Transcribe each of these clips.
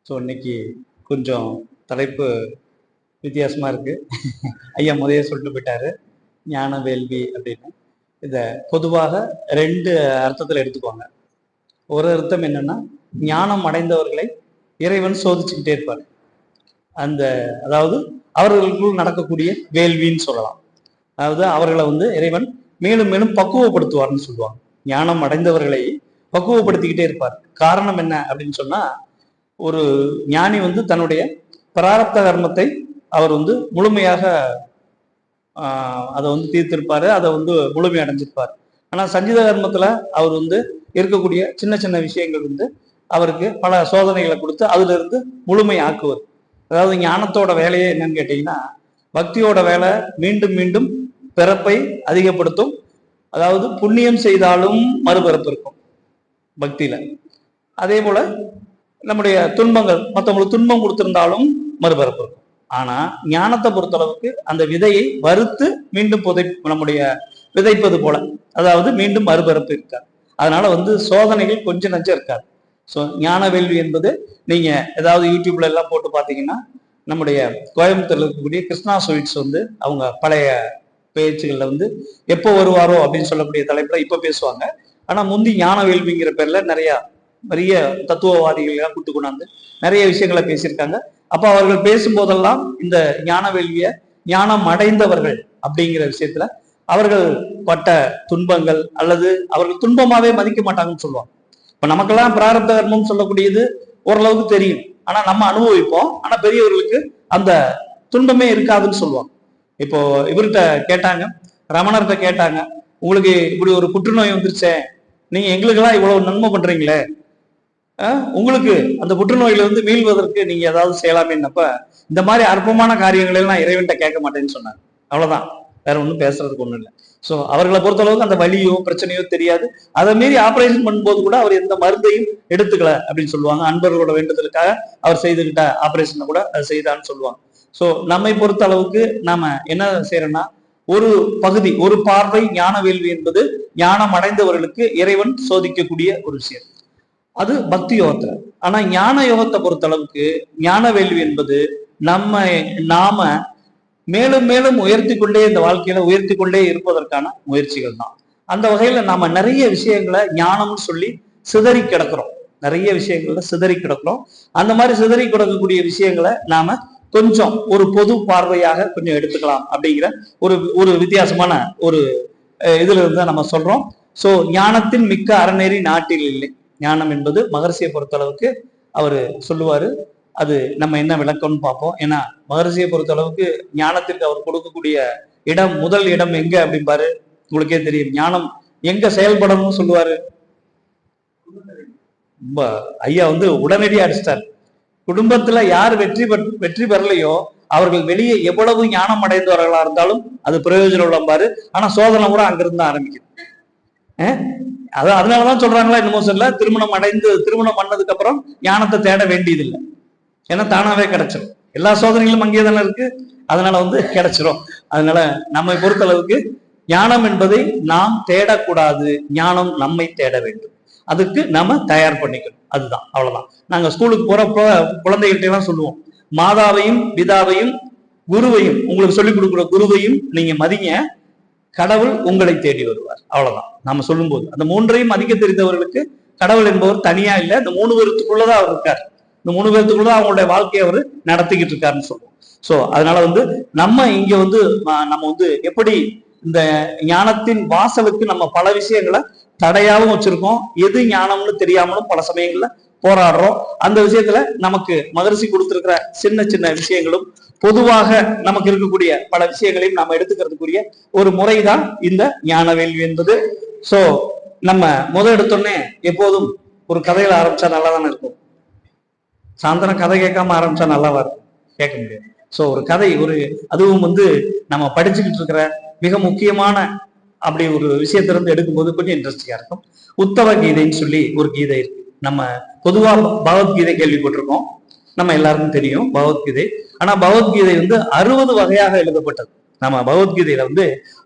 So இன்னைக்கு கொஞ்சம் தலைப்பு வித்தியாசமாக இருக்கு. ஐயா முதைய சொல்லிட்டு போயிட்டாரு ஞான வேள்வி அப்படின்னு. இதை பொதுவாக ரெண்டு அர்த்தத்தில் எடுத்துக்குவாங்க. ஒரு அர்த்தம் என்னன்னா, ஞானம் அடைந்தவர்களை இறைவன் சோதிச்சுக்கிட்டே இருப்பார். அதாவது அவர்களுக்குள் நடக்கக்கூடிய வேள்வின்னு சொல்லலாம். அதாவது அவர்களை இறைவன் மேலும் மேலும் பக்குவப்படுத்துவார்னு சொல்லுவாங்க. ஞானம் அடைந்தவர்களை பக்குவப்படுத்திக்கிட்டே இருப்பார். காரணம் என்ன அப்படின்னு சொன்னா, ஒரு ஞானி தன்னுடைய பிராரப்த கர்மத்தை அவர் முழுமையாக அதை தீர்த்திருப்பாரு, அதை முழுமை அடைஞ்சிருப்பார். ஆனா சஞ்சித கர்மத்துல அவர் இருக்கக்கூடிய சின்ன சின்ன விஷயங்கள் அவருக்கு பல சோதனைகளை கொடுத்து அதுல இருந்து முழுமை ஆக்குவது. அதாவது ஞானத்தோட வேலையே என்னன்னு கேட்டீங்கன்னா, பக்தியோட வேலை மீண்டும் மீண்டும் பிறப்பை அதிகப்படுத்தும். அதாவது புண்ணியம் செய்தாலும் மறுபிறப்பு இருக்கும் பக்தியில. அதே போல நம்முடைய துன்பங்கள், மற்றவங்களுக்கு துன்பம் கொடுத்திருந்தாலும் மறுபிறப்பு இருக்கும். ஆனா ஞானத்தை பொறுத்தளவுக்கு அந்த விதையை வறுத்து மீண்டும் நம்முடைய விதைப்பது போல, அதாவது மீண்டும் மறுபிறப்பு இருக்காது. அதனால சோதனைகள் கொஞ்சம் நஞ்சம் இருக்காது. ஸோ ஞான வேள்வி என்பது நீங்க ஏதாவது யூடியூப்ல எல்லாம் போட்டு பார்த்தீங்கன்னா, நம்முடைய கோயம்புத்தூர்ல இருக்கக்கூடிய கிருஷ்ணா ஸ்வீட்ஸ் அவங்க பழைய பேச்சுகள்ல எப்போ வருவாரோ அப்படின்னு சொல்லக்கூடிய தலைப்புல இப்ப பேசுவாங்க. ஆனா முந்தி ஞான வேள்விங்கிற பேர்ல நிறைய தத்துவவாதிகள் எல்லாம் கூட்டு கொண்டாந்து நிறைய விஷயங்களை பேசியிருக்காங்க. அப்ப அவர்கள் பேசும்போதெல்லாம் இந்த ஞான வேள்விய ஞானம் அடைந்தவர்கள் அப்படிங்கிற விஷயத்துல அவர்கள் பட்ட துன்பங்கள் அல்லது அவர்கள் துன்பமாவே மதிக்க மாட்டாங்கன்னு சொல்லுவாங்க. இப்ப நமக்கெல்லாம் பிராரப்த கர்மம் சொல்லக்கூடியது ஓரளவுக்கு தெரியும், ஆனா நம்ம அனுபவிப்போம். ஆனா பெரியவர்களுக்கு அந்த துன்பமே இருக்காதுன்னு சொல்லுவாங்க. இப்போ இவர்கிட்ட கேட்டாங்க, ரமணர்கிட்ட கேட்டாங்க, உங்களுக்கு இப்படி ஒரு புற்றுநோய் வந்துருச்சே, நீங்க எங்களுக்கெல்லாம் இவ்வளவு நன்மை பண்றீங்களே, உங்களுக்கு அந்த புற்றுநோயில மீள்வதற்கு நீங்க ஏதாவது செய்யலாமேன்னப்ப, இந்த மாதிரி அற்பமான காரியங்களை நான் இறைவன்கிட்ட கேட்க மாட்டேன்னு சொன்னாங்க. அவ்வளவுதான், வேற ஒன்றும் பேசுறதுக்கு ஒண்ணும் இல்லை. ஸோ அவர்களை பொறுத்தளவுக்கு அந்த வலியோ பிரச்சனையோ தெரியாது. அதை மீறி ஆபரேஷன் பண்ணும்போது கூட அவர் எந்த மருந்தையும் எடுத்துக்கல அப்படின்னு சொல்லுவாங்க. அன்பர்களோட வேண்டுதலுக்காக அவர் செய்துகிட்ட ஆபரேஷனை கூட அதை செய்தான்னு சொல்லுவாங்க. ஸோ நம்மை பொறுத்த அளவுக்கு நாம என்ன செய்யறோம்னா, ஒரு பகுதி, ஒரு பார்வை ஞான வேள்வி என்பது ஞானம் அடைந்தவர்களுக்கு இறைவன் சோதிக்கக்கூடிய ஒரு விஷயம். அது பக்தி யோகத்துல. ஆனா ஞான யோகத்தை பொறுத்த அளவுக்கு ஞான வேள்வி என்பது நாம மேலும் மேலும் உயர்த்தி கொண்டே, இந்த வாழ்க்கையில உயர்த்தி கொண்டே இருப்பதற்கான முயற்சிகள் தான். அந்த வகையில நாம நிறைய விஷயங்களை ஞானம்னு சொல்லி சிதறி கிடக்கிறோம். நிறைய விஷயங்கள்ல சிதறி கிடக்கிறோம். அந்த மாதிரி சிதறி கிடக்கக்கூடிய விஷயங்களை நாம கொஞ்சம் ஒரு பொது பார்வையாக கொஞ்சம் எடுத்துக்கலாம் அப்படிங்கிற ஒரு வித்தியாசமான ஒரு இதுல இருந்தா நம்ம சொல்றோம். சோ ஞானத்தின் மிக்க அறநெறி நாட்டில் இல்லை. ஞானம் என்பது மகர்ஷியை பொறுத்தளவுக்கு அவரு சொல்லுவாரு. அது நம்ம என்ன விளக்கம்னு பார்ப்போம். ஏன்னா மகர்ஷியை பொறுத்த அளவுக்கு ஞானத்திற்கு அவர் கொடுக்கக்கூடிய இடம், முதல் இடம் எங்க அப்படின்பாரு. உங்களுக்கே தெரியும், ஞானம் எங்க செயல்படணும்னு சொல்லுவாரு. ரொம்ப ஐயா உடனடியா அடிச்சிட்டார். குடும்பத்துல யார் வெற்றி பெறலையோ அவர்கள் வெளியே எவ்வளவு ஞானம் அடைந்தவர்களா இருந்தாலும் அது பிரயோஜனம் உள்ளம்பாரு. ஆனா சோதனை கூட அங்கிருந்து ஆரம்பிக்குது. அதனாலதான் சொல்றாங்களா என்னமோ சொல்ல, திருமணம் பண்ணதுக்கு அப்புறம் ஞானத்தை தேட வேண்டியதில்லை. ஏன்னா தானாவே கிடைச்சிடும். எல்லா சோதனைகளும் அங்கே தானே இருக்கு. அதனால கிடைச்சிரும். அதனால நம்மை பொறுத்த அளவுக்கு ஞானம் என்பதை நாம் தேடக்கூடாது, ஞானம் நம்மை தேட வேண்டும். அதுக்கு நம்ம தயார் பண்ணிக்கணும். அதுதான், அவ்வளவுதான். நாங்க ஸ்கூலுக்கு போறப்ப குழந்தைகிட்ட எல்லாம் சொல்லுவோம், மாதாவையும் பிதாவையும் குருவையும், உங்களுக்கு சொல்லிக் கொடுக்குற குருவையும் நீங்க மதிங்க, கடவுள் உங்களை தேடி வருவார். அவ்வளவுதான் நம்ம சொல்லும் போது. அந்த மூன்றையும் மதிக்க தெரிந்தவர்களுக்கு கடவுள் என்பவர் தனியா இல்லை, இந்த 3 பேருத்துக்குள்ளதான் அவர் இருக்கார். இந்த 3 பேருத்துக்குள்ளதான் அவங்களுடைய வாழ்க்கையை அவர் நடத்திக்கிட்டு இருக்காருன்னு சொல்லுவோம். சோ அதனால நம்ம இங்க நம்ம எப்படி இந்த ஞானத்தின் வாசலுக்கு நம்ம பல விஷயங்களை தடையாவும் வச்சிருக்கோம். எது ஞானம்னு தெரியாமலும் பல சமயங்கள்ல போராடுறோம். அந்த விஷயத்துல நமக்கு மகரிஷி கொடுத்திருக்கிற சின்ன சின்ன விஷயங்களும் பொதுவாக நமக்கு இருக்கக்கூடிய பல விஷயங்களையும் நாம எடுத்துக்கிறதுக்குரிய ஒரு முறைதான் இந்த ஞான வேள்வி என்பது. சோ நம்ம எடுத்தோடனே எப்போதும் ஒரு கதையில ஆரம்பிச்சா நல்லா தானே இருக்கும். சாயந்தரம் கதை கேட்காம ஆரம்பிச்சா நல்லாவா இருக்கும்? கேட்க முடியாது. சோ ஒரு கதை, அதுவும் நம்ம படிச்சுக்கிட்டு இருக்கிற மிக முக்கியமான அப்படி ஒரு விஷயத்திலிருந்து எடுக்கும்போது கொஞ்சம் இன்ட்ரெஸ்டிங்கா இருக்கும். உத்தவ கீதைன்னு சொல்லி ஒரு கீதை இருக்கு. நம்ம பொதுவா பகவத்கீதை கேள்விப்பட்டிருக்கோம், நம்ம எல்லாருக்கும் தெரியும் பகவத்கீதை. ஆனா பகவத்கீதை 60 வகையாக எழுதப்பட்டது. நம்ம பகவத்கீதையில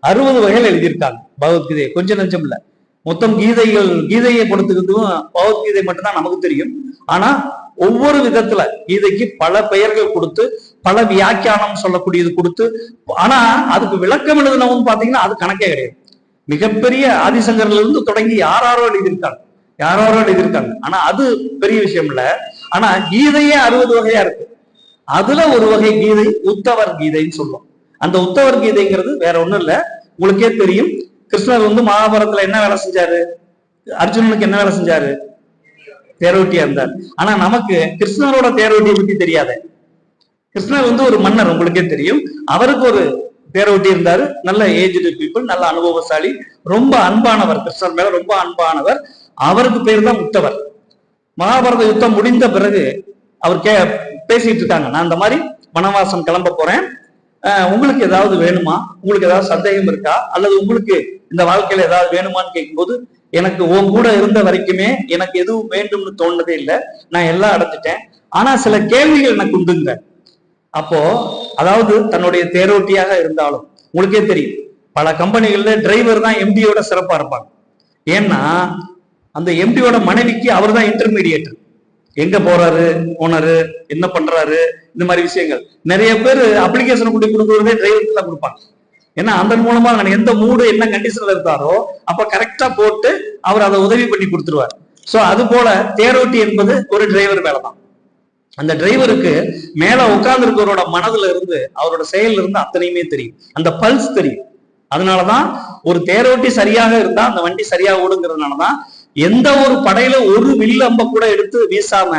60 வகைகள் எழுதியிருக்காங்க. பகவத்கீதை கொஞ்சம் நஞ்சம் இல்லை. மொத்தம் கீதையை கொடுத்துக்கிறதுக்கும் பகவத்கீதை மட்டும்தான் நமக்கு தெரியும். ஆனா ஒவ்வொரு விதத்துல கீதைக்கு பல பெயர்கள் கொடுத்து பல வியாக்கியானம் சொல்லக்கூடியது கொடுத்து, ஆனா அதுக்கு விளக்கம் எழுதினவங்க பாத்தீங்கன்னா அது கணக்கே கிடையாது. மிகப்பெரிய ஆதிசங்கர்ல இருந்து தொடங்கி யாரோ எழுதியிருக்காங்க. ஆனா அது பெரிய விஷயம் இல்ல. ஆனா கீதையே 60 வகையா இருக்கு. அதுல ஒரு வகை கீதை உத்தவர் கீதைன்னு சொல்லுவோம். அந்த உத்தவர் கீதைங்கிறது வேற ஒண்ணும் இல்ல, உங்களுக்கே தெரியும். கிருஷ்ணர் வந்து மகாபாரதத்துல என்ன வேலை செஞ்சாரு? அர்ஜுனனுக்கு என்ன வேலை செஞ்சாரு? தேரோட்டியா இருந்தார். ஆனா நமக்கு கிருஷ்ணரோட தேரோட்டியை பத்தி தெரியாது. கிருஷ்ணர் வந்து ஒரு மன்னர், உங்களுக்கே தெரியும். அவருக்கு ஒரு தேரோட்டி இருந்தாரு, நல்ல ஏஜ்டு பீப்புள், நல்ல அனுபவசாலி, ரொம்ப அன்பானவர், கிருஷ்ணர் மேல ரொம்ப அன்பானவர். அவருக்கு பேர் தான் உத்தவர். மகாபாரத யுத்தம் முடிந்த பிறகு அவர் பேசிட்டு இருக்காங்க, நான் இந்த மாதிரி வனவாசம் கிளம்ப போறேன், உங்களுக்கு ஏதாவது வேணுமா, உங்களுக்கு ஏதாவது சந்தேகம் இருக்கா, அல்லது உங்களுக்கு இந்த வாழ்க்கையில ஏதாவது வேணுமான்னு கேட்கும்போது, எனக்கு உன் கூட இருந்த வரைக்குமே எனக்கு எதுவும் வேண்டும்னு தோணுனதே இல்லை, நான் எல்லாம் அடைஞ்சிட்டேன், ஆனா சில கேள்விகள் எனக்கு உண்டுங்க. அப்போ அதாவது தன்னுடைய தேரோட்டியாக இருந்தாலும் உங்களுக்கே தெரியும், பல கம்பெனிகள்ல டிரைவர் தான் எம்டியோட சிறப்பா இருப்பாங்க. ஏன்னா அந்த எம்டியோட மனைவிக்கு அவர் தான் இன்டர்மீடியேட்டர். எங்க போறாரு, ஓனரு என்ன பண்றாரு, இந்த மாதிரி விஷயங்கள் நிறைய பேர் அப்ளிகேஷன் கொடுக்கறதே டிரைவருக்கு தான் கொடுப்பாங்க. ஏன்னா அதன் மூலமா எந்த மூடு என்ன கண்டிஷன்ல இருந்தாரோ அப்ப கரெக்டா போட்டு அவர் அதை உதவி பண்ணி கொடுத்துருவார். சோ அது போல தேரோட்டி என்பது ஒரு டிரைவர் வேலை தான். அந்த டிரைவருக்கு மேல உட்கார்ந்து இருக்கிறவரோட மனதுல இருந்து அவரோட செயல்ல இருந்து அத்தனையுமே தெரியும், அந்த பல்ஸ் தெரியும். அதனாலதான் ஒரு தேரோட்டி சரியாக இருந்தா அந்த வண்டி சரியா ஓடுங்கிறதுனாலதான் எந்த ஒரு படையில ஒரு வில் அம்ப கூட எடுத்து வீசாம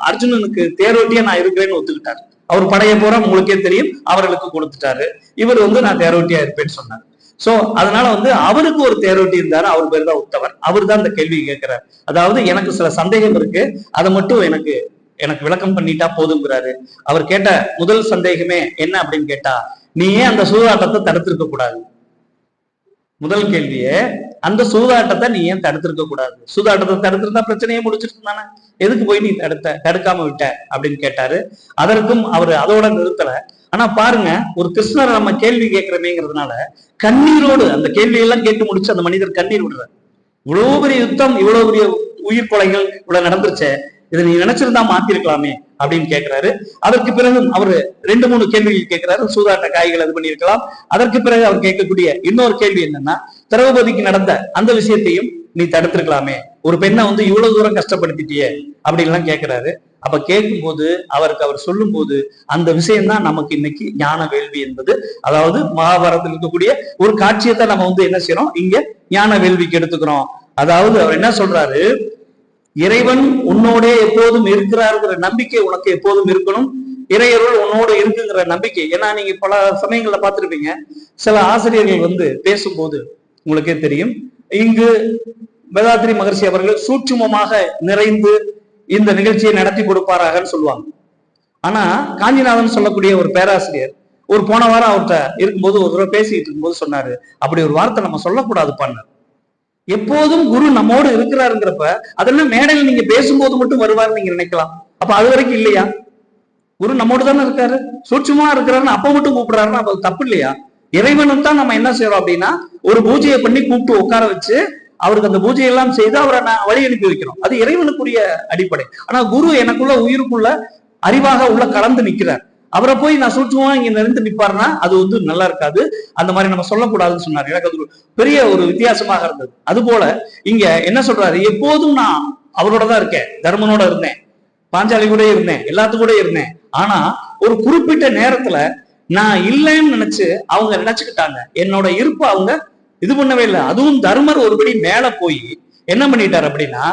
அர்ஜுனனுக்கு தேரோட்டியா நான் இருக்கிறேன்னு ஒத்துக்கிட்டாரு. அவர் படைய போற உங்களுக்கே தெரியும், அவர்களுக்கு கொடுத்துட்டாரு. இவர் வந்து நான் தேரோட்டியா இருப்பேன்னு சொன்னார். சோ அதனால வந்து அவருக்கு ஒரு தேரோட்டி இருந்தாரு, அவர் பேர் தான் உத்தவர். அவர் தான் இந்த கேள்வி கேட்கிறார். அதாவது எனக்கு சில சந்தேகம் இருக்கு, அதை மட்டும் எனக்கு விளக்கம் பண்ணிட்டா போதுங்கிறாரு. அவர் கேட்ட முதல் சந்தேகமே என்ன அப்படின்னு கேட்டா, நீ ஏன் அந்த சூதாட்டத்தை தடுத்திருக்க கூடாது? முதல் கேள்வியே அந்த சூதாட்டத்தை நீ ஏன் தடுத்திருக்க கூடாது? சூதாட்டத்தை தடுத்திருந்தா பிரச்சனையே முடிச்சிட்டு தானே, எதுக்கு போய் நீ தடுக்காம விட்ட அப்படின்னு கேட்டாரு. அதற்கும் அவர் அதோட நிறுத்தல. ஆனா பாருங்க, ஒரு கிருஷ்ணரை நம்ம கேள்வி கேட்கிறமேங்கிறதுனால கண்ணீரோடு அந்த கேள்வியெல்லாம் கேட்டு முடிச்சு அந்த மனிதர் கண்ணீர் விடுறார். இவ்வளவு பெரிய யுத்தம், இவ்வளவு பெரிய உயிர் கொலைகள் இவ்வளவு நடந்துருச்சே, இதை நீ நினைச்சிருந்தா மாத்திருக்கலாமே அப்படின்னு கேட்கிறாரு. அதற்கு பிறகு அவரு 2-3 கேள்விகள் கேட்கிறாரு. சூதாட்ட காய்கள் அது பண்ணியிருக்கலாம். அதற்கு பிறகு அவர் கேட்கக்கூடிய இன்னொரு கேள்வி என்னன்னா, திரௌபதிக்கு நடந்த அந்த விஷயத்தையும் நீ தடுத்திருக்கலாமே, ஒரு பெண்ணை வந்து இவ்வளவு தூரம் கஷ்டப்படுத்திட்டியே அப்படின்லாம் கேட்கிறாரு. அப்ப கேட்கும் போது அவர் சொல்லும் போது அந்த விஷயம்தான் நமக்கு இன்னைக்கு ஞான வேள்வி என்பது. அதாவது மகாபாரதத்தில் இருக்கக்கூடிய ஒரு காட்சியத்தை நம்ம வந்து என்ன செய்யறோம், இங்க ஞான வேள்விக்கு எடுத்துக்கிறோம். அதாவது அவர் என்ன சொல்றாரு, இறைவன் உன்னோடே எப்போதும் இருக்கிறாருங்கிற நம்பிக்கை உனக்கு எப்போதும் இருக்கணும், இறையருள் உன்னோடு இருக்குங்கிற நம்பிக்கை. ஏன்னா நீங்க பல சமயங்கள்ல பார்த்திருப்பீங்க, சில ஆசிரியர்கள் வந்து பேசும்போது உங்களுக்கே தெரியும், இங்கு வேதாத்ரி மகர்ஷி அவர்கள் சூட்சுமமாக நிறைந்து இந்த நிகழ்ச்சியை நடத்தி கொடுப்பாராகன்னு சொல்லுவாங்க. ஆனா காஞ்சிநாதன் சொல்லக்கூடிய ஒரு பேராசிரியர் ஒரு போன வாரம் அவர்கிட்ட இருக்கும்போது ஒரு தடவை பேசிட்டு இருக்கும்போது சொன்னாரு, அப்படி ஒரு வார்த்தை நம்ம சொல்லக்கூடாது பண்ண, எப்போதும் குரு நம்மோடு இருக்கிறாருங்கிறப்ப அதெல்லாம் மேடையில் நீங்க பேசும்போது மட்டும் வருவாருன்னு நீங்க நினைக்கலாம். அப்ப அது வரைக்கும் இல்லையா? குரு நம்மோடு தானே இருக்காரு, சூட்சுமா இருக்கிறாருன்னு அப்ப மட்டும் கூப்பிடுறாருன்னா அப்ப தப்பு இல்லையா? இறைவனும் தான் நம்ம என்ன செய்யறோம் அப்படின்னா, ஒரு பூஜையை பண்ணி கூப்பிட்டு உட்கார வச்சு அவருக்கு அந்த பூஜையெல்லாம் செய்து அவரை வழி அனுப்பி வைக்கிறோம். அது இறைவனுக்குரிய அடிப்படை. ஆனா குரு எனக்குள்ள உயிருக்குள்ள அறிவாக உள்ள கலந்து நிக்கிறார். அவரை போய் நான் சூட்சுமா இங்க நின்று நிப்பாருன்னா அது வந்து நல்லா இருக்காது. அந்த மாதிரி நம்ம சொல்லக்கூடாதுன்னு சொன்னாரு. எனக்கு அது பெரிய ஒரு வித்தியாசமாக இருந்தது. அது போல இங்க என்ன சொல்றாரு, எப்போதும் நான் அவரோட தான் இருக்கேன், தர்மனோட இருந்தேன், பாஞ்சாலி கூட இருந்தேன், எல்லாத்து கூட இருந்தேன். ஆனா ஒரு குறிப்பிட்ட நேரத்துல நான் இல்லைன்னு நினைச்சு அவங்க நினைச்சுக்கிட்டாங்க, என்னோட இருப்பு அவங்க இது பண்ணவே இல்லை. அதுவும் தர்மர் ஒருபடி மேல போய் என்ன பண்ணிட்டார் அப்படின்னா,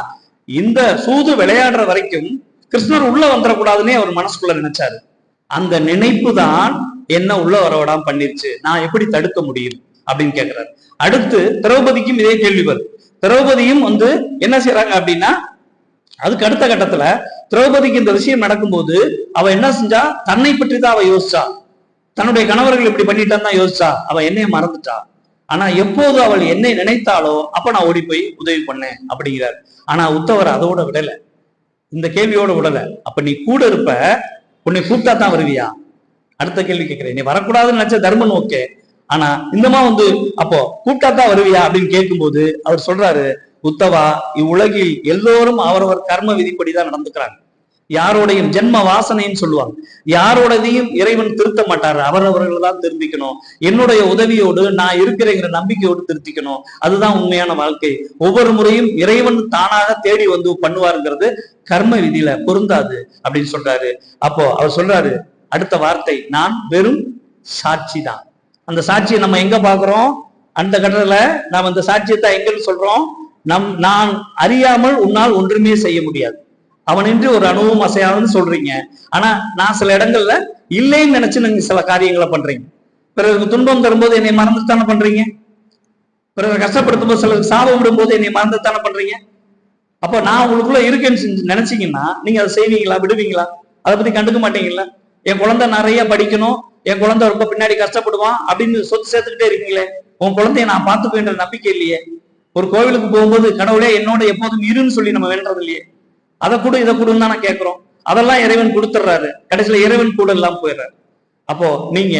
இந்த சூது விளையாடுற வரைக்கும் கிருஷ்ணர் உள்ள வந்துடக்கூடாதுன்னே அவர் மனசுக்குள்ள நினைச்சாரு. அந்த நினைப்பு தான் என்ன உள்ள வரவிடாம பண்ணிருச்சு, நான் எப்படி தடுக்க முடியும் அப்படின்னு கேட்கிறாரு. அடுத்து திரௌபதிக்கும் இதே கேள்வி வரும். திரௌபதியும் வந்து என்ன செய்யறாங்க அப்படின்னா, அதுக்கு அடுத்த கட்டத்துல திரௌபதிக்கு இந்த விஷயம் நடக்கும்போது அவ என்ன செஞ்சா, தன்னை பற்றி தான் அவ யோசிச்சா, தன்னுடைய கணவர்கள் இப்படி பண்ணிட்டான்னு தான் யோசிச்சா, அவ என்னைய மறந்துட்டா. ஆனா எப்போது அவள் என்னை நினைத்தாலோ அப்ப நான் ஓடி போய் உதவி பண்ணேன் அப்படிங்கிறார். ஆனா உத்தவர் அதோட விடல, இந்த கேள்வியோட விடல. அப்ப நீ கூட இருப்ப, உன்னை கூப்பிட்டா தான் வருவியா? அடுத்த கேள்வி கேட்கிறேன், நீ வரக்கூடாதுன்னு நினைச்ச தர்மன் ஓகே, ஆனா இந்தமா வந்து அப்போ கூப்பிட்டா தான் வருவியா அப்படின்னு கேட்கும்போது அவர் சொல்றாரு, உத்தவா, இவ்வுலகில் எல்லோரும் அவரவர் கர்ம விதிப்படிதான் நடந்துக்கிறாங்க. யாரோடையும் ஜென்ம வாசனைன்னு சொல்லுவாங்க, யாரோடையும் இறைவன் திருத்த மாட்டாரு. அவரவர்கள் தான் திருந்திக்கணும். என்னுடைய உதவியோடு நான் இருக்கிறேங்கிற நம்பிக்கையோடு திருத்திக்கணும். அதுதான் உண்மையான வாழ்க்கை. ஒவ்வொரு முறையும் இறைவன் தானாக தேடி வந்து பண்ணுவாருங்கிறது கர்ம விதியில பொருந்தாது அப்படின்னு சொல்றாரு. அப்போ அவர் சொல்றாரு அடுத்த வார்த்தை, நான் வெறும் சாட்சி தான். அந்த சாட்சியை நம்ம எங்க பாக்குறோம்? அந்த கட்டத்துல நாம் அந்த சாட்சியத்தை எங்கன்னு சொல்றோம்? நான் அறியாமல் உன்னால் ஒன்றுமே செய்ய முடியாது, அவனின்றி ஒரு அணுவும் அசையாதுன்னு சொல்றீங்க. ஆனா நான் சில இடங்கள்ல இல்லைன்னு நினைச்சு நீங்க சில காரியங்களை பண்றீங்க. பிறகு துன்பம் தரும்போது என்னை மறந்துத்தானே பண்றீங்க. பிறகு கஷ்டப்படுத்தும் போது சிலருக்கு சாபம் விடும்போது என்னை மறந்துத்தானே பண்றீங்க. அப்போ நான் உங்களுக்குள்ள இருக்கேன்னு நினைச்சீங்கன்னா நீங்க அதை செய்வீங்களா? விடுவீங்களா? அதை பத்தி கண்டுக்க மாட்டீங்களா? என் குழந்தை நிறைய படிக்கணும், என் குழந்தை ரொம்ப பின்னாடி கஷ்டப்படுவான் அப்படின்னு சொத்து சேர்த்துக்கிட்டே இருக்கீங்களே. உன் குழந்தைய நான் பார்த்துப்பேன்ற நம்பிக்கை இல்லையே. ஒரு கோவிலுக்கு போகும்போது கடவுளே என்னோட எப்போதும் இருன்னு சொல்லி நம்ம வேண்டது இல்லையே. அதை கூட இதை கூடன்னு தான் கேட்கிறோம். அதெல்லாம் இறைவன் கொடுத்துட்றாரு. கடைசியில இறைவன் கூட எல்லாம் போயிடுறாரு. அப்போ நீங்க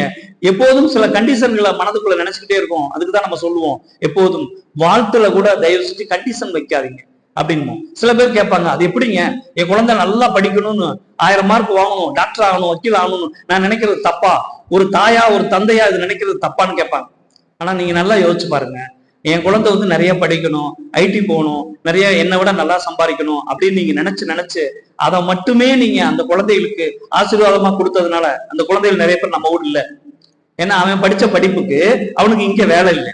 எப்போதும் சில கண்டிஷன்களை மனதுக்குள்ள நினைச்சுக்கிட்டே இருக்கும். அதுக்குதான் நம்ம சொல்லுவோம், எப்போதும் வாழ்த்துல கூட தயவு செஞ்சு கண்டிஷன் வைக்காதீங்க அப்படின்னு. சில பேர் கேட்பாங்க, அது எப்படிங்க என் குழந்தை நல்லா படிக்கணும்னு 1000 மார்க் வாங்கணும், டாக்டர் ஆகணும், வக்கீல் ஆகணும்னு நான் நினைக்கிறது தப்பா? ஒரு தாயா ஒரு தந்தையா இது நினைக்கிறது தப்பான்னு கேட்பாங்க. ஆனா நீங்க நல்லா யோசிச்சு பாருங்க, என் குழந்தை வந்து நிறைய படிக்கணும், ஐடி போகணும், நிறைய என்னை விட நல்லா சம்பாதிக்கணும் அப்படின்னு நீங்க நினைச்சு அதை மட்டுமே நீங்க அந்த குழந்தைகளுக்கு ஆசீர்வாதமா கொடுத்ததுனால அந்த குழந்தைகள் நிறைய பேர் நம்ம ஊர் இல்லை. ஏன்னா அவன் படிச்ச படிப்புக்கு அவனுக்கு இங்க வேலை இல்லை,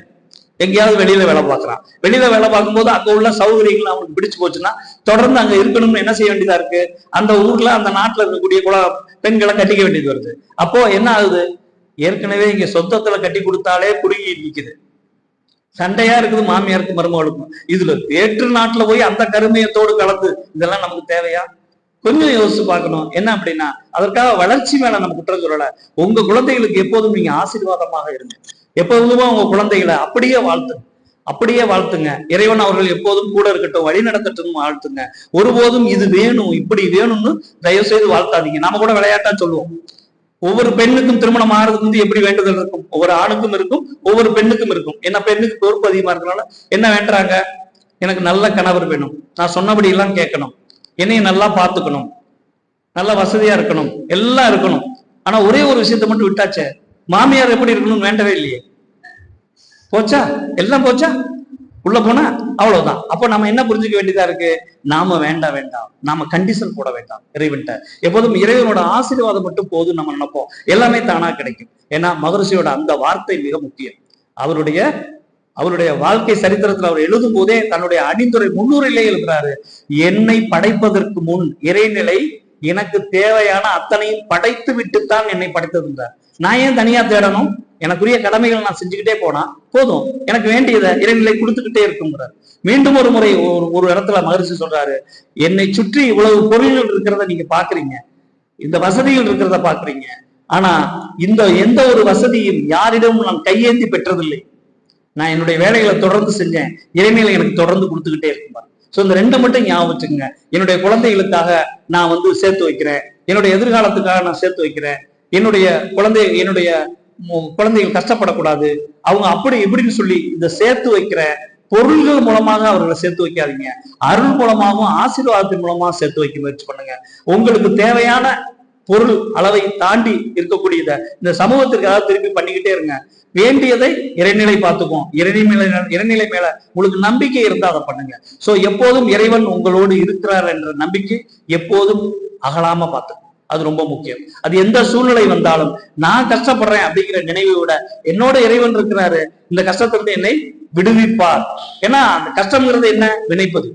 எங்கேயாவது வெளியில வேலை பார்க்கறான். வெளியில வேலை பார்க்கும்போது அங்க உள்ள சௌகரியங்கள் அவனுக்கு பிடிச்சு போச்சுன்னா தொடர்ந்து அங்க இருக்கணும்னு என்ன செய்ய வேண்டியதா இருக்கு? அந்த ஊர்ல அந்த நாட்டுல இருக்கக்கூடிய பெண்களை கட்டிக்க வேண்டியது வருது. அப்போ என்ன ஆகுது? ஏற்கனவே இங்க சொந்தத்துல கட்டி கொடுத்தாலே குறுகி நிக்குது, சண்டையா இருக்குது மாமியாருக்கு மருமகளுக்கும். இதுல வேற்று நாட்டுல போய் அந்த கருமையத்தோடு கலந்து இதெல்லாம் நமக்கு தேவையா? கொஞ்சம் யோசிச்சு பார்க்கணும். என்ன அப்படின்னா அதற்காக வளர்ச்சி மேல நம்ம குற்றம் சொல்லல. உங்க குழந்தைகளுக்கு எப்போதும் நீங்க ஆசீர்வாதமாக இருங்க. எப்போதுமே உங்க குழந்தைகளை அப்படியே வாழ்த்துங்க. இறைவன் அவர்கள் எப்போதும் கூட இருக்கட்டும், வழி நடத்தட்டும் வாழ்த்துங்க. ஒருபோதும் இது வேணும் இப்படி வேணும்னு தயவு செய்து வாழ்த்தாதீங்க. நாம கூட விளையாட்டா சொல்லுவோம், ஒவ்வொரு பெண்ணுக்கும் திருமணம் ஆகிறதுக்கு வந்து எப்படி வேண்டுதல் இருக்கும்? ஒவ்வொரு ஆணுக்கும் இருக்கும், ஒவ்வொரு பெண்ணுக்கும் இருக்கும். என்ன பெண்ணுக்கு பொறுப்பு அதிகமா இருக்கனால என்ன வேண்டாங்க? எனக்கு நல்ல கணவர் வேணும், நான் சொன்னபடி எல்லாம் கேட்கணும், என்னையும் நல்லா பார்த்துக்கணும், நல்ல வசதியா இருக்கணும், எல்லாம் இருக்கணும். ஆனா ஒரே ஒரு விஷயத்த மட்டும் விட்டாச்சே, மாமியார் எப்படி இருக்கணும்னு வேண்டவே இல்லையே. போச்சா? எல்லாம் போச்சா? உள்ள போனா அவ்வளவுதான். அப்போ நம்ம என்ன புரிஞ்சுக்க வேண்டியதா இருக்கு? நாம வேண்டாம், நாம கண்டிஷன் போட வேண்டாம் இறைவன்ட்ட. எப்போதும் இறைவனோட ஆசீர்வாதம் மட்டும் போதும் நம்ம நினைப்போம், எல்லாமே தானா கிடைக்கும். ஏன்னா மகரிஷியோட அந்த வார்த்தை மிக முக்கியம். அவருடைய வாழ்க்கை சரித்திரத்தில் அவர் எழுதும் போதே தன்னுடைய அணிந்துரை முன்னுரையிலே எழுதுறாரு, என்னை படைப்பதற்கு முன் இறைநிலை எனக்கு தேவையான அத்தனையும் படைத்து விட்டுத்தான் என்னை படைத்திருந்தார். நான் ஏன் தனியா தேடணும்? எனக்குரிய கடமைகள் நான் செஞ்சுக்கிட்டே போனா போதும், எனக்கு வேண்டியதை இறைநிலை கொடுத்துக்கிட்டே இருக்குங்கிறார். மீண்டும் ஒரு முறை ஒரு இடத்துல மகரிஷி சொல்றாரு, என்னை சுற்றி இவ்வளவு பொருள்கள் இருக்கிறத நீங்க பாக்குறீங்க, இந்த வசதிகள் இருக்கிறத பாக்குறீங்க, ஆனா இந்த எந்த ஒரு வசதியும் யாரிடமும் நான் கையேந்தி பெற்றதில்லை. நான் என்னுடைய வேலைகளை தொடர்ந்து செஞ்சேன், இறைநிலை எனக்கு தொடர்ந்து கொடுத்துக்கிட்டே இருக்கும்பார். சோ இந்த ரெண்டை மட்டும் ஞாபகம் வச்சுக்கோங்க. என்னுடைய குழந்தைகளுக்காக நான் வந்து சேர்த்து வைக்கிறேன், என்னுடைய எதிர்காலத்துக்காக நான் சேர்த்து வைக்கிறேன், என்னுடைய குழந்தைகள் கஷ்டப்படக்கூடாது, அவங்க அப்படி இப்படின்னு சொல்லி இந்த சேர்த்து வைக்கிற பொருள்கள் மூலமாக அவர்களை சேர்த்து வைக்காதீங்க, அருள் மூலமாகவும் ஆசீர்வாதத்தின் மூலமா சேர்த்து வைக்க முயற்சி பண்ணுங்க. உங்களுக்கு தேவையான பொருள் அளவை தாண்டி இருக்கக்கூடியத இந்த சமூகத்திற்காக திருப்பி பண்ணிக்கிட்டே இருங்க. வேண்டியதை இறைநிலை பார்த்துக்கும். இறைநிலை மேல உங்களுக்கு நம்பிக்கை இருந்தா அதை பண்ணுங்க. சோ எப்போதும் இறைவன் உங்களோடு இருக்கிறார் என்ற நம்பிக்கை எப்போதும் அகலாம பார்த்துக்கும். அது ரொம்ப முக்கியம். அது எந்த சூழ்நிலை வந்தாலும் நான் கஷ்டப்படுறேன் அப்படிங்கிற நினைவை விட என்னோட இறைவன் இருக்கிறாரு, இந்த கஷ்டத்திலிருந்து என்னை விடுவிப்பார். ஏன்னா அந்த கஷ்டம்ங்கிறது என்ன? வினைப்பது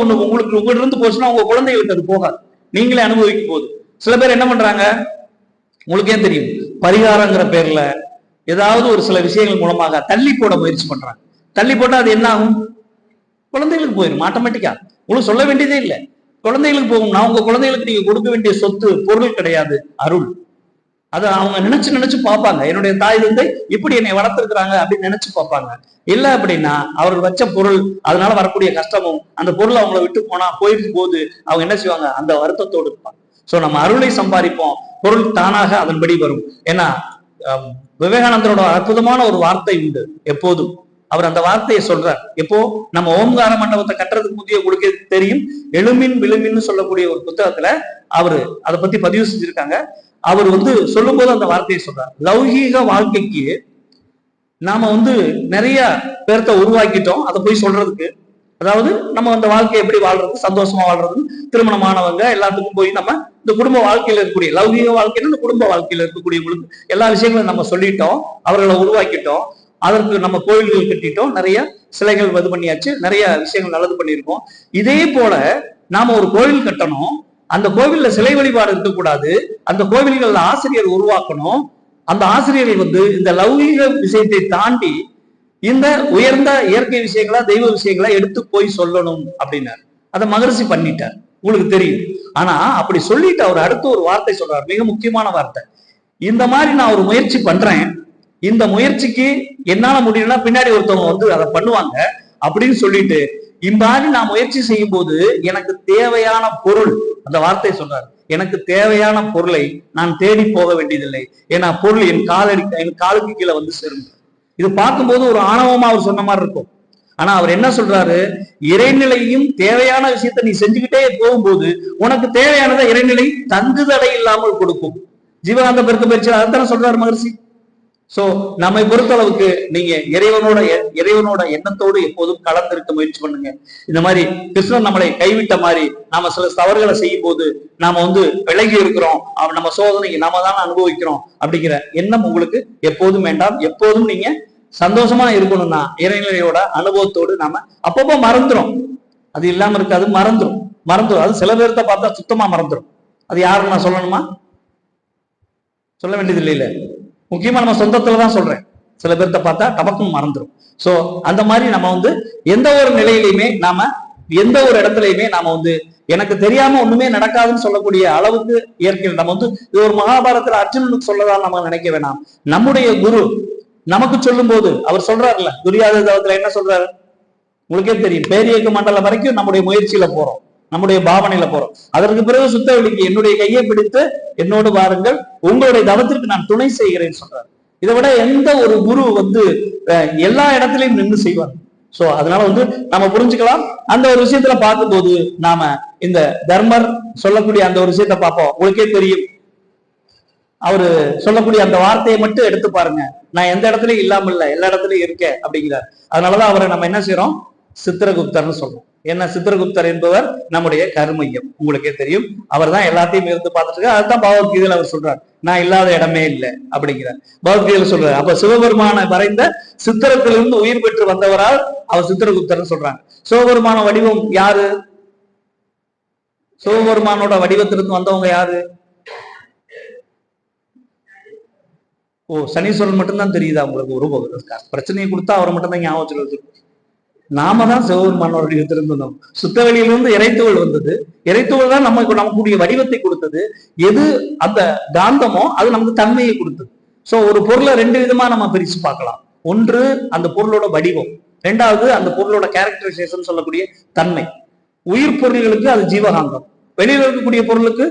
ஒண்ணு உங்கள்ட்ட இருந்து போச்சுன்னா உங்க குழந்தைகளுக்கு அது போகாது, நீங்களே அனுபவிக்கும் போது. சில பேர் என்ன பண்றாங்க உங்களுக்கே தெரியும், பரிகாரங்கிற பேர்ல ஏதாவது ஒரு சில விஷயங்கள் மூலமாக தள்ளி போட முயற்சி பண்றாங்க. தள்ளி போட்டா அது என்ன ஆகும்? குழந்தைகளுக்கு போயிடும் ஆட்டோமேட்டிக்கா. உங்களுக்கு சொல்ல வேண்டியதே இல்லை, குழந்தைகளுக்கு போகும்னா உங்க குழந்தைகளுக்கு நீங்க கொடுக்க வேண்டிய சொத்து பொருள் கிடையாது, அருள். அதை அவங்க நினைச்சு பார்ப்பாங்க, என்னுடைய தாய் தந்தை இப்படி என்னை வளர்த்திருக்கிறாங்க அப்படின்னு நினைச்சு பார்ப்பாங்க. இல்ல அப்படின்னா அவர்கள் வச்ச பொருள், அதனால வரக்கூடிய கஷ்டமும் அந்த பொருள் அவங்கள விட்டு போயிருக்கும் போது அவங்க என்ன செய்வாங்க? அந்த வருத்தத்தோடு இருப்பாங்க. சோ நம்ம அருளை சம்பாதிப்போம், பொருள் தானாக அதன்படி வரும். ஏன்னா விவேகானந்தரோட அற்புதமான ஒரு வார்த்தை உண்டு எப்போதும், அவர் அந்த வார்த்தையை சொல்றார். எப்போ நம்ம ஓம்கார மண்டபத்தை கட்டுறதுக்கு முந்தைய உங்களுக்கு தெரியும், எழுமின் விழுமின்னு சொல்லக்கூடிய ஒரு புத்தகத்துல அவரு அதை பத்தி பதிவு செஞ்சிருக்காங்க. அவர் சொல்லும் போது அந்த வார்த்தையை சொல்றார். லௌகீக வாழ்க்கைக்கு நாம நிறைய பேர்த்த உருவாக்கிட்டோம் அதை போய் சொல்றதுக்கு. அதாவது நம்ம அந்த வாழ்க்கையை எப்படி வாழ்றது, சந்தோஷமா வாழ்றது, திருமணமானவங்க எல்லாத்துக்கும் போய் நம்ம இந்த குடும்ப வாழ்க்கையில இருக்கக்கூடிய லௌகீக வாழ்க்கையில இந்த குடும்ப வாழ்க்கையில இருக்கக்கூடியவங்களுக்கு எல்லா விஷயங்களும் நம்ம சொல்லிட்டோம், அவர்களை உருவாக்கிட்டோம். அதற்கு நம்ம கோயில்கள் கட்டிட்டோம், நிறைய சிலைகள் இது பண்ணியாச்சு, நிறைய விஷயங்கள் நல்லது பண்ணியிருக்கோம். இதே போல நாம ஒரு கோவில் கட்டணும், அந்த கோவில்ல சிலை வழிபாடு இருக்கக்கூடாது, அந்த கோவில்கள்ல ஆசிரியர் உருவாக்கணும். அந்த ஆசிரியர்கள் இந்த லௌகீக விஷயத்தை தாண்டி இந்த உயர்ந்த இயற்கை விஷயங்களா தெய்வ விஷயங்களா எடுத்து போய் சொல்லணும் அப்படின்னாரு. அதை மகரிஷி பண்ணிட்டார், உங்களுக்கு தெரியும். ஆனா அப்படி சொல்லிட்டு அவர் அடுத்து ஒரு வார்த்தை சொல்றார், மிக முக்கியமான வார்த்தை. இந்த மாதிரி நான் ஒரு முயற்சி பண்றேன், இந்த முயற்சிக்கு என்னால முடியும்னா பின்னாடி ஒருத்தவங்க அதை பண்ணுவாங்க அப்படின்னு சொல்லிட்டு இந்த மாதிரி நான் முயற்சி செய்யும் போது எனக்கு தேவையான பொருள், அந்த வார்த்தை சொல்றாரு, எனக்கு தேவையான பொருளை நான் தேடி போக வேண்டியதில்லை, ஏன்னா பொருள் என் காலுக்கு கீழே சேரும். இது பார்க்கும்போது ஒரு ஆணவமா அவர் சொன்ன மாதிரி இருக்கும். ஆனா அவர் என்ன சொல்றாரு, இறைநிலையும் தேவையான விஷயத்த நீ செஞ்சுக்கிட்டே போகும்போது உனக்கு தேவையானதை இறைநிலை தங்குதடை இல்லாமல் கொடுக்கும். ஜீவகாந்த பெருக்க பயிற்சி அதைத்தானே சொல்றாரு மகர்ஷி. சோ நம்மை பொறுத்தளவுக்கு நீங்க இறைவனோட எண்ணத்தோடு எப்போதும் கலந்திருக்க முயற்சி பண்ணுங்க. இந்த மாதிரி கிருஷ்ணன் நம்மளை கைவிட்ட மாதிரி நாம சில தவறுகளை செய்யும் போது நாம விலகி இருக்கிறோம், நம்ம சோதனை நாம தானே அனுபவிக்கிறோம் அப்படிங்கிற எண்ணம் உங்களுக்கு எப்போதும் வேண்டாம். எப்போதும் நீங்க சந்தோஷமா இருக்கணும்னா இறைநிலையோட அனுபவத்தோடு நாம அப்பப்போ மறந்துடும், அது இல்லாம இருக்காது, மறந்துடும். அது சில பேர்த்த பார்த்தா சுத்தமா மறந்துடும். அது யாருன்னு நான் சொல்லணுமா? சொல்ல வேண்டியது இல்லை. முக்கியமா நம்ம சொந்தத்துலதான் சொல்றேன், சில பேர்த்த பார்த்தா டபக்கும் மறந்துடும். சோ அந்த மாதிரி நம்ம எந்த ஒரு நிலையிலையுமே நாம எந்த ஒரு இடத்துலயுமே நாம எனக்கு தெரியாம ஒண்ணுமே நடக்காதுன்னு சொல்லக்கூடிய அளவுக்கு இயற்கையில் நம்ம இது ஒரு மகாபாரதத்துல அர்ஜுனனுக்கு சொல்லதான் நம்ம நினைக்க வேணாம். நம்முடைய குரு நமக்கு சொல்லும் போது அவர் சொல்றாருல்ல, துரியாதவத்துல என்ன சொல்றாரு உங்களுக்கே தெரியும். பேரியக்க மண்டலம் வரைக்கும் நம்முடைய முயற்சியில போறோம், நம்முடைய பாவனையில போறோம். அதற்கு பிறகு சுத்தவெளிக்கு என்னுடைய கையை பிடித்து என்னோடு வாருங்கள், உங்களுடைய தவத்திற்கு நான் துணை செய்கிறேன்னு சொல்றாரு. இதை விட எந்த ஒரு குரு எல்லா இடத்துலையும் நின்று செய்வார். சோ அதனால நம்ம புரிஞ்சுக்கலாம். அந்த ஒரு விஷயத்துல பார்க்கும்போது நாம இந்த தர்மர் சொல்லக்கூடிய அந்த ஒரு விஷயத்த பார்ப்போம். உங்களுக்கே தெரியும், அவரு சொல்லக்கூடிய அந்த வார்த்தையை மட்டும் எடுத்து பாருங்க, நான் எந்த இடத்துலயும் இல்லாம இல்ல, எல்லா இடத்துலயும் இருக்கேன் அப்படிங்கிறார். அதனாலதான் அவரை நம்ம என்ன செய்யறோம், சித்திரகுப்தர்னு சொல்றோம். என்ன சித்திரகுப்தர் என்பவர் நம்முடைய கருமையம், உங்களுக்கே தெரியும். அவர் தான் எல்லாத்தையும் இருந்து பார்த்துட்டு இருக்காரு. அதுதான் பகவத்கீதையில அவர் சொல்றார், நான் இல்லாத இடமே இல்லை அப்படிங்கிறார். பகவத்கீதையில சொல்றாரு. அப்ப சிவபெருமான வரைந்த சித்திரத்திலிருந்து உயிர் பெற்று வந்தவரால் அவர் சித்திரகுப்தர்னு சொல்றாங்க. சிவபெருமான வடிவம் யாரு? சிவபெருமானோட வடிவத்திலிருந்து வந்தவங்க யாரு? ஓ, சனீஸ்வரன் மட்டும்தான் தெரியுதா உங்களுக்கு? ஒரு பிரச்சனையை கொடுத்தா அவரை மட்டும்தான் ஞாபகத்தில் வச்சிருக்கோம். நாம தான் சிவபெருமானோட வடிவத்திலிருந்து வந்தோம். சுத்தவெளியிலிருந்து இறைத்துவள் வந்தது. இறைத்துவள் தான் நமக்குரிய வடிவத்தை கொடுத்தது. எது அந்த காந்தமோ அது நமக்கு தன்மையை கொடுத்தது. சோ ஒரு பொருளை ரெண்டு விதமா நம்ம பிரிச்சு பார்க்கலாம். ஒன்று அந்த பொருளோட வடிவம், ரெண்டாவது அந்த பொருளோட கேரக்டரைசேஷன் சொல்லக்கூடிய தன்மை. உயிர் பொருள்களுக்கு அது ஜீவகாந்தம், வெளியில இருக்கக்கூடிய பொருளுக்கு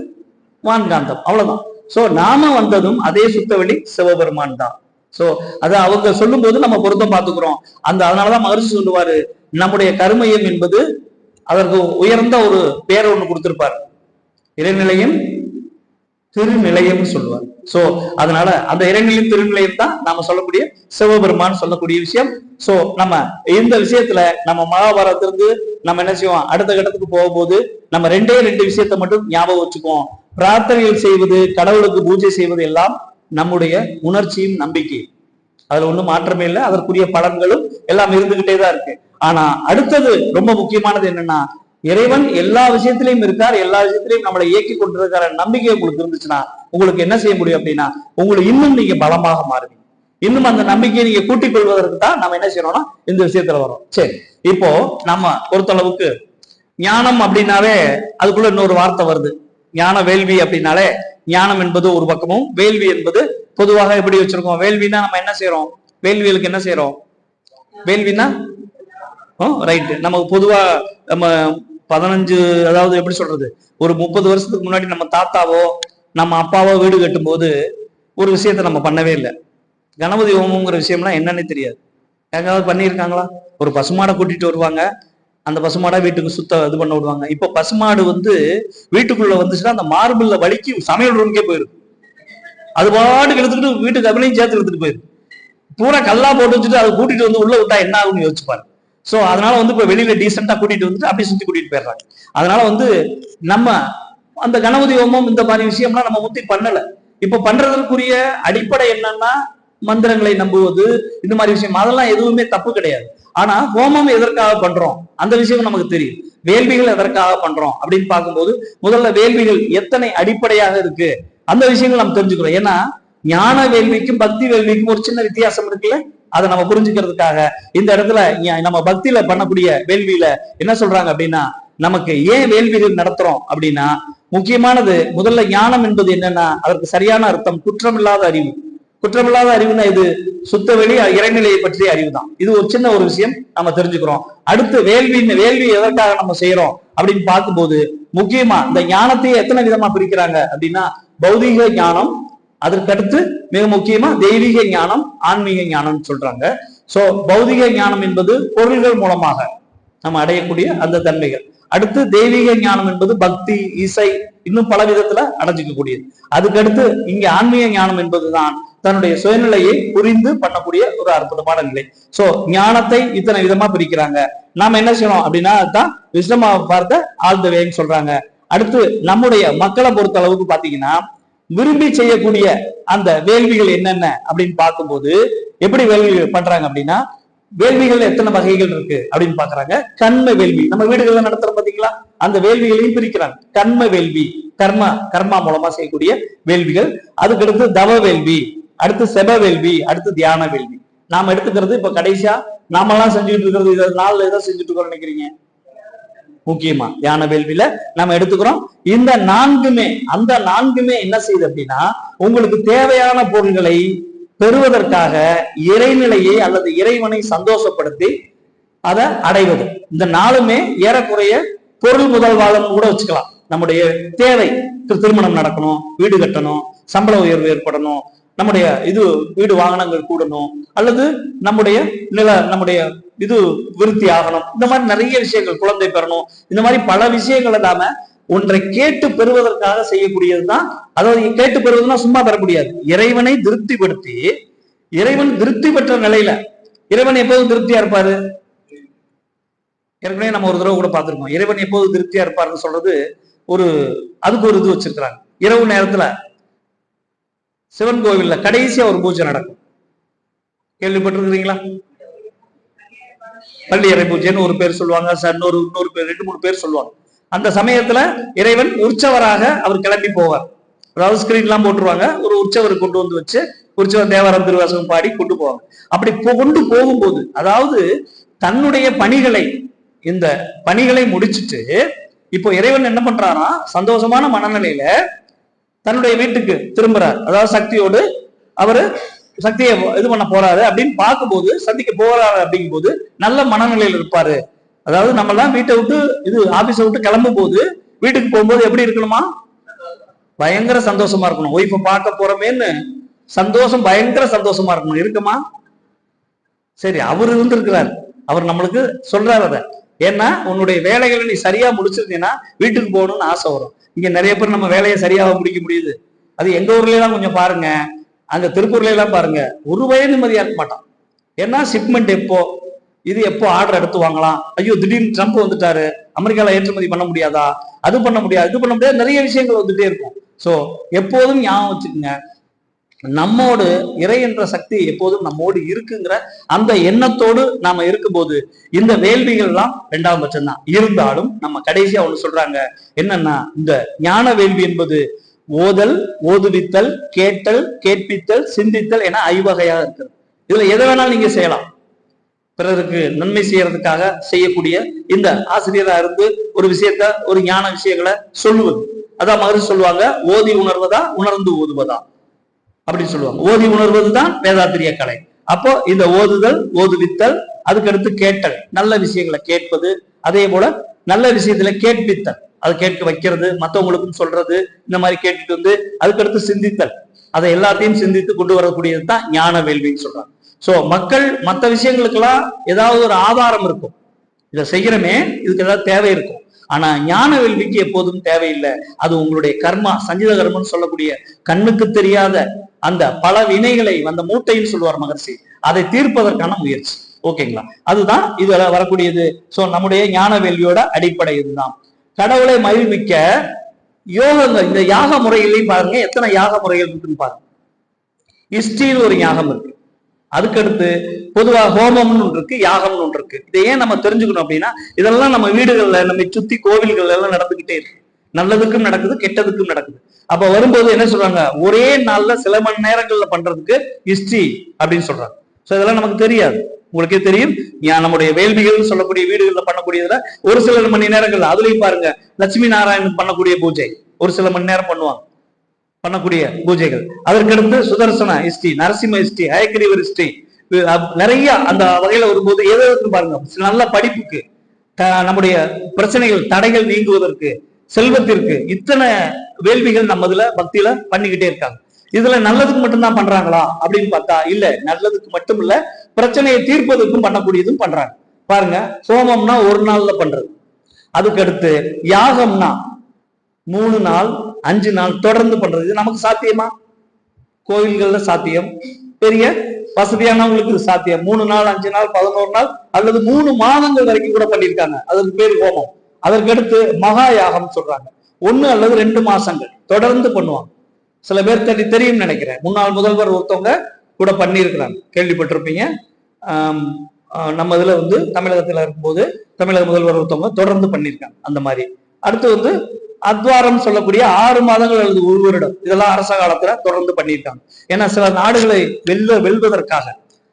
வான்காந்தம், அவ்வளவுதான். சோ நாம வந்ததும் அதே சுத்தவெளி சிவபெருமான் தான். சோ அதை அவங்க சொல்லும் போது நம்ம பொருத்தம் பார்த்துக்கிறோம். அதனாலதான் மகர்ஷி சொல்லுவாரு, நம்முடைய கருமையம் என்பது அதற்கு உயர்ந்த ஒரு பேரை ஒண்ணு கொடுத்திருப்பார், இறைநிலையம் திருநிலையம் சொல்லுவார். சோ அதனால அந்த இறைநிலையம் திருநிலையம் தான் நாம சொல்லக்கூடிய சிவபெருமான் சொல்லக்கூடிய விஷயம். சோ நம்ம இந்த விஷயத்துல நம்ம மகாபாரதத்திலிருந்து நம்ம என்ன செய்வோம், அடுத்த கட்டத்துக்கு போகும்போது நம்ம ரெண்டு விஷயத்த மட்டும் ஞாபகம் வச்சுக்குவோம். பிரார்த்தனைகள் செய்வது, கடவுளுக்கு பூஜை செய்வது எல்லாம் நம்முடைய உணர்ச்சியும் நம்பிக்கையும், அதுல ஒண்ணும் மாற்றமே இல்லை. அதற்குரிய பலன்களும் எல்லாம் இருந்துகிட்டே தான் இருக்கு. ஆனா அடுத்தது ரொம்ப முக்கியமானது என்னன்னா, இறைவன் எல்லா விஷயத்திலையும் இருக்கார், எல்லா விஷயத்திலையும் நம்மளை இயக்கி கொண்டிருக்கிற நம்பிக்கை உங்களுக்கு இருந்துச்சுன்னா உங்களுக்கு என்ன செய்ய முடியும் அப்படின்னா, உங்களுக்கு இன்னும் நீங்க பலமாக மாறுவீங்க. இன்னும் அந்த நம்பிக்கையை நீங்க கூட்டிக் கொள்வதற்கு தான் நம்ம என்ன செய்யணும்னா இந்த விஷயத்துல வரோம். சரி, இப்போ நம்ம பொறுத்தளவுக்கு ஞானம் அப்படின்னாவே அதுக்குள்ள இன்னொரு வார்த்தை வருது, ஞான வேள்வி அப்படின்னாலே ஞானம் என்பது ஒரு பக்கமும், வேள்வி என்பது பொதுவாக எப்படி வச்சிருக்கோம். வேள்வினா நம்ம என்ன செய்யறோம், வேள்விகளுக்கு என்ன செய்யறோம், வேள்வினா ரைட்டு. நமக்கு பொதுவா நம்ம 15, அதாவது எப்படி சொல்றது, ஒரு 30 வருஷத்துக்கு முன்னாடி நம்ம தாத்தாவோ நம்ம அப்பாவோ வீடு கட்டும் போது ஒரு விஷயத்த நம்ம பண்ணவே இல்லை. கணபதி ஹோமம்ங்கிற விஷயம்லாம் என்னன்னு தெரியாது. எங்காவது பண்ணியிருக்காங்களா? ஒரு பசுமாடை கூட்டிட்டு வருவாங்க, அந்த பசுமாடை வீட்டுக்கு இது பண்ண விடுவாங்க. இப்ப பசுமாடு வீட்டுக்குள்ள வந்துச்சுன்னா அந்த மார்பிள்ல வலிக்கு சமையல் ரூமுக்கே போயிருக்கு. அது பாட்டுக்கு எடுத்துக்கிட்டு வீட்டுக்கு அபிலையும் சேர்த்து எடுத்துட்டு போயிருக்கு. பூரா கல்லா போட்டு வச்சுட்டு அதை கூட்டிட்டு உள்ள விட்டா என்ன ஆகும்னு யோசிச்சுப்பாரு. சோ அதனால இப்ப வெளியில டீசெண்டா கூட்டிட்டு வந்துட்டு அப்படியே சுத்தி கூட்டிட்டு போயிடுறாங்க. அதனால நம்ம அந்த கணபதி ஹோமம் இந்த மாதிரி விஷயம்லாம் நம்ம முத்தி பண்ணல. இப்ப பண்றதற்குரிய அடிப்படை என்னன்னா மந்திரங்களை நம்புவது, இந்த மாதிரி விஷயம், அதெல்லாம் எதுவுமே தப்பு கிடையாது. ஆனா ஹோமம் எதற்காக பண்றோம் அந்த விஷயம் நமக்கு தெரியும். வேள்விகள் எதற்காக பண்றோம் அப்படின்னு பார்க்கும்போது முதல்ல வேள்விகள் எத்தனை அடிப்படையாக இருக்கு அந்த விஷயங்கள் நம்ம தெரிஞ்சுக்கிறோம். ஏன்னா ஞான வேள்விக்கும் பக்தி வேள்விக்கும் ஒரு சின்ன வித்தியாசம் இருக்குல்ல, அதை நம்ம புரிஞ்சுக்கிறதுக்காக இந்த இடத்துல நம்ம பக்தியில பண்ணக்கூடிய வேள்வியில என்ன சொல்றாங்க அப்படின்னா, நமக்கு ஏன் வேள்விகள் நடத்துறோம் அப்படின்னா, முக்கியமானது முதல்ல ஞானம் என்பது என்னன்னா அதற்கு சரியான அர்த்தம் குற்றமில்லாத அறிவு. குற்றமில்லாத அறிவுனா இது சுத்த வெளி இறைநிலையை பற்றிய அறிவு தான். இது ஒரு சின்ன ஒரு விஷயம் நம்ம தெரிஞ்சுக்கிறோம். அடுத்து வேள்வி எதற்காக நம்ம செய்யறோம் அப்படின்னு பார்க்கும்போது முக்கியமா இந்த ஞானத்தையே எத்தனை விதமா பிரிக்கிறாங்க அப்படின்னா, பௌதீக ஞானம், அதற்கடுத்து மிக முக்கியமா தெய்வீக ஞானம், ஆன்மீக ஞானம் சொல்றாங்க. சோ பௌதிக ஞானம் என்பது பொருள்கள் மூலமாக நம்ம அடையக்கூடிய அந்த தன்மைகள். அடுத்து தெய்வீக ஞானம் என்பது பக்தி, இசை, இன்னும் பல விதத்துல அடைஞ்சிக்கக்கூடியது. அதுக்கடுத்து இங்க ஆன்மீக ஞானம் என்பதுதான் தன்னுடைய சுயநிலையை புரிந்து பண்ணக்கூடிய ஒரு அற்புதமான நிலை. சோ ஞானத்தை இத்தனை விதமா பிரிக்கிறாங்க. நாம என்ன செய்யணும் அப்படின்னா அதுதான் விஸ்டமா பார்த்த ஆல் த வேன்னு சொல்றாங்க. அடுத்து நம்முடைய மக்களை பொறுத்த அளவுக்கு பாத்தீங்கன்னா விரும்பி செய்யக்கூடிய அந்த வேள்விகள் என்னென்ன அப்படின்னு பார்க்கும்போது எப்படி வேள்விகள் பண்றாங்க அப்படின்னா, வேள்விகள் எத்தனை வகைகள் இருக்கு அப்படின்னு பாக்குறாங்க. கர்ம வேள்வி நம்ம வீடுகள்ல நடத்துறோம் பாத்தீங்களா, அந்த வேள்விகளையும் பிரிக்கிறாங்க. கர்ம வேள்வி கர்மா மூலமா செய்யக்கூடிய வேள்விகள். அதுக்கடுத்து தவ வேள்வி, அடுத்து செப வேள்வி, அடுத்து தியான வேள்வி. நாம எடுத்துக்கிறது இப்ப கடைசியா நாமெல்லாம் செஞ்சுட்டு இருக்கிறது இதை நாள்ல எதை செஞ்சுட்டு இருக்கோம் நினைக்கிறீங்க? முக்கியமா தியான வேள்வியில நம்ம எடுத்துக்கிறோம். இந்த அந்த நான்குமே என்ன செய்யுது அப்படின்னா, உங்களுக்கு தேவையான பொருள்களை பெறுவதற்காக இறைநிலையை அல்லது இறைவனை சந்தோஷப்படுத்தி அதை அடைவது. இந்த நாளுமே ஏறக்குறைய பொருள் முதல்வாதம் கூட வச்சுக்கலாம். நம்முடைய தேவை, திருமணம் நடக்கணும், வீடு கட்டணும், சம்பள உயர்வு ஏற்படணும், நம்முடைய வீடு வாகனங்கள் கூடணும், அல்லது நம்முடைய விருத்தி ஆகணும், இந்த மாதிரி நிறைய விஷயங்கள், குழந்தை பெறணும், இந்த மாதிரி பல விஷயங்களை நாம ஒன்றை கேட்டு பெறுவதற்காக செய்யக்கூடியதுதான். அதாவது கேட்டு பெறுவதுன்னா சும்மா பெற முடியாது. இறைவனை திருப்திப்படுத்தி, இறைவன் திருப்தி பெற்ற நிலையில, இறைவன் எப்போதும் திருப்தியா இருப்பாரு. ஏற்கனவே நம்ம ஒரு தடவை கூட பார்த்திருக்கோம். இறைவன் எப்போது திருப்தியா இருப்பாருன்னு சொல்றது அதுக்கு ஒரு இது வச்சிருக்கிறாங்க. இரவு நேரத்துல சிவன் கோவில்ல கடைசியா ஒரு பூஜை நடக்கும், கேள்விப்பட்டிருக்கிறீங்களா? பள்ளியறை பூஜைன்னு ஒரு பேர் சொல்லுவாங்க, இன்னொரு பேர், 2-3 பேர் சொல்லுவாங்க. அந்த சமயத்துல இறைவன் உற்சவராக அவர் கிளம்பி போவார். அதாவது ஸ்கிரீன் எல்லாம் போட்டுருவாங்க, ஒரு உற்சவர் கொண்டு வந்து வச்சு உற்சவர் தேவாரம் திருவாசகம் பாடி கொண்டு போவாங்க. அப்படி கொண்டு போகும்போது அதாவது தன்னுடைய இந்த பணிகளை முடிச்சுட்டு இப்போ இறைவன் என்ன பண்றாரா, சந்தோஷமான மனநிலையில தன்னுடைய வீட்டுக்கு திரும்புறார். அதாவது சக்தியோடு அவரு சக்தியை இது பண்ண போறாரு அப்படின்னு பார்க்கும்போது, சந்திக்க போறாரு அப்படிங்கும் போது நல்ல மனநிலையில் இருப்பாரு. அதாவது நம்ம எல்லாம் வீட்டை விட்டு ஆபீஸை விட்டு கிளம்பும் போது வீட்டுக்கு போகும்போது எப்படி இருக்கணுமா, பயங்கர சந்தோஷமா இருக்கணும். ஒய்ஃபை பார்க்க போறோமேன்னு சந்தோஷம், பயங்கர சந்தோஷமா இருக்கணும். இருக்குமா? சரி, அவர் இருந்திருக்கிறார், அவர் நம்மளுக்கு சொல்றாரு அதை. ஏன்னா உன்னுடைய வேலைகளை நீ சரியா முடிச்சிருந்தீங்கன்னா வீட்டுக்கு போகணும்னு ஆசை வரும். இங்க நிறைய பேர் நம்ம வேலையை சரியாக முடிக்க முடியுது. அது எங்க ஊர்ல எல்லாம் கொஞ்சம் பாருங்க, அங்க திருப்பூர்ல எல்லாம் பாருங்க, ஒரு வயது நிம்மதியா இருக்க மாட்டான். ஏன்னா ஷிப்மெண்ட் எப்போ ஆர்டர் எடுத்து வாங்கலாம், ஐயோ திடீர்னு ட்ரம்ப் வந்துட்டாரு, அமெரிக்கால ஏற்றுமதி பண்ண முடியாதா, அது பண்ண முடியாது, இது பண்ண முடியாது, நிறைய விஷயங்கள் வந்துட்டே இருக்கும். சோ எப்போதும் ஞாபகம் வச்சுக்கோங்க, நம்மோடு இறை என்ற சக்தி எப்போதும் நம்மோடு இருக்குங்கிற அந்த எண்ணத்தோடு நாம இருக்கும்போது இந்த வேள்விகள் எல்லாம் 2ஆம் பட்சம் தான். இருந்தாலும் நம்ம கடைசியா ஒண்ணு சொல்றாங்க, என்னன்னா இந்த ஞான வேள்வி என்பது ஓதல், ஓதுவித்தல், கேட்டல், கேட்பித்தல், சிந்தித்தல் என 5 வகையாக இருக்கிறது. இதுல எதை வேணாலும் நீங்க செய்யலாம். பிறருக்கு நன்மை செய்யறதுக்காக செய்யக்கூடிய இந்த ஆசிரியரா இருந்து ஒரு விஷயத்த, ஒரு ஞான விஷயங்களை சொல்லுவது, அதான் மாதிரி சொல்லுவாங்க, ஓதி உணர்வதா உணர்ந்து ஓதுவதா அப்படின்னு சொல்லுவாங்க. ஓதி உணர்வதுதான் வேதாத்திரிய கலை. அப்போ இந்த ஓதுதல், ஓதுவித்தல், அதுக்கடுத்து கேட்டல், நல்ல விஷயங்களை கேட்பது, அதே போல நல்ல விஷயத்துல கேட்பித்தல், அதை கேட்க வைக்கிறது, மற்றவங்களுக்கும் சொல்றது, இந்த மாதிரி கேட்டுட்டு அதுக்கடுத்து சிந்தித்தல், அதை எல்லாத்தையும் சிந்தித்து கொண்டு வரக்கூடியது தான் ஞான வேள்வின்னு சொல்றாங்க. சோ மக்கள் மற்ற விஷயங்களுக்கெல்லாம் ஏதாவது ஒரு ஆதாரம் இருக்கும், இதை செய்கிறமே இதுக்கு ஏதாவது தேவை இருக்கும். ஆனா ஞான வேள்விக்கு எப்போதும் தேவையில்லை. அது உங்களுடைய கர்மா, சஞ்சித கர்மன்னு சொல்லக்கூடிய கண்ணுக்கு தெரியாத அந்த பல வினைகளை, அந்த மூட்டைன்னு சொல்லுவார் மகர்ஷி, அதை தீர்ப்பதற்கான முயற்சி. ஓகேங்களா? அதுதான் இதுல வரக்கூடியது. சோ நம்முடைய ஞான வேள்வியோட அடிப்படை இதுதான். கடவுளை மகிழ்விக்க யோகங்கள், இந்த யாக முறைகளையும் பாருங்க, எத்தனை யாக முறைகள் இருக்குன்னு பாருங்க. இஷ்டின்னு ஒரு யாகம் இருக்கு, அதுக்கடுத்து பொதுவா ஹோமம்னு ஒன்று இருக்கு, யாகம்னு ஒன்று இருக்கு. இதை ஏன் நம்ம தெரிஞ்சுக்கணும் அப்படின்னா, இதெல்லாம் நம்ம வீடுகள்ல, நம்ம சுத்தி கோவில்கள் எல்லாம் நடந்துகிட்டே இருக்கு. நல்லதுக்கும் நடக்குது, கெட்டதுக்கும் நடக்குது. அப்ப வரும்போது என்ன சொல்றாங்க, ஒரே நாள்ல சில மணி நேரங்கள்ல பண்றதுக்கு இஷ்டி அப்படின்னு சொல்றாங்க. சோ இதெல்லாம் நமக்கு தெரியாது, உங்களுக்கே தெரியும். நம்முடைய வேள்விகள் சொல்லக்கூடிய வீடுகள்ல பண்ணக்கூடியதுல ஒரு சில மணி நேரங்கள்ல, அதுலயும் பாருங்க லட்சுமி நாராயணன் பண்ணக்கூடிய பூஜை ஒரு சில மணி நேரம் பண்ணுவாங்க, பண்ணக்கூடிய பூஜைகள். அதற்கடுத்து சுதர்சன இஷ்டி, நரசிம்ம இஷ்டி, ஹயக்கிரீவர் இஷ்டி, நிறைய அந்த வகையில வரும்போது எதற்கு பாருங்க, நல்ல படிப்புக்கு, நம்முடைய பிரச்சனைகள் தடைகள் நீங்குவதற்கு, செல்வத்திற்கு, இத்தனை வேள்விகள் நம்ம இதுல பக்தியில பண்ணிக்கிட்டே இருக்காங்க. இதுல நல்லதுக்கு மட்டும்தான் பண்றாங்களா அப்படின்னு பார்த்தா இல்ல, நல்லதுக்கு மட்டும் இல்ல, பிரச்சனையை தீர்ப்பதற்கும் பண்ணக்கூடியதும் பண்றாங்க. பாருங்க, ஹோமம்னா ஒரு நாள்ல பண்றது, அதுக்கடுத்து யாகம்னா 3 நாள் 5 நாள் தொடர்ந்து பண்றது. இது நமக்கு சாத்தியமா? கோவில்கள்ல சாத்தியம், பெரிய வசதியானவங்களுக்கு சாத்தியம். 3 நாள் 5 நாள் 11 நாள் அல்லது 3 மாதங்கள் வரைக்கும் கூட பண்ணியிருக்காங்க, அதற்கு பேர் ஹோமம். அதற்கடுத்து மகா யாகம் சொல்றாங்க, 1 அல்லது 2 மாசங்கள் தொடர்ந்து பண்ணுவாங்க. சில பேர் தெரியும் நினைக்கிறேன், முன்னாள் முதல்வர் ஒருத்தவங்க கூட பண்ணியிருக்கிறாங்க, கேள்விப்பட்டிருப்பீங்க. நம்ம இதுல தமிழகத்துல இருக்கும்போது தமிழக முதல்வர் ஒருத்தவங்க தொடர்ந்து பண்ணியிருக்காங்க அந்த மாதிரி. அடுத்து அத்வாரம் சொல்லக்கூடிய 6 மாதங்கள் அல்லது 1 வருடம், இதெல்லாம் அரச காலத்துல தொடர்ந்து பண்ணியிருக்காங்க. ஏன்னா சில நாடுகளை வெல்வதற்காக,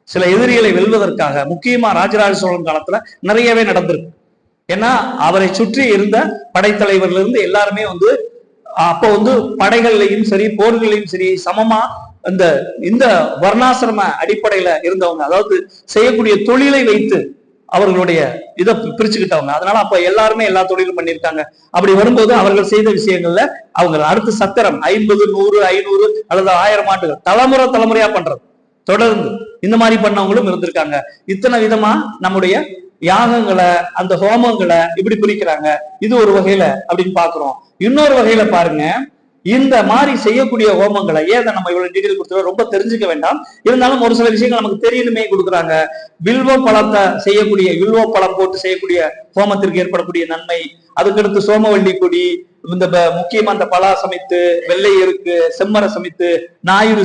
சில எதிரிகளை வெல்வதற்காக, முக்கியமா ராஜராஜ சோழன் காலத்துல நிறையவே நடந்திருக்கு. ஏன்னா அவரை சுற்றி இருந்த படைத்தலைவர்கள் இருந்து எல்லாருமே அப்போ படைகள்லையும் சரி போர்களையும் சரி சமமா இந்த வர்ணாசிரம அடிப்படையில இருந்தவங்க, அதாவது செய்யக்கூடிய தொழிலை வைத்து அவர்களுடைய இதை பிரிச்சுக்கிட்டவங்க. அதனால அப்ப எல்லாருமே எல்லா தொழிலும் பண்ணியிருக்காங்க. அப்படி வரும்போது அவர்கள் செய்த விஷயங்கள்ல அவங்க அடுத்து சத்திரம் 50, 100, 500 அல்லது 1000 ஆண்டுகள் தலைமுறையா பண்றது, தொடர்ந்து இந்த மாதிரி பண்ணவங்களும் இருந்திருக்காங்க. இத்தனை விதமா நம்முடைய யாகங்களை, அந்த ஹோமங்களை இப்படி பிரிக்கிறாங்க. இது ஒரு வகையில அப்படின்னு பாக்குறோம். இன்னொரு வகையில பாருங்க, இந்த மாதிரி செய்யக்கூடிய ஹோமங்களை ஏன் நம்ம இவ்வளவு டீட்டெயில் கொடுத்துருவோம், ரொம்ப தெரிஞ்சுக்க வேண்டாம், இருந்தாலும் ஒரு சில விஷயங்கள் நமக்கு தெரியணுமே கொடுக்குறாங்க. வில்வ பழத்தை செய்யக்கூடிய, வில்வ பழம் போட்டு செய்யக்கூடிய ஹோமத்திற்கு ஏற்படக்கூடிய நன்மை, அதுக்கடுத்து சோமவள்ளி கொடி, இந்த முக்கியமா அந்த பலா சமைத்து, வெள்ளை எருக்கு, செம்மர சமைத்து, ஞாயிறு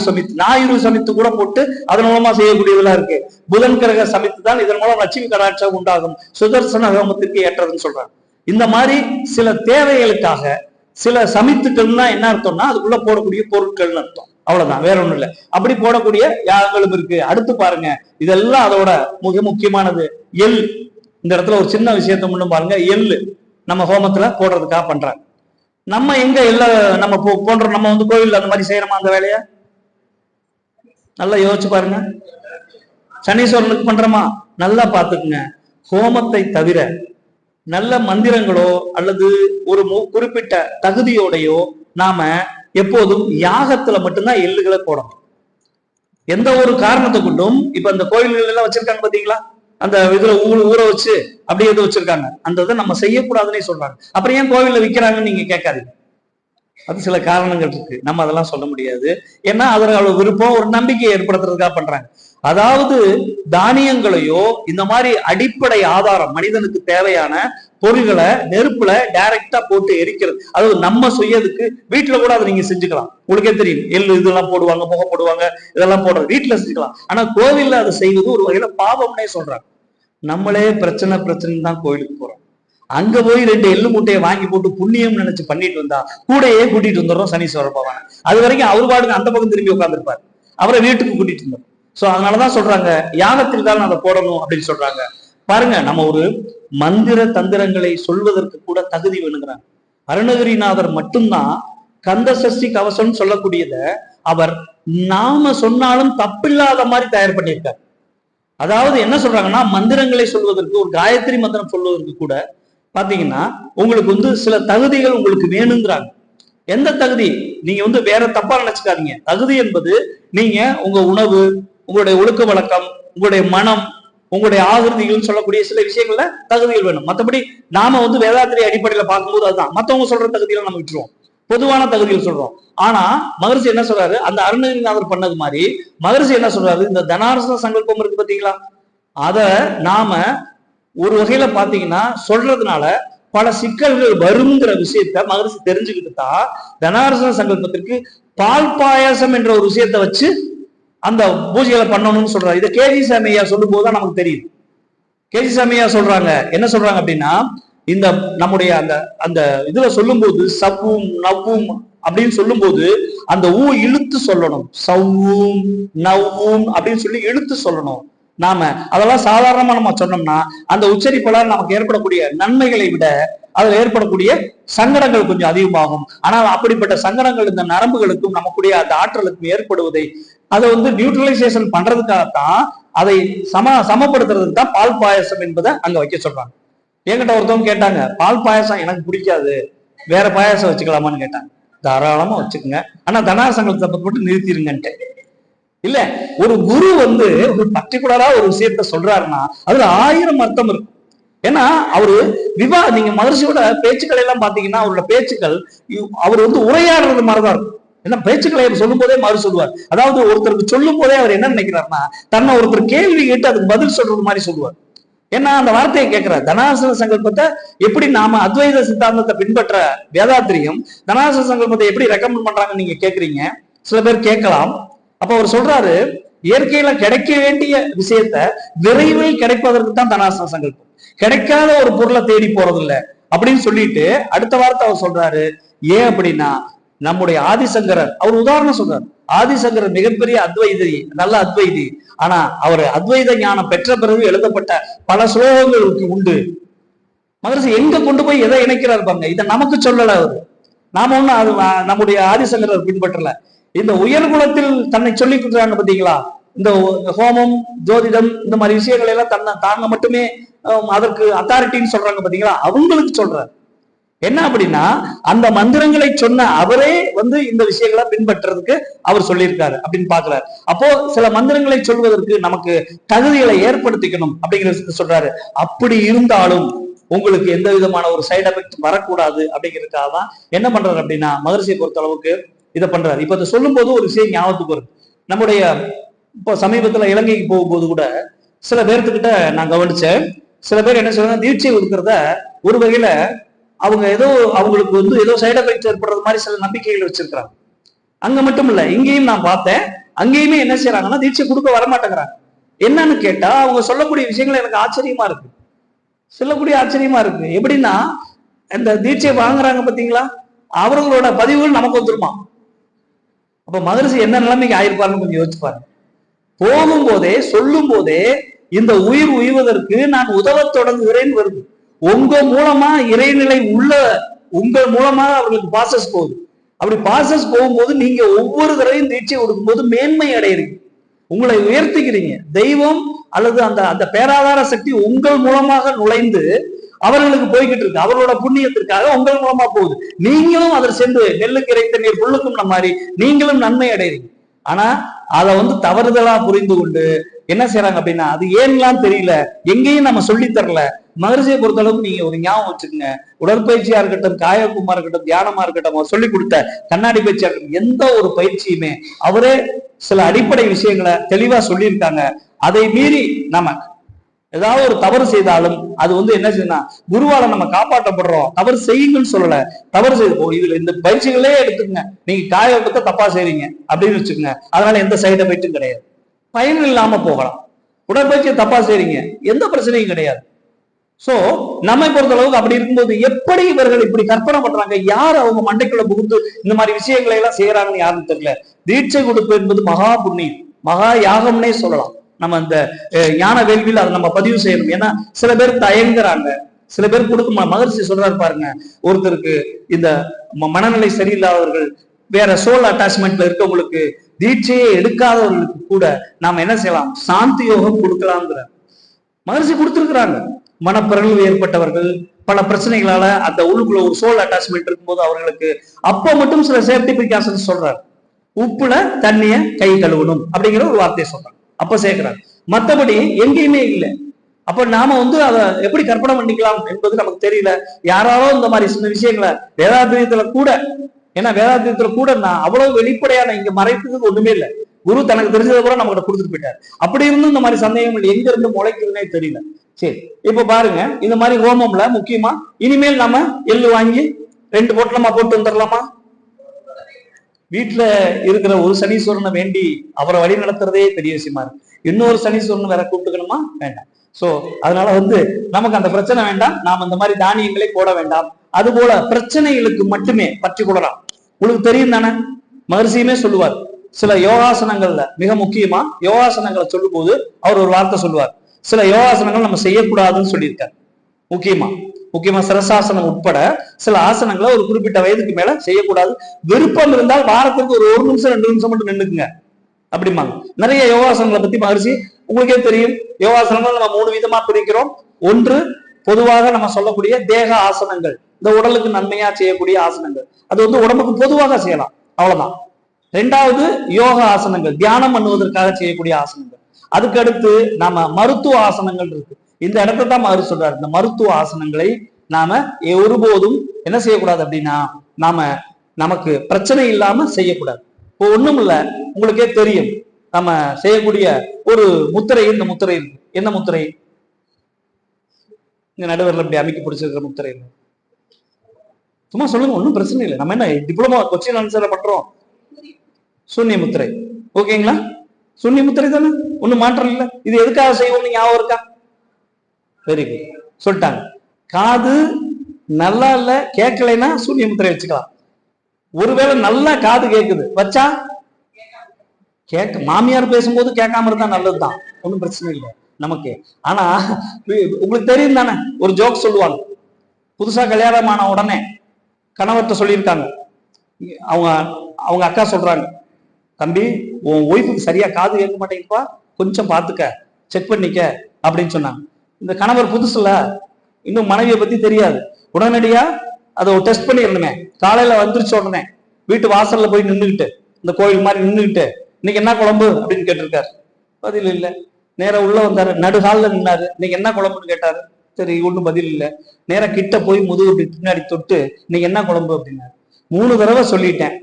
சமைத்து கூட போட்டு அதன் மூலமா செய்யக்கூடியதெல்லாம் இருக்கு. புதன் கிரக சமைத்து தான் இதன் மூலம் லட்சுமி கடாட்சம் உண்டாகும், சுதர்சன ஹோமத்திற்கு ஏற்றதுன்னு சொல்றாங்க. இந்த மாதிரி சில தேவைகளுக்காக சில சமித்துக்கள்னா என்ன அர்த்தம்னா அதுக்குள்ள போடக்கூடிய பொருட்கள்னு அர்த்தம், அவ்வளவுதான், வேற ஒண்ணும் இல்லை. அப்படி போடக்கூடிய யாகங்களும் இருக்கு. அடுத்து பாருங்க, இதெல்லாம் அதோட மிக முக்கியமானது எள். இந்த இடத்துல ஒரு சின்ன விஷயத்த முன்னும் பாருங்க, எள்ளு நம்ம ஹோமத்துல போடுறதுக்காக பண்றாங்க. நம்ம எங்க எல்ல நம்ம போன்றோம், நம்ம கோவில் அந்த மாதிரி செய்யறோமா அந்த வேலைய? நல்லா யோசிச்சு பாருங்க. சனீஸ்வரனுக்கு பண்றோமா? நல்லா பாத்துக்குங்க. ஹோமத்தை தவிர நல்ல மந்திரங்களோ அல்லது ஒரு குறிப்பிட்ட தகுதியோடையோ நாம எப்போதும் யாகத்துல மட்டும்தான் எள்ளுகளை போடணும். எந்த ஒரு காரணத்தை கொண்டும், இப்ப அந்த கோயில்கள் எல்லாம் வச்சிருக்காங்க பாத்தீங்களா, அந்த இதுல ஊற வச்சு அப்படியே எது வச்சிருக்காங்க, அந்த இதை நம்ம செய்யக்கூடாதுன்னே சொல்றாங்க. அப்புறம் ஏன் கோவில்ல விற்கிறாங்கன்னு நீங்க கேட்காதீங்க, அது சில காரணங்கள் இருக்கு, நம்ம அதெல்லாம் சொல்ல முடியாது. ஏன்னா அதுல அவ்வளவு விருப்பம், ஒரு நம்பிக்கையை ஏற்படுத்துறதுக்காக பண்றாங்க. அதாவது தானியங்களையோ இந்த மாதிரி அடிப்படை ஆதாரம், மனிதனுக்கு தேவையான பொருள்களை நெருப்புல டைரக்டா போட்டு எரிக்கிறது, அதாவது நம்ம செய்யறதுக்கு வீட்டுல கூட அதை நீங்க செஞ்சுக்கலாம். உங்களுக்கே தெரியும், எள்ளு இதெல்லாம் போடுவாங்க, புகை போடுவாங்க, இதெல்லாம் போடுறது வீட்டுல செஞ்சுக்கலாம். ஆனா கோவில்ல அதை செய்வது ஒரு வகையில பாவம்னே சொல்றாங்க. நம்மளே பிரச்சனை தான் கோவிலுக்கு போறோம், அங்க போய் 2 எள்ளு மூட்டையை வாங்கி போட்டு புண்ணியம் நினைச்சு பண்ணிட்டு வந்தா கூடையே கூட்டிட்டு வந்துடுறோம் சனீஸ்வர பகவான். அது வரைக்கும் அவரு பாட்டுக்கு அந்த பக்கம் திரும்பி உட்காந்துருப்பாரு, அவரை வீட்டுக்கு கூட்டிட்டு இருந்தோம். சோ அதனாலதான் சொல்றாங்க யாகத்தில் தான் அதை போடணும் அப்படின்னு சொல்றாங்க. பாருங்க, நம்ம ஒரு மந்திர தந்திரங்களை சொல்வதற்கு கூட தகுதி வேணுங்கிறாங்க. அருணகிரிநாதர் மட்டும்தான் கந்த சஷ்டி கவசம் சொல்லக்கூடியத அவர் நாம சொன்னாலும் தப்பில்லாத மாதிரி தயார் பண்ணியிருக்காரு. அதாவது என்ன சொல்றாங்கன்னா, மந்திரங்களை சொல்வதற்கு, ஒரு காயத்ரி மந்திரம் சொல்வதற்கு கூட பாத்தீங்கன்னா உங்களுக்கு சில தகுதிகள் உங்களுக்கு வேணுங்கிறாங்க. எந்த தகுதி? நீங்க வேற தப்பா நினைச்சுக்காதீங்க. தகுதி என்பது நீங்க உங்க உணவு, உங்களுடைய ஒழுக்க வழக்கம், உங்களுடைய மனம், உங்களுடைய ஆகிருதிகள் சொல்லக்கூடிய சில விஷயங்கள்ல தகுதிகள் வேணும். மற்றபடி நாம வேதாத்திரி அடிப்படையில பார்க்கும்போது அதுதான். மற்றவங்க சொல்ற தகுதிகளை நம்ம விட்டுருவோம், பொதுவான தகுதிகள் சொல்றோம். ஆனா மகரிஷி என்ன சொல்றாரு, அந்த அருணகிரிநாதர் பண்ணது மாதிரி மகரிஷி என்ன சொல்றாரு, இந்த தனார்சன சங்கல்பம் இருக்கு பாத்தீங்களா, அத நாம ஒரு வகையில பாத்தீங்கன்னா சொல்றதுனால பல சிக்கல்கள் வருங்கிற விஷயத்த மகரிஷி தெரிஞ்சுக்கிட்டு தான் தனார்சன சங்கல்பத்திற்கு பால் பாயாசம் என்ற ஒரு விஷயத்த வச்சு அந்த பூஜைகளை பண்ணணும்னு சொல்றாரு. இதை கேஜி சாமியா சொல்லும் போதுதான் நமக்கு தெரியுது. கேஜி சாமியா சொல்றாங்க, என்ன சொல்றாங்க அப்படின்னா, இந்த நம்முடைய அந்த அந்த இதுல சொல்லும் போது சவ்வும் நவ்வும் அப்படின்னு சொல்லும் போது அந்த ஊ இழுத்து சொல்லணும். சவ்வும் நவ்வும் அப்படின்னு சொல்லி இழுத்து சொல்லணும். நாம அதெல்லாம் சாதாரணமா நம்ம சொன்னோம்னா அந்த உச்சரிப்பால் நமக்கு ஏற்படக்கூடிய நன்மைகளை விட அதுல ஏற்படக்கூடிய சங்கடங்கள் கொஞ்சம் அதிகமாகும். ஆனால் அப்படிப்பட்ட சங்கடங்கள் இந்த நரம்புகளுக்கும் நமக்குடைய அந்த ஆற்றலுக்கும் ஏற்படுவதை அதை நியூட்ரலைசேஷன் பண்றதுக்காகத்தான், அதை சமப்படுத்துறதுக்கு தான் பால் பாயசம் என்பதை அங்க வைக்க சொல்றாங்க. என்கிட்ட ஒருத்தவங்க கேட்டாங்க, பால் பாயசம் எனக்கு பிடிக்காது, வேற பாயசம் வச்சுக்கலாமான்னு கேட்டாங்க. தாராளமா வச்சுக்கோங்க, ஆனா தனாசங்கத்தை மட்டும் நிறுத்திருங்கன்ட்டு. இல்ல, ஒரு குரு ஒரு பர்டிகுலரா ஒரு விஷயத்த சொல்றாருன்னா அதுல 1000 அர்த்தம் இருக்கு. ஏன்னா அவரு நீங்க மகரிஷியோட பேச்சுக்களை எல்லாம் பாத்தீங்கன்னா அவரோட பேச்சுக்கள் அவர் உரையாடுறது மாதிரிதான் இருக்கும். ஏன்னா பேச்சுக்களை சொல்லும் போதே மறு சொல்லுவார். அதாவது ஒருத்தருக்கு சொல்லும் போதே அவர் என்ன நினைக்கிறாருன்னா தன்னை ஒருத்தர் கேள்வி கேட்டு அதுக்கு பதில் சொல்றது மாதிரி சொல்லுவார். ஏன்னா அந்த வார்த்தையை கேட்கிறார். தனாசன சங்கல்பத்தை எப்படி நாம அத்வைத சித்தாந்தத்தை பின்பற்ற வேதாத்திரியம் தனாசன சங்கல்பத்தை எப்படி ரெக்கமெண்ட் பண்றாங்கன்னு நீங்க கேக்குறீங்க, சில பேர் கேட்கலாம். அப்ப அவர் சொல்றாரு, இயற்கையில கிடைக்க வேண்டிய விஷயத்த விரைவில் கிடைப்பதற்கு தான் தனாசன சங்கல்பம், கிடைக்காத ஒரு பொருளை தேடி போறது இல்லை அப்படின்னு சொல்லிட்டு அடுத்த வார்த்தை அவர் சொல்றாரு. ஏன் அப்படின்னா நம்முடைய ஆதிசங்கரர், அவர் உதாரணம் சொல்றாரு. ஆதிசங்கரர் மிகப்பெரிய அத்வைதி, நல்ல அத்வைதி. ஆனா அவர் அத்வைத ஞானம் பெற்ற பிறகு எழுதப்பட்ட பல ஸ்லோகங்களுக்கு உண்டு. மகரிஷி எங்க கொண்டு போய் எதை இணைக்கிறார் பாருங்க. இதை நமக்கு சொல்லல அவரு, நாம ஒண்ணு அது நம்முடைய ஆதிசங்கரர் பின்பற்றல. இந்த உயர்குலத்தில் தன்னை சொல்லி கொடுக்குறாங்க பாத்தீங்களா, இந்த ஹோமம் ஜோதிடம் இந்த மாதிரி விஷயங்கள் எல்லாம் தாங்க மட்டுமே அதற்கு அத்தாரிட்டின்னு சொல்றாங்க பாத்தீங்களா, அவங்களுக்கு சொல்றாரு. என்ன அப்படின்னா அந்த மந்திரங்களை சொன்ன அவரே இந்த விஷயங்களை பின்பற்றுறதுக்கு அவர் சொல்லியிருக்காரு அப்படின்னு பாக்குறாரு. அப்போ சில மந்திரங்களை சொல்வதற்கு நமக்கு தகுதிகளை ஏற்படுத்திக்கணும் அப்படிங்கிற விஷயத்த சொல்றாரு. அப்படி இருந்தாலும் உங்களுக்கு எந்த விதமான ஒரு சைடு எஃபெக்ட் வரக்கூடாது அப்படிங்கிறதுக்காக தான் என்ன பண்றாரு அப்படின்னா மகரிஷியை பொறுத்த அளவுக்கு இதை பண்றாரு. இப்ப இதை சொல்லும் போது ஒரு விஷயம் ஞாபகத்துக்கு வரும். நம்முடைய இப்போ சமீபத்துல இலங்கைக்கு போகும்போது கூட சில பேர்த்துக்கிட்ட நான் கவனிச்சேன். சில பேர் என்ன சொல்றாங்க, தீட்சை கொடுக்கறத ஒரு வகையில அவங்க ஏதோ அவங்களுக்கு ஏதோ சைடு எஃபெக்ட் ஏற்படுறது மாதிரி சில நம்பிக்கைகள் வச்சிருக்கிறாங்க. அங்க மட்டும் இல்ல, இங்கேயும் நான் பார்த்தேன். அங்கேயுமே என்ன செய்யறாங்கன்னா தீட்சை கொடுக்க வரமாட்டேங்கிறாங்க. என்னன்னு கேட்டா அவங்க சொல்லக்கூடிய விஷயங்கள் எனக்கு ஆச்சரியமா இருக்கு, சொல்லக்கூடிய ஆச்சரியமா இருக்கு. எப்படின்னா இந்த தீட்சை வாங்குறாங்க பாத்தீங்களா, அவர்களோட பதிவுகள் நமக்கு வந்துருமா. அப்ப மகரிஷி என்ன நிலைமைக்கு ஆயிருப்பாருன்னு கொஞ்சம் யோசிச்சு பாருங்க. போகும்போதே சொல்லும் போதே இந்த உயிர் உய்வதற்கு நான் உதவ தொடங்குகிறேன் வருது. உங்க மூலமா இறைநிலை உள்ள உங்கள் மூலமா அவர்களுக்கு பாசஸ் போகுது. அப்படி பாசஸ் போகும்போது நீங்க ஒவ்வொரு தடவையும் தீட்சை கொடுக்கும்போது மேன்மை அடையிறீங்க, உங்களை உயர்த்திக்கிறீங்க. தெய்வம் அல்லது அந்த அந்த பேராதார சக்தி உங்கள் மூலமாக நுழைந்து அவர்களுக்கு போய்கிட்டு இருக்கு. அவர்களோட புண்ணியத்திற்காக உங்கள் மூலமா போகுது. நீங்களும் அதில் சென்று நெல்லுக்கு இறைத்த நீர் புல்லுக்கும் நம்ம மாதிரி நீங்களும் நன்மை அடைறீங்க. ஆனா அதை தவறுதலா புரிந்து கொண்டு என்ன செய்யறாங்க அப்படின்னா அது ஏன்லாம் தெரியல, எங்கேயும் நம்ம சொல்லி தரல. மகரிஷியை பொறுத்த அளவுக்கு நீங்க ஒரு ஞாபகம் வச்சுக்கோங்க, உடற்பயிற்சியா இருக்கட்டும், காயக்குமா இருக்கட்டும், தியானமா இருக்கட்டும், அவர் சொல்லி கொடுத்த கண்ணாடி பயிற்சியா இருக்கட்டும், எந்த ஒரு பயிற்சியுமே அவரே சில அடிப்படை விஷயங்களை தெளிவா சொல்லியிருக்காங்க. அதை மீறி நம்ம ஏதாவது ஒரு தவறு செய்தாலும் அது என்ன செய்யணும், குருவால நம்ம காப்பாற்றப்படுறோம். தவறு செய்யுங்கன்னு சொல்லல, தவறு செய்து இதுல இந்த பயிற்சிகளே எடுத்துக்கங்க, நீங்க காயத்தை தப்பா செய்றீங்க அப்படின்னு வச்சுக்கோங்க, அதனால எந்த சைடு எஃபெக்டும் கிடையாது, பயன் இல்லாம போகலாம். உடற்பயிற்சியை தப்பா செய்றீங்க, எந்த பிரச்சனையும் கிடையாது. சோ நம்மை பொறுத்த அளவுக்கு அப்படி இருக்கும்போது எப்படி இவர்கள் இப்படி கற்பனை பண்றாங்க, யார் அவங்க மண்டைக்குள்ள புகுந்து இந்த மாதிரி விஷயங்களை எல்லாம் செய்யறாங்கன்னு யாருன்னு தெரியல. தீட்சை கொடுப்பு என்பது மகா புண்ணியம், மகா யாகம்னே சொல்லலாம். நம்ம இந்த ஞான வேள்வியில் அதை நம்ம பதிவு செய்யணும். ஏன்னா சில பேர் தயங்குறாங்க, சில பேர் கொடுக்க. மகரிஷி சொல்றாரு பாருங்க, ஒருத்தருக்கு இந்த மனநிலை சரியில்லாதவர்கள், வேற சோல் அட்டாச்மெண்ட்ல இருக்கவங்களுக்கு, தீட்சையை எடுக்காதவர்களுக்கு கூட நாம என்ன செய்யலாம், சாந்தி யோகம் கொடுக்கலாம்ங்கிற மகரிஷி கொடுத்திருக்கிறாங்க. மனப்பிறழ்வு ஏற்பட்டவர்கள், பல பிரச்சனைகளால அந்த உள்ளுக்குள்ள ஒரு சோல் அட்டாச்மெண்ட் இருக்கும்போது அவர்களுக்கு அப்போ மட்டும் சில சேஃப்டி பிரிகாஷன்ஸ் சொல்றாரு. உப்புல தண்ணிய கை கழுவணும் அப்படிங்கிற ஒரு வார்த்தையை சொல்றாங்க. அப்ப சேர்க்கிறாங்க. மத்தபடி எங்கேயுமே இல்லை. அப்ப நாம வந்து அதை எப்படி கற்பனை பண்ணிக்கலாம் என்பது நமக்கு தெரியல. யாராலும் இந்த மாதிரி சின்ன விஷயங்களை வேதாத்திரியத்துல கூட, ஏன்னா வேதாத்திரியத்துல கூட நான் அவ்வளவு வெளிப்படையான இங்க மறைப்புக்கு ஒண்ணுமே இல்லை. குரு தனக்கு தெரிஞ்சதை கூட நம்ம கிட்ட கொடுத்துட்டு போயிட்டாரு. அப்படி இருந்தும் இந்த மாதிரி சந்தேகங்கள் எங்க இருந்து முளைக்குதுன்னே தெரியல. சரி, இப்ப பாருங்க, இந்த மாதிரி ஹோமம்ல முக்கியமா இனிமேல் நாம எள்ளு வாங்கி 2 பொட்டலமா போட்டு வந்துடலாமா? வீட்டுல இருக்கிற ஒரு சனீஸ்வரனை வேண்டி அவரை வழி நடத்துறதே பெரிய விஷயமா இருக்கு. இன்னொரு சனீஸ்வரன் வேற கூப்பிட்டுக்கணுமா? வேண்டாம். சோ அதனால வந்து நமக்கு அந்த பிரச்சனை வேண்டாம். நாம இந்த மாதிரி தானியங்களை போட வேண்டாம். அது போல பிரச்சனைகளுக்கு மட்டுமே பற்றி கொள்ளலாம். உங்களுக்கு தெரியும் தானே, மகர்ஷியுமே சொல்லுவார். சில யோகாசனங்கள்ல மிக முக்கியமா யோகாசனங்களை சொல்லும் போது அவர் ஒரு வார்த்தை சொல்லுவார். சில யோகாசனங்கள் நம்ம செய்யக்கூடாதுன்னு சொல்லியிருக்காரு. முக்கியமா சிரசாசனம் உட்பட சில ஆசனங்களை ஒரு குறிப்பிட்ட வயதுக்கு மேல செய்யக்கூடாது. விருப்பம் இருந்தால் வாரத்துக்கு ஒரு 1 நிமிஷம் 2 நிமிஷம் மட்டும் நின்றுக்குங்க அப்படிம்பாங்க. நிறைய யோகாசனங்களை பத்தி மகர்ஷி, உங்களுக்கே தெரியும், யோகாசனங்கள் நம்ம 3 விதமா பிரிக்கிறோம். ஒன்று, பொதுவாக நம்ம சொல்லக்கூடிய தேக ஆசனங்கள், இந்த உடலுக்கு நன்மையா செய்யக்கூடிய ஆசனங்கள், அது வந்து உடம்புக்கு பொதுவாக செய்யலாம், அவ்வளவுதான். 2வது யோக ஆசனங்கள், தியானம் பண்ணுவதற்காக செய்யக்கூடிய ஆசனங்கள். அதுக்கு அடுத்து நாம மருத்துவ ஆசனங்கள் இருக்கு. இந்த இடத்தை தான் மகர்ஷி சொல்றாரு, இந்த மருத்துவ ஆசனங்களை நாம ஒருபோதும் என்ன செய்யக்கூடாது அப்படின்னா, நமக்கு பிரச்சனை இல்லாம செய்யக்கூடாது. இப்போ ஒண்ணும் இல்ல, உங்களுக்கே தெரியும், நம்ம செய்யக்கூடிய ஒரு முத்திரை, இந்த முத்திரை இருக்கு. என்ன முத்திரை? இந்த நடுவரில் இப்படி அமைக்க பிடிச்சிருக்கிற முத்திரை இல்லை. சும்மா சொல்லுங்க, ஒன்றும் பிரச்சனை இல்லை. நம்ம என்ன டிப்ளமோ கொஸ்டின் ஆன்சர் பண்றோம்? சூன்ய முத்திரை. ஓகேங்களா? சூன்ய முத்திரை தானே, ஒன்றும் மாற்றம் இல்லை. இது எதுக்காக செய்வோம்னு ஞாபகம் இருக்கா? வெரி குட், சொல்லிட்டாங்க. காது நல்லா இல்ல, கேட்கலைன்னா சூன்ய முத்திரை வச்சுக்கலாம். ஒருவேளை நல்லா காது கேட்குது வச்சா மாமியார் பேசும்போது கேட்காம இருந்தா நல்லதுதான், ஒன்றும் பிரச்சனை இல்லை நமக்கு. ஆனா உங்களுக்கு தெரியும் தானே, ஒரு ஜோக் சொல்லுவாங்க. புதுசா கல்யாணமான உடனே கணவர்கிட்ட சொல்லியிருக்காங்க, அவங்க அக்கா சொல்றாங்க, தம்பி உன் ஒய்ஃபுக்கு சரியா காது கேட்க மாட்டேங்கப்பா, கொஞ்சம் பார்த்துக்க, செக் பண்ணிக்க அப்படின்னு சொன்னாங்க. இந்த கணவர் புதுசுல, இன்னும் மனைவியை பத்தி தெரியாது. உடனடியா அதை டெஸ்ட் பண்ணிடணுமே. காலையில வந்துருச்ச உடனே வீட்டு வாசல்ல போய் நின்றுகிட்டு, இந்த கோயில் மாதிரி நின்றுகிட்டு, இன்னைக்கு என்ன குழம்பு அப்படின்னு கேட்டிருக்காரு. பதில் இல்லை. நேரம் உள்ள வந்தாரு, நடுகால நின்னாரு, இன்னைக்கு என்ன குழம்புன்னு கேட்டாரு. சரி, ஒன்றும் பதில் இல்லை. நேரம் கிட்ட போய் முதுகு பின்னாடி தொட்டு, இன்னைக்கு என்ன குழம்பு அப்படின்னாரு. 3 தடவை சொல்லிட்டேன்,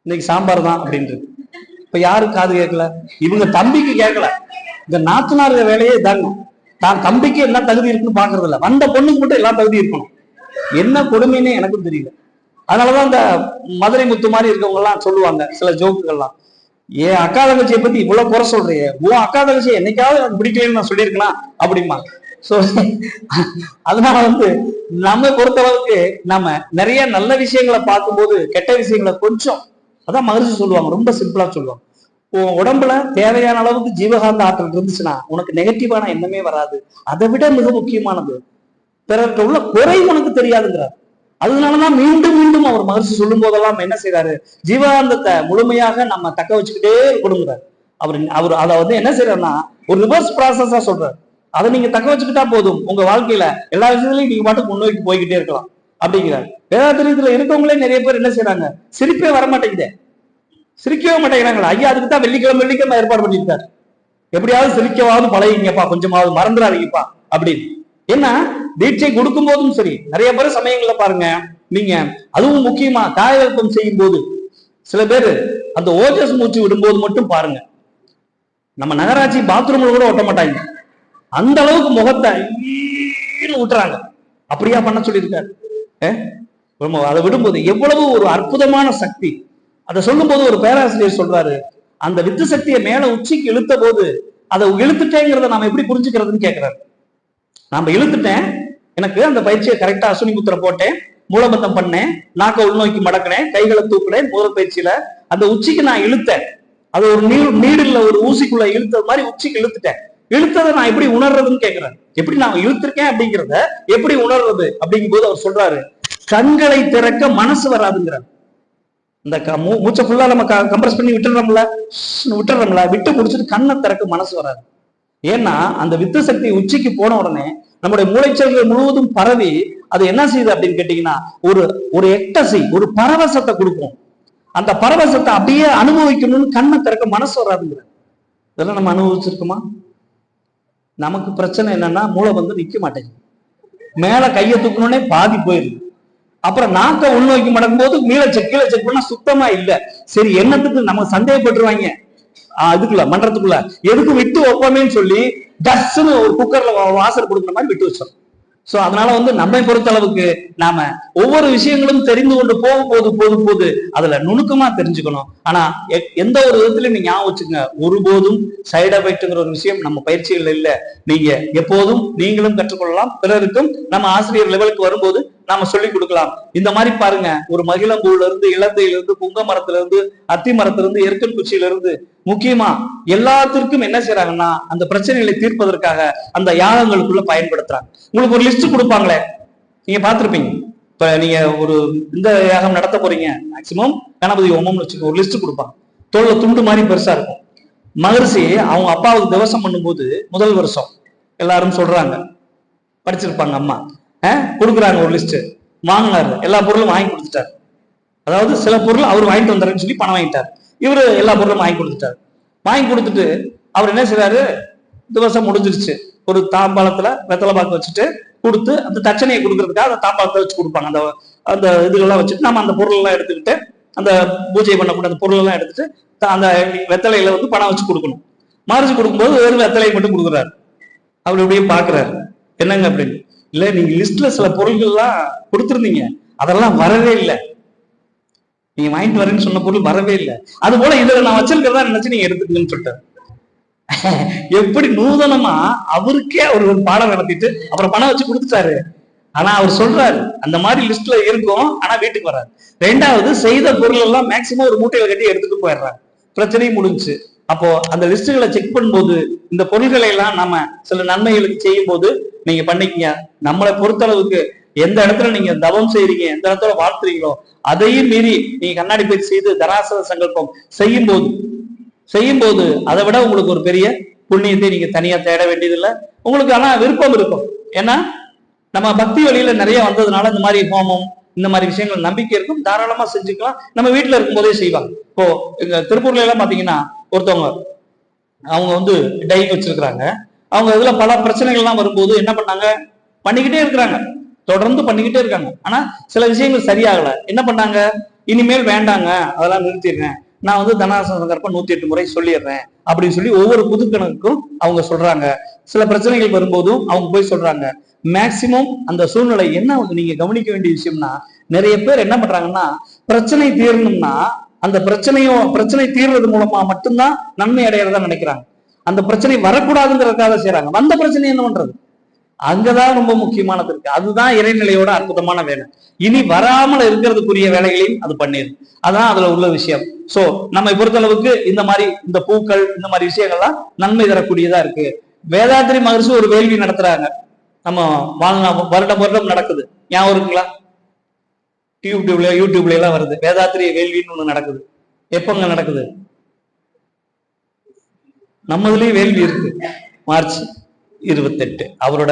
இன்னைக்கு சாம்பார் தான் அப்படின்றது. இப்ப யாருக்கு காது கேட்கல? இவங்க தம்பிக்கு கேட்கல. இந்த நாத்தனார் வேலையே இதாங்க, தான் தம்பிக்கு என்ன தகுதி இருக்குன்னு பாக்குறது இல்ல, வந்த பொண்ணுக்கு மட்டும் எல்லா தகுதி இருக்கணும். என்ன கொடுமைன்னு எனக்கும் தெரியல. அதனாலதான் இந்த மதுரை முத்து மாதிரி இருக்கவங்க எல்லாம் சொல்லுவாங்க சில ஜோக்குகள்லாம், ஏன் அக்கா தங்கச்சியை பத்தி இவ்வளவு குறை சொல்றிய, உன் அக்கா தங்கச்சியை என்னைக்காவது எனக்கு பிடிக்கலன்னு நான் சொல்லியிருக்கலாம் அப்படிமா. சோ அதனால வந்து நம்ம பொறுத்தளவுக்கு நம்ம நிறைய நல்ல விஷயங்களை பார்க்கும்போது கெட்ட விஷயங்களை கொஞ்சம், அதான் மகர்ஷி சொல்லுவாங்க, ரொம்ப சிம்பிளா சொல்லுவாங்க. உன் உடம்புல தேவையான அளவுக்கு ஜீவகாந்த ஆற்றல் இருந்துச்சுன்னா உனக்கு நெகட்டிவான எண்ணமே வராது. அதை விட மிக முக்கியமானது, பிறர்கிட்ட உள்ள குறை உனக்கு தெரியாதுங்கிறார். அதனாலதான் மீண்டும் மீண்டும் அவர் மகர்ஷி சொல்லும் போதெல்லாம் என்ன செய்யறாரு, ஜீவானந்தத்தை முழுமையாக நம்ம தக்க வச்சுக்கிட்டே இருக்கணுங்கிறார். அவர் அதை வந்து என்ன செய்யறாருன்னா ஒரு ரிவர்ஸ் ப்ராசஸா சொல்றாரு. அதை நீங்க தக்க வச்சுக்கிட்டா போதும், உங்க வாழ்க்கையில எல்லா விஷயத்திலையும் நீங்க பாட்டுக்கு முன்னோக்கி போய்கிட்டே இருக்கலாம் அப்படிங்கிறார். வேதாத்திரியத்துல இருக்கவங்களே நிறைய பேர் என்ன செய்யறாங்க, சிரிப்பே வரமாட்டேங்குதே, சிரிக்கவே மாட்டேங்கிறாங்களா. ஐயா அதுக்கு தான் வெள்ளிக்கிழமை ஏற்பாடு பண்ணியிருக்காரு, எப்படியாவது சிரிக்கவாவது பழகிங்கப்பா, கொஞ்சமாவது மறந்துடாதீங்கப்பா அப்படின்னு. ஏன்னா தீட்சை கொடுக்கும் போதும் சரி, நிறைய பேர் சமயங்கள்ல பாருங்க, நீங்க அதுவும் முக்கியமா காயகல்பம் செய்யும் போது சில பேர் அந்த ஓஜஸ் மூச்சு விடும்போது மட்டும் பாருங்க, நம்ம நகராட்சி பாத்ரூம்ல கூட ஒட்ட மாட்டாங்க, அந்த அளவுக்கு முகத்தை விட்டுறாங்க. அப்படியா பண்ண சொல்லியிருக்காரு. அதை விடும்போது எவ்வளவு ஒரு அற்புதமான சக்தி. அதை சொல்லும் போது ஒரு பேராசிரியர் சொல்றாரு, அந்த வித்து சக்தியை மேல உச்சிக்கு இழுத்த போது அதை இழுத்துட்டேங்கிறத நாம எப்படி புரிஞ்சுக்கிறதுன்னு கேட்கிறாரு. நாம இழுத்துட்டேன், எனக்கு அந்த பயிற்சியை கரெக்டா அசுனி முத்திரை போட்டேன், மூலபந்தம் பண்ணேன், நாக்க உள்நோக்கி மடக்கினேன், கைகளை தூக்குனேன், முதல் பயிற்சியில அந்த உச்சிக்கு நான் இழுத்தேன். அது ஒரு நீடுல ஒரு ஊசிக்குள்ள இழுத்தது மாதிரி உச்சிக்கு இழுத்துட்டேன். இழுத்ததை நான் எப்படி உணர்றதுன்னு கேட்கிறேன். எப்படி நான் இழுத்திருக்கேன் அப்படிங்கிறத எப்படி உணர்றது அப்படிங்கும் போது அவர் சொல்றாரு, கண்களை திறக்க மனசு வராதுங்கிறார். இந்த மூச்சை ஃபுல்லா நம்ம கம்ப்ரஸ் பண்ணி விட்டுறோம்ல, விட்டு முடிச்சுட்டு கண்ணை திறக்க மனசு வராது. ஏன்னா அந்த வித்து சக்தி உச்சிக்கு போன உடனே நம்முடைய மூளைச்சல்கள் முழுவதும் பரவி அது என்ன செய்யுது அப்படின்னு கேட்டீங்கன்னா ஒரு எக்டசி, ஒரு பரவசத்தை கொடுக்கும். அந்த பரவசத்தை அப்படியே அனுபவிக்கணும்னு கண்ணை திறக்க மனசு வராதுங்கிற. இதெல்லாம் நம்ம அனுபவிச்சிருக்கோமா? நமக்கு பிரச்சனை என்னன்னா மூளை வந்து நிக்க மாட்டேங்குது. மேல கையை தூக்கணுன்னே பாதி போயிருது. அப்புறம் நாக்க உள்நோக்கி மடக்கும் போது கீழே செக் பண்ணா சுத்தமா இல்லை. சரி, என்னத்துக்கு நம்ம சந்தேகப்பட்டுருவாங்க அதுக்குள்ள மன்றத்துக்குள்ள எதுக்கு விட்டு வைப்போமேன்னு சொல்லி டஸ்ன்னு ஒரு குக்கர்ல வாசல் கொடுக்குற மாதிரி விட்டு வச்சோம். சோ அதனால வந்து நம்மை பொறுத்த அளவுக்கு நாம ஒவ்வொரு விஷயங்களும் தெரிந்து கொண்டு போது அதுல நுணுக்கமா தெரிஞ்சுக்கணும். ஆனா எந்த ஒரு விதத்துல நீங்க ஞாபகம் வச்சுங்க, ஒருபோதும் சைடு எஃபெக்ட்ங்கிற ஒரு விஷயம் நம்ம பயிற்சிகள் இல்லை. நீங்க எப்போதும் நீங்களும் கற்றுக்கொள்ளலாம், பிறருக்கும் நம்ம ஆசிரியர் லெவலுக்கு வரும்போது நாம சொல்லிக் கொடுக்கலாம். இந்த மாதிரி பாருங்க, ஒரு மகிழம்பூல இருந்து, இலந்தையில இருந்து, புங்க மரத்துல இருந்து, அத்தி மரத்துல இருந்து, எருக்கன் குச்சியில இருந்து, முக்கியமா எல்லாத்திற்கும் என்ன செய்யறாங்கன்னா அந்த பிரச்சனைகளை தீர்ப்பதற்காக அந்த யாகங்களுக்குள்ள பயன்படுத்துறாங்க. உங்களுக்கு ஒரு லிஸ்ட் கொடுப்பாங்களே, நீங்க பார்த்திருப்பீங்க. இப்ப நீங்க ஒரு இந்த யாகம் நடத்த போறீங்க, மேக்சிமம் கணபதி ஹோமம்னு வச்சுக்கோ, ஒரு லிஸ்ட் கொடுப்பாங்க. தோல்ல துண்டு மாதிரி பெருசா இருக்கும். மகரிஷி அவங்க அப்பாவுக்கு திவசம் பண்ணும்போது முதல் வருஷம் எல்லாரும் சொல்றாங்க, படிச்சிருப்பாங்க அம்மா, கொடுக்குறாங்க ஒரு லிஸ்ட். வாங்கினாரு, எல்லா பொருளும் வாங்கி கொடுத்துட்டாரு. அதாவது சில பொருள் அவர் வாங்கிட்டு வந்தாருன்னு சொல்லி பணம் வாங்கிட்டார். இவரு எல்லா பொருளும் வாங்கி கொடுத்துட்டாரு. வாங்கி கொடுத்துட்டு அவர் என்ன செய்றாரு, திவசம் முடிஞ்சிருச்சு, ஒரு தாம்பாளத்துல வெத்தலை பாக்கு வச்சுட்டு கொடுத்து அந்த தட்சணையை கொடுக்கறதுக்காக அந்த தாம்பாளத்தை வச்சு கொடுப்பாங்க. அந்த அந்த இதுகள்லாம் வச்சுட்டு நம்ம அந்த பொருள் எல்லாம் எடுத்துக்கிட்டு, அந்த பூஜை பண்ணக்கூடிய அந்த பொருள் எல்லாம் எடுத்துட்டு அந்த வெத்தலையில வந்து பணம் வச்சு கொடுக்கணும். மறைச்சு கொடுக்கும்போது வெறும் வெத்தலையை மட்டும் கொடுக்குறாரு. அவர் இப்படியே பாக்குறாரு, என்னங்க அப்படின்னு. இல்ல, நீங்க லிஸ்ட்ல சில பொருள்கள்லாம் கொடுத்துருந்தீங்க, அதெல்லாம் வரவே இல்லை. நீங்க வாங்கிட்டு வரேன்னு சொன்ன பொருள் வரவே இல்லை. அது போல இதுல நான் வச்சிருக்கிறதா நினைச்சு நீங்க எடுத்துக்கணும்னு சொல்லிட்டாரு. எப்படி நூதனமா அவருக்கே அவர் ஒரு பாடம் நடத்திட்டு அப்புறம் பணம் வச்சு கொடுத்துட்டாரு. ஆனா அவர் சொல்றாரு அந்த மாதிரி லிஸ்ட்ல இருக்கும், ஆனா வீட்டுக்கு வராது. ரெண்டாவது, செய்த பொருள் எல்லாம் மேக்சிமம் ஒரு மூட்டையில கட்டி எடுத்துட்டு போயிடுறாங்க. பிரச்சனையும் முடிஞ்சு. அப்போ அந்த லிஸ்டுகளை செக் பண்ணும்போது இந்த பொருள்களை எல்லாம் நம்ம சில நன்மைகளுக்கு செய்யும் போது நீங்க பண்ணிக்கங்க. நம்மளை பொறுத்தளவுக்கு எந்த இடத்துல நீங்க தவம் செய்றீங்க, எந்த இடத்துல வாழ்த்துறீங்களோ அதையும் மீறி நீங்க கண்ணாடி பயிற்சி செய்து தராசன சங்கல்பம் செய்யும் போது அதை விட உங்களுக்கு ஒரு பெரிய புண்ணியத்தை நீங்க தனியா தேட வேண்டியதில்லை. உங்களுக்கு ஆனா விருப்பம் இருக்கும். ஏன்னா நம்ம பக்தி வழியில நிறைய வந்ததுனால இந்த மாதிரி ஹோமம், இந்த மாதிரி விஷயங்கள் நம்பிக்கை இருக்கும், தாராளமா செஞ்சுக்கலாம். நம்ம வீட்டுல இருக்கும் போதே செய்வாங்க. இப்போ எங்க திருப்பூர்ல எல்லாம் பாத்தீங்கன்னா ஒருத்தவங்க அவங்க வந்து டை வச்சிருக்கிறாங்க. அவங்க இதுல பல பிரச்சனைகள்லாம் வரும்போது என்ன பண்ணாங்க, பண்ணிக்கிட்டே இருக்கிறாங்க, தொடர்ந்து பண்ணிக்கிட்டே இருக்காங்க. ஆனா சில விஷயங்கள் சரியாகல. என்ன பண்ணாங்க, இனிமேல் வேண்டாங்க, அதெல்லாம் நிறுத்திடுறேன், நான் வந்து தனாசன சங்கல்பம் 108 முறை சொல்லிடுறேன் அப்படின்னு சொல்லி ஒவ்வொரு புதுக்கணக்குக்கும் அவங்க சொல்றாங்க. சில பிரச்சனைகள் வரும்போதும் அவங்க போய் சொல்றாங்க. மேக்சிமம் அந்த சூழ்நிலை என்ன நீங்க கவனிக்க வேண்டிய விஷயம்னா, நிறைய பேர் என்ன பண்றாங்கன்னா, பிரச்சனை தீரணும்னா அந்த பிரச்சனை தீர்றது மூலமா மட்டும்தான் நன்மை அடையிறதா நினைக்கிறாங்க. அந்த பிரச்சனை வரக்கூடாதுங்கிறதுக்காக செய்யறாங்க. வந்த பிரச்சனை என்ன பண்றது, அங்கதான் ரொம்ப முக்கியமானது இருக்கு. அதுதான் இறைநிலையோட அற்புதமான வேலை. இனி வராமல் இருக்கிறதுக்குரிய வேலைகளையும் அது பண்ணிடும். அதான் அதுல உள்ள விஷயம். சோ நம்மை பொறுத்தளவுக்கு இந்த மாதிரி இந்த பூக்கள், இந்த மாதிரி விஷயங்கள்லாம் நன்மை தரக்கூடியதா இருக்கு. வேதாத்திரி மகரிஷி ஒரு வேள்வி நடத்துறாங்க, நம்ம வருடம் நடக்குது, ஞாபகம் இருக்குங்களா? யூடியூப்ல எல்லாம் வருது, வேதாத்திரிய வேள்வின்னு ஒண்ணு நடக்குது. எப்பங்க நடக்குது? நம்மதுலயும் வேள்வி இருக்கு. மார்ச் 28 அவரோட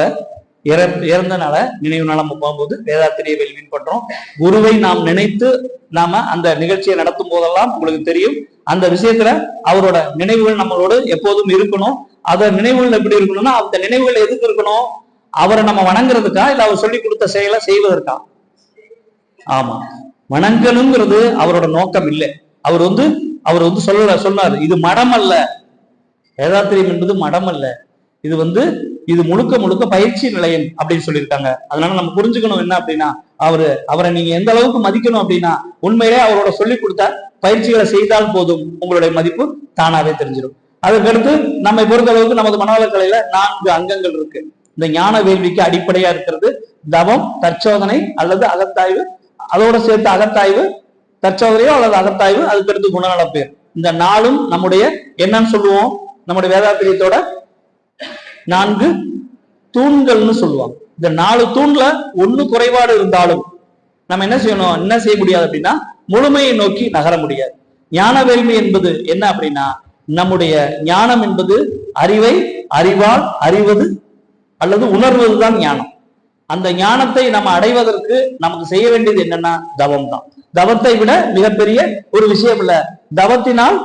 இறந்த நாள நினைவு நாள் நம்ம போகும்போது வேதாத்திரிய வேள்வின்னு பண்றோம். குருவை நாம் நினைத்து நாம அந்த நிகழ்ச்சியை நடத்தும் போதெல்லாம் உங்களுக்கு தெரியும், அந்த விஷயத்துல அவரோட நினைவுகள் நம்மளோட எப்போதும் இருக்கணும். அத நினைவுகள் எப்படி இருக்கணும்னா, அந்த நினைவுகள் எதுக்கு இருக்கணும், அவரை நம்ம வணங்குறதுக்கா இல்ல அவர் சொல்லி கொடுத்த செயலை செய்வதற்கா? ஆமா, வணங்கணுங்கிறது அவரோட நோக்கம் இல்லை. அவர் வந்து சொன்னாரு, இது மடம் அல்ல, வேதாத்திரியம் என்பது மடம் அல்ல, இது முழுக்க பயிற்சி நிலையம் அப்படின்னு சொல்லியிருக்காங்க. அதனால நம்ம புரிஞ்சுக்கணும் என்ன அப்படின்னா, அவரை நீங்க எந்த அளவுக்கு மதிக்கணும் அப்படின்னா, உண்மையிலே அவரோட சொல்லி கொடுத்த பயிற்சிகளை செய்தால் போதும், உங்களுடைய மதிப்பு தானாவே தெரிஞ்சிடும். அதுக்கடுத்து நம்மை பொறுத்த அளவுக்கு நமது மனவளக்கலையில 4 அங்கங்கள் இருக்கு. இந்த ஞான வேள்விக்கு அடிப்படையா இருக்கிறது தவம், தற்சோதனை அல்லது அகத்தாய்வு, அதோட சேர்த்து அகத்தாய்வு, தற்சோதனையோ அல்லது அகத்தாய்வு, அதுக்கடுத்து குணநலப்பேர். இந்த 4ம் நம்முடைய என்னன்னு சொல்லுவோம், நம்முடைய வேதாத்திரியத்தோட 4 தூண்கள்னு சொல்லுவாங்க. இந்த 4 தூண்ல ஒண்ணு குறைபாடு இருந்தாலும் நம்ம என்ன செய்ய முடியாது அப்படின்னா, முழுமையை நோக்கி நகர முடியாது. ஞான வேள்வி என்பது என்ன அப்படின்னா, நம்முடைய ஞானம் என்பது அறிவை அறிவால் அறிவது அல்லது உணர்வதுதான் ஞானம். அந்த ஞானத்தை நம்ம அடைவதற்கு நமக்கு செய்ய வேண்டியது என்னன்னா தவம் தான். தவத்தை விட மிகப்பெரிய ஒரு விஷயம் இல்ல. தவத்தினால்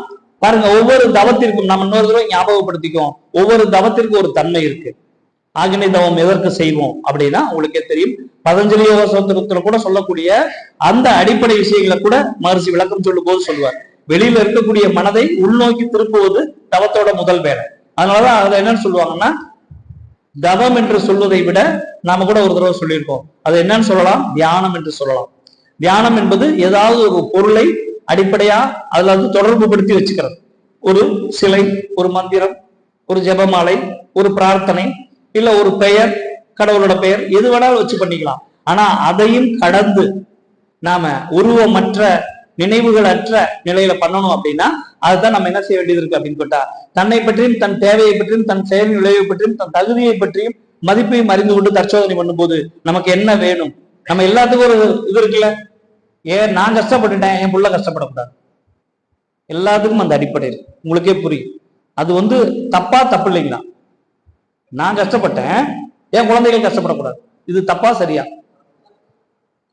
பாருங்க, ஒவ்வொரு தவத்திற்கும் நம்ம இன்னொரு தடவை ஞாபகப்படுத்திக்கும், ஒவ்வொரு தவத்திற்கும் ஒரு தன்மை இருக்கு. ஆகினை தவம் எதற்கு செய்வோம் அப்படின்னா உங்களுக்கே தெரியும். பதஞ்சலி யோக சூத்திரத்துல கூட சொல்லக்கூடிய அந்த அடிப்படை விஷயங்களை கூட மகர்ஷி விளக்கம் சொல்லும் போது சொல்லுவார். வெளியில இருக்கக்கூடிய மனதை உள்நோக்கி திருப்புவது தவத்தோட முதல் வேலை. அதனாலதான் அதை என்னன்னு சொல்லுவாங்கன்னா, தவம் என்று சொல்வதை விட நாம கூட ஒரு தடவை சொல்லியிருக்கோம், அது என்னன்னு சொல்லலாம், தியானம் என்று சொல்லலாம். தியானம் என்பது ஏதாவது ஒரு பொருளை அடிப்படையா அதுல வந்து தொடர்பு படுத்தி வச்சுக்கிறது. ஒரு சிலை, ஒரு மந்திரம், ஒரு ஜெபமாலை, ஒரு பிரார்த்தனை, இல்ல ஒரு பெயர், கடவுளோட பெயர், எது வேணாலும் வச்சு பண்ணிக்கலாம். ஆனா அதையும் கடந்து நாம உருவமற்ற நினைவுகள் அற்ற நிலையில பண்ணணும் அப்படின்னா அதுதான் நம்ம என்ன செய்ய வேண்டியது இருக்கு அப்படின்னு கேட்டா, தன்னை பற்றியும் தன் தேவையை பற்றியும் தன் செயல் விளைவை பற்றியும் தன் தகுதியை பற்றியும் மதிப்பையும் அறிந்து கொண்டு தற்சோதனை பண்ணும்போது நமக்கு என்ன வேணும், நம்ம எல்லாத்துக்கும் ஒரு இது இருக்குல்ல, ஏன் நான் கஷ்டப்பட்டுட்டேன் என் புள்ள கஷ்டப்படக்கூடாது, எல்லாத்துக்கும் அந்த அடிப்படை இருக்கு. உங்களுக்கே புரியும். அது வந்து தப்பா தப்பு இல்லைங்களா? நான் கஷ்டப்பட்டேன் என் குழந்தைகள் கஷ்டப்படக்கூடாது, இது தப்பா சரியா?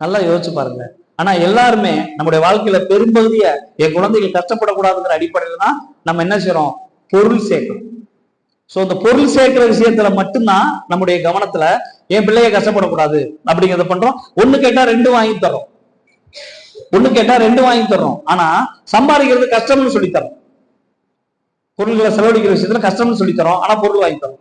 நல்லா யோசிச்சு பாருங்க. ஆனா எல்லாருமே நம்முடைய வாழ்க்கையில பெரும்பகுதிய என் குழந்தைகள் கஷ்டப்படக்கூடாதுங்கிற அடிப்படையில தான் நம்ம என்ன செய்யறோம், பொருள் சேர்க்கிறோம். சோ இந்த பொருள் சேர்க்கிற விஷயத்துல மட்டும்தான் நம்முடைய கவனத்துல என் பிள்ளைய கஷ்டப்படக்கூடாது அப்படிங்கிறத பண்றோம். ஒண்ணு கேட்டா ரெண்டு வாங்கி தரோம், ஒண்ணு கேட்டா ரெண்டு வாங்கி தர்றோம். ஆனா சம்பாதிக்கிறது கஷ்டம்னு சொல்லித்தரோம். பொருள்களை செலவழிக்கிற விஷயத்துல கஷ்டம்னு சொல்லித்தரோம், ஆனா பொருள் வாங்கி தரோம்.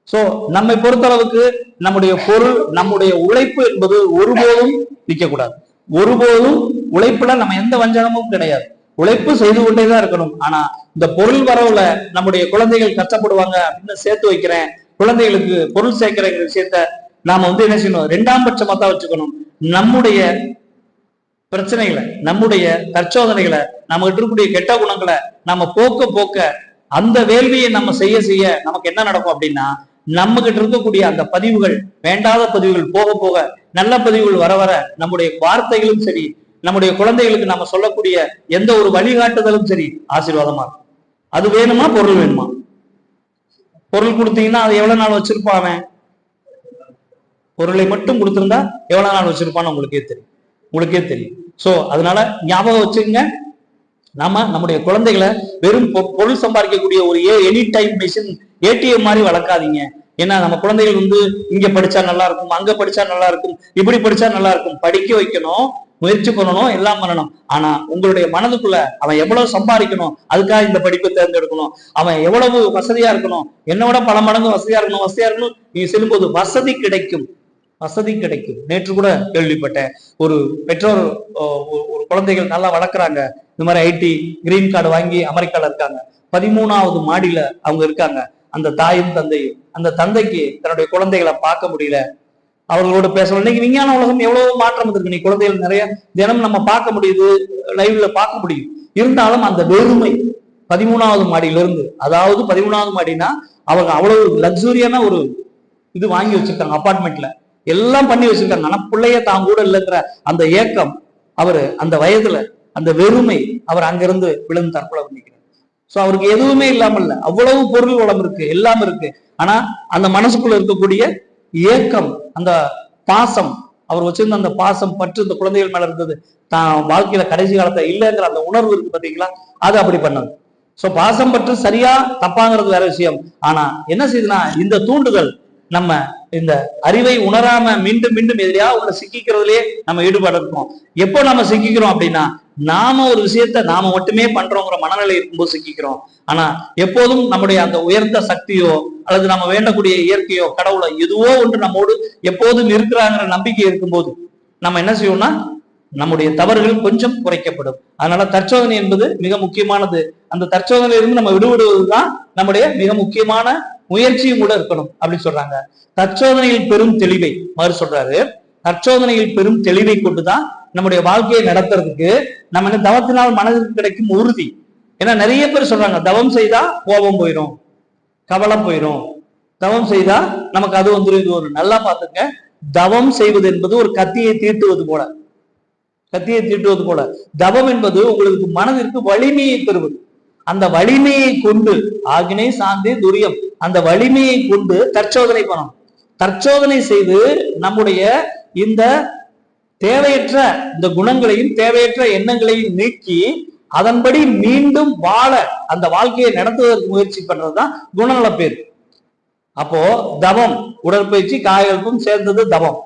சோ நம்மை பொறுத்தளவுக்கு நம்முடைய பொருள், நம்முடைய உழைப்பு என்பது ஒருபோதும் நிற்கக்கூடாது. ஒருபோதும் உழைப்புல நம்ம எந்த வஞ்சகமும் கிடையாது, உழைப்பு செய்து கொண்டேதான் இருக்கணும். ஆனா இந்த பொருள் வரவுல நம்முடைய குழந்தைகள் கஷ்டப்படுவாங்க அப்படின்னு சேர்த்து வைக்கிறேன், குழந்தைகளுக்கு பொருள் சேர்க்கிற விஷயத்த நாம வந்து என்ன செய்யணும், ரெண்டாம் பட்சமா தான் வச்சுக்கணும். நம்முடைய பிரச்சனைகளை, நம்முடைய தற்சோதனைகளை, நம்ம இருக்கக்கூடிய கெட்ட குணங்களை நம்ம போக்க போக்க அந்த வேள்வியை நம்ம செய்ய செய்ய நமக்கு என்ன நடக்கும் அப்படின்னா, நம்ம கிட்ட இருக்கக்கூடிய அந்த பதிவுகள், வேண்டாத பதிவுகள் போக போக நல்ல பதிவுகள் வர வர நம்முடைய வார்த்தைகளும் சரி, நம்முடைய குழந்தைகளுக்கு நம்ம சொல்லக்கூடிய எந்த ஒரு வழிகாட்டுதலும் சரி ஆசீர்வாதமா இருக்கும். அது வேணுமா, பொருள் வேணுமா? பொருள் கொடுத்தீங்கன்னா அது எவ்வளவு நாள் வச்சிருப்பான்? பொருளை மட்டும் கொடுத்திருந்தா எவ்வளவு நாள் வச்சிருப்பான்னு உங்களுக்கே தெரியும், உங்களுக்கே தெரியும். சோ அதனால ஞாபகம் வச்சுங்க, நாம நம்முடைய குழந்தைகளை வெறும் பொருள் சம்பாதிக்கக்கூடிய ஒரு எனி டைம் மிஷின், ஏடிஎம் மாதிரி வளர்க்காதீங்க. ஏன்னா நம்ம குழந்தைகள் வந்து இங்க படிச்சா நல்லா இருக்கும், அங்க படிச்சா நல்லா இருக்கும், இப்படி படிச்சா நல்லா இருக்கும். படிக்க வைக்கணும், முயற்சி பண்ணணும், எல்லாம் பண்ணணும். ஆனா உங்களுடைய மனதுக்குள்ள அவன் எவ்வளவு சம்பாதிக்கணும், அதுக்காக இந்த படிப்பை தேர்ந்தெடுக்கணும், அவன் எவ்வளவு வசதியா இருக்கணும், என்னோட பல மடங்கு வசதியா இருக்கணும், வசதியா இருக்கணும். நீங்க செல்லும்போது வசதி கிடைக்கும், வசதி கிடைக்கும். நேற்று கூட கேள்விப்பட்டேன், ஒரு பெற்றோர் ஒரு குழந்தைகள் நல்லா வளர்க்குறாங்க, இந்த மாதிரி ஐடி கிரீன் கார்டு வாங்கி அமெரிக்கால இருக்காங்க, 13வது மாடியில அவங்க இருக்காங்க. அந்த தாயும் தந்தையும், அந்த தந்தைக்கு தன்னுடைய குழந்தைகளை பார்க்க முடியல, அவர்களோட பேசணும். இன்னைக்கு விஞ்ஞான உலகம் எவ்வளவு மாற்றம் இருக்கு, நீ குழந்தைகள் நிறைய தினம் நம்ம பார்க்க முடியுது, லைவ்ல பார்க்க முடியும். இருந்தாலும் அந்த வெறுமை 13வது மாடியிலிருந்து, அதாவது 13வது மாடினா அவங்க அவ்வளவு லக்ஸூரியான ஒரு இது வாங்கி வச்சிருக்காங்க, அபார்ட்மெண்ட்ல எல்லாம் பண்ணி வச்சிருக்காங்க. ஆனா பிள்ளைய தான் கூட இல்லைங்கிற அந்த ஏக்கம், அவரு அந்த வயதுல அந்த வெறுமை, அவர் அங்கிருந்து விழுந்து தற்கொலை பண்ணிக்கிறார். சோ அவருக்கு எதுவுமே இல்லாமல் இல்ல, அவ்வளவு பொருள் வளம் இருக்கு, எல்லாம் இருக்கு. ஆனா அந்த மனசுக்குள்ள இருக்கக்கூடிய ஏக்கம், அந்த பாசம், அவர் வச்சிருந்த அந்த பாசம் பற்று இந்த குழந்தைகள் மேல இருந்தது, தான் வாழ்க்கையில கடைசி காலத்துல இல்லைங்கிற அந்த உணர்வு இருக்கு பாத்தீங்களா, அது அப்படி பண்ணது. சோ பாசம் பற்று சரியா தப்பாங்கிறது வேற விஷயம். ஆனா என்ன செய்யுதுன்னா, இந்த தூண்டுதல் நம்ம இந்த அறிவை உணராம மீண்டும் மீண்டும் எதிரியா உள்ள சிக்கிக்கிறதுலயே நம்ம ஈடுபாடு இருக்கோம். எப்போ நம்ம சிக்கிக்கிறோம் அப்படின்னா, நாம ஒரு விஷயத்த நாம மட்டுமே பண்றோங்கிற மனநிலை இருக்கும்போது சிக்கிக்கிறோம். ஆனா எப்போதும் நம்முடைய அந்த உயர்ந்த சக்தியோ அல்லது நம்ம வேண்டக்கூடிய இயற்கையோ கடவுளோ எதுவோ ஒன்று நம்மோடு எப்போதும் இருக்கிறாங்கிற நம்பிக்கை இருக்கும்போது நம்ம என்ன செய்வோம்னா, நம்முடைய தவறுகள் கொஞ்சம் குறைக்கப்படும். அதனால தற்சோதனை என்பது மிக முக்கியமானது. அந்த தற்சோதனையிலிருந்து நம்ம விடுபடுவதுதான் நம்முடைய மிக முக்கியமான முயற்சியும் கூட இருக்கணும் அப்படின்னு சொல்றாங்க. தற்சோதனையில் பெரும் தெளிவை மாறு சொல்றாரு, தற்சோதனையில் பெரும் தெளிவை கொண்டுதான் நம்முடைய வாழ்க்கையை நடத்துறதுக்கு நம்ம என்ன தவத்தினால் மனதிற்கு கிடைக்கும் உறுதி. ஏன்னா நிறைய பேர் சொல்றாங்க, தவம் செய்தா கோபம் போயிடும், கவலை போயிடும், தவம் செய்தா நமக்கு அது வந்துடும், இது ஒரு நல்லா பார்த்துங்க. தவம் செய்வது என்பது ஒரு கத்தியை தீட்டுவது போல, கத்தியை தீட்டுவது போல. தவம் என்பது உங்களுக்கு மனதிற்கு வலிமையை பெறுவது. அந்த வலிமையை கொண்டு ஆகினை சாந்தி துரியம், அந்த வலிமையை கொண்டு தற்சோதனை பண்ணணும். தற்சோதனை செய்து நம்முடைய இந்த தேவையற்ற இந்த குணங்களையும் தேவையற்ற எண்ணங்களையும் நீக்கி அதன்படி மீண்டும் வாழ அந்த வாழ்க்கையை நடத்துவதற்கு முயற்சி பண்றதுதான் குணநல பேர். அப்போ தவம், உடற்பயிற்சி, காயகல்பம் சேர்ந்தது தவம்.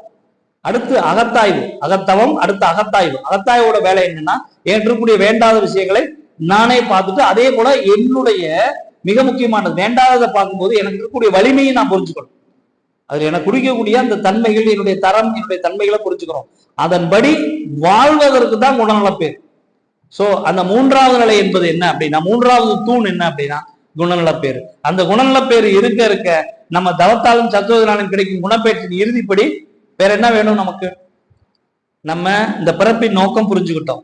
அடுத்து அகத்தாய்வு, அகத்தவம், அடுத்து அகத்தாய்வு. அகத்தாய்வோட வேலை என்னன்னா, ஏற்றக்கூடிய வேண்டாத விஷயங்களை நானே பார்த்துட்டு, அதே போல என்னுடைய மிக முக்கியமானது வேண்டாததை பார்க்கும்போது எனக்கு இருக்கக்கூடிய வலிமையை நான் புரிஞ்சுக்கணும். அதுல எனக்கு குடிக்கக்கூடிய அந்த தன்மைகள், என்னுடைய தரம், என்னுடைய தன்மைகளை புரிஞ்சுக்கிறோம். அதன்படி வாழ்வதற்கு தான் குணநல பேர். சோ அந்த மூன்றாவது நிலை என்பது என்ன அப்படின்னா, மூன்றாவது தூண் என்ன அப்படின்னா குணநல பேர். அந்த குணநல பேர் இருக்க இருக்க நம்ம தவத்தாலும் சத்துவத்தினாலும் கிடைக்கும் குணப்பேற்றின் இறுதிப்படி வேற என்ன வேணும் நமக்கு? நம்ம இந்த பிறப்பின் நோக்கம் புரிஞ்சுக்கிட்டோம்,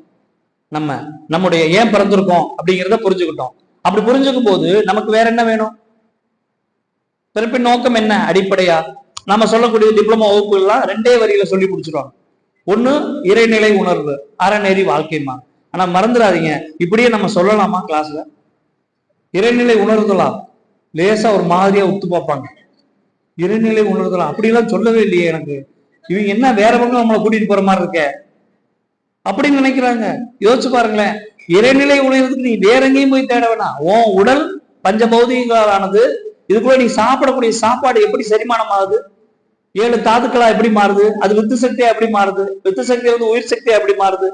நம்முடைய ஏன் பிறந்திருக்கோம் அப்படிங்கிறத புரிஞ்சுக்கிட்டோம். அப்படி புரிஞ்சுக்கும் போது நமக்கு வேற என்ன வேணும்? பிறப்பின் நோக்கம் என்ன? அடிப்படையா நம்ம சொல்லக்கூடிய டிப்ளமோ வகுப்புகள்லாம் 2 வரியில சொல்லி முடிச்சிருவாங்க. ஒண்ணு இறைநிலை உணர்வு, அறநெறி வாழ்க்கைமா. ஆனா மறந்துடாதீங்க, இப்படியே நம்ம சொல்லலாமா கிளாஸ்ல? இறைநிலை உணர்தலாம் லேசா ஒரு மாதிரியா உத்து பார்ப்பாங்க. இறைநிலை உணர்தலாம் அப்படிலாம் சொல்லவே இல்லையே எனக்கு, இவங்க என்ன வேற பக்கம் நம்மளை கூட்டிட்டு போற மாதிரி இருக்க அப்படின்னு நினைக்கிறாங்க. யோசிச்சு பாருங்களேன். இறைநிலை உணர்றதுக்கு நீ வேற எங்கேயும் போய் தேட வேணாம். உன் உடல் பஞ்ச பௌதிகங்களானது. இதுக்குள்ள நீ சாப்பிடக்கூடிய சாப்பாடு எப்படி செரிமானம் ஆகுது? 7 தாதுக்களா எப்படி மாறுது? அது வித்து சக்தியா எப்படி மாறுது? வித்து சக்தி வந்து உயிர் சக்தியா எப்படி மாறுது?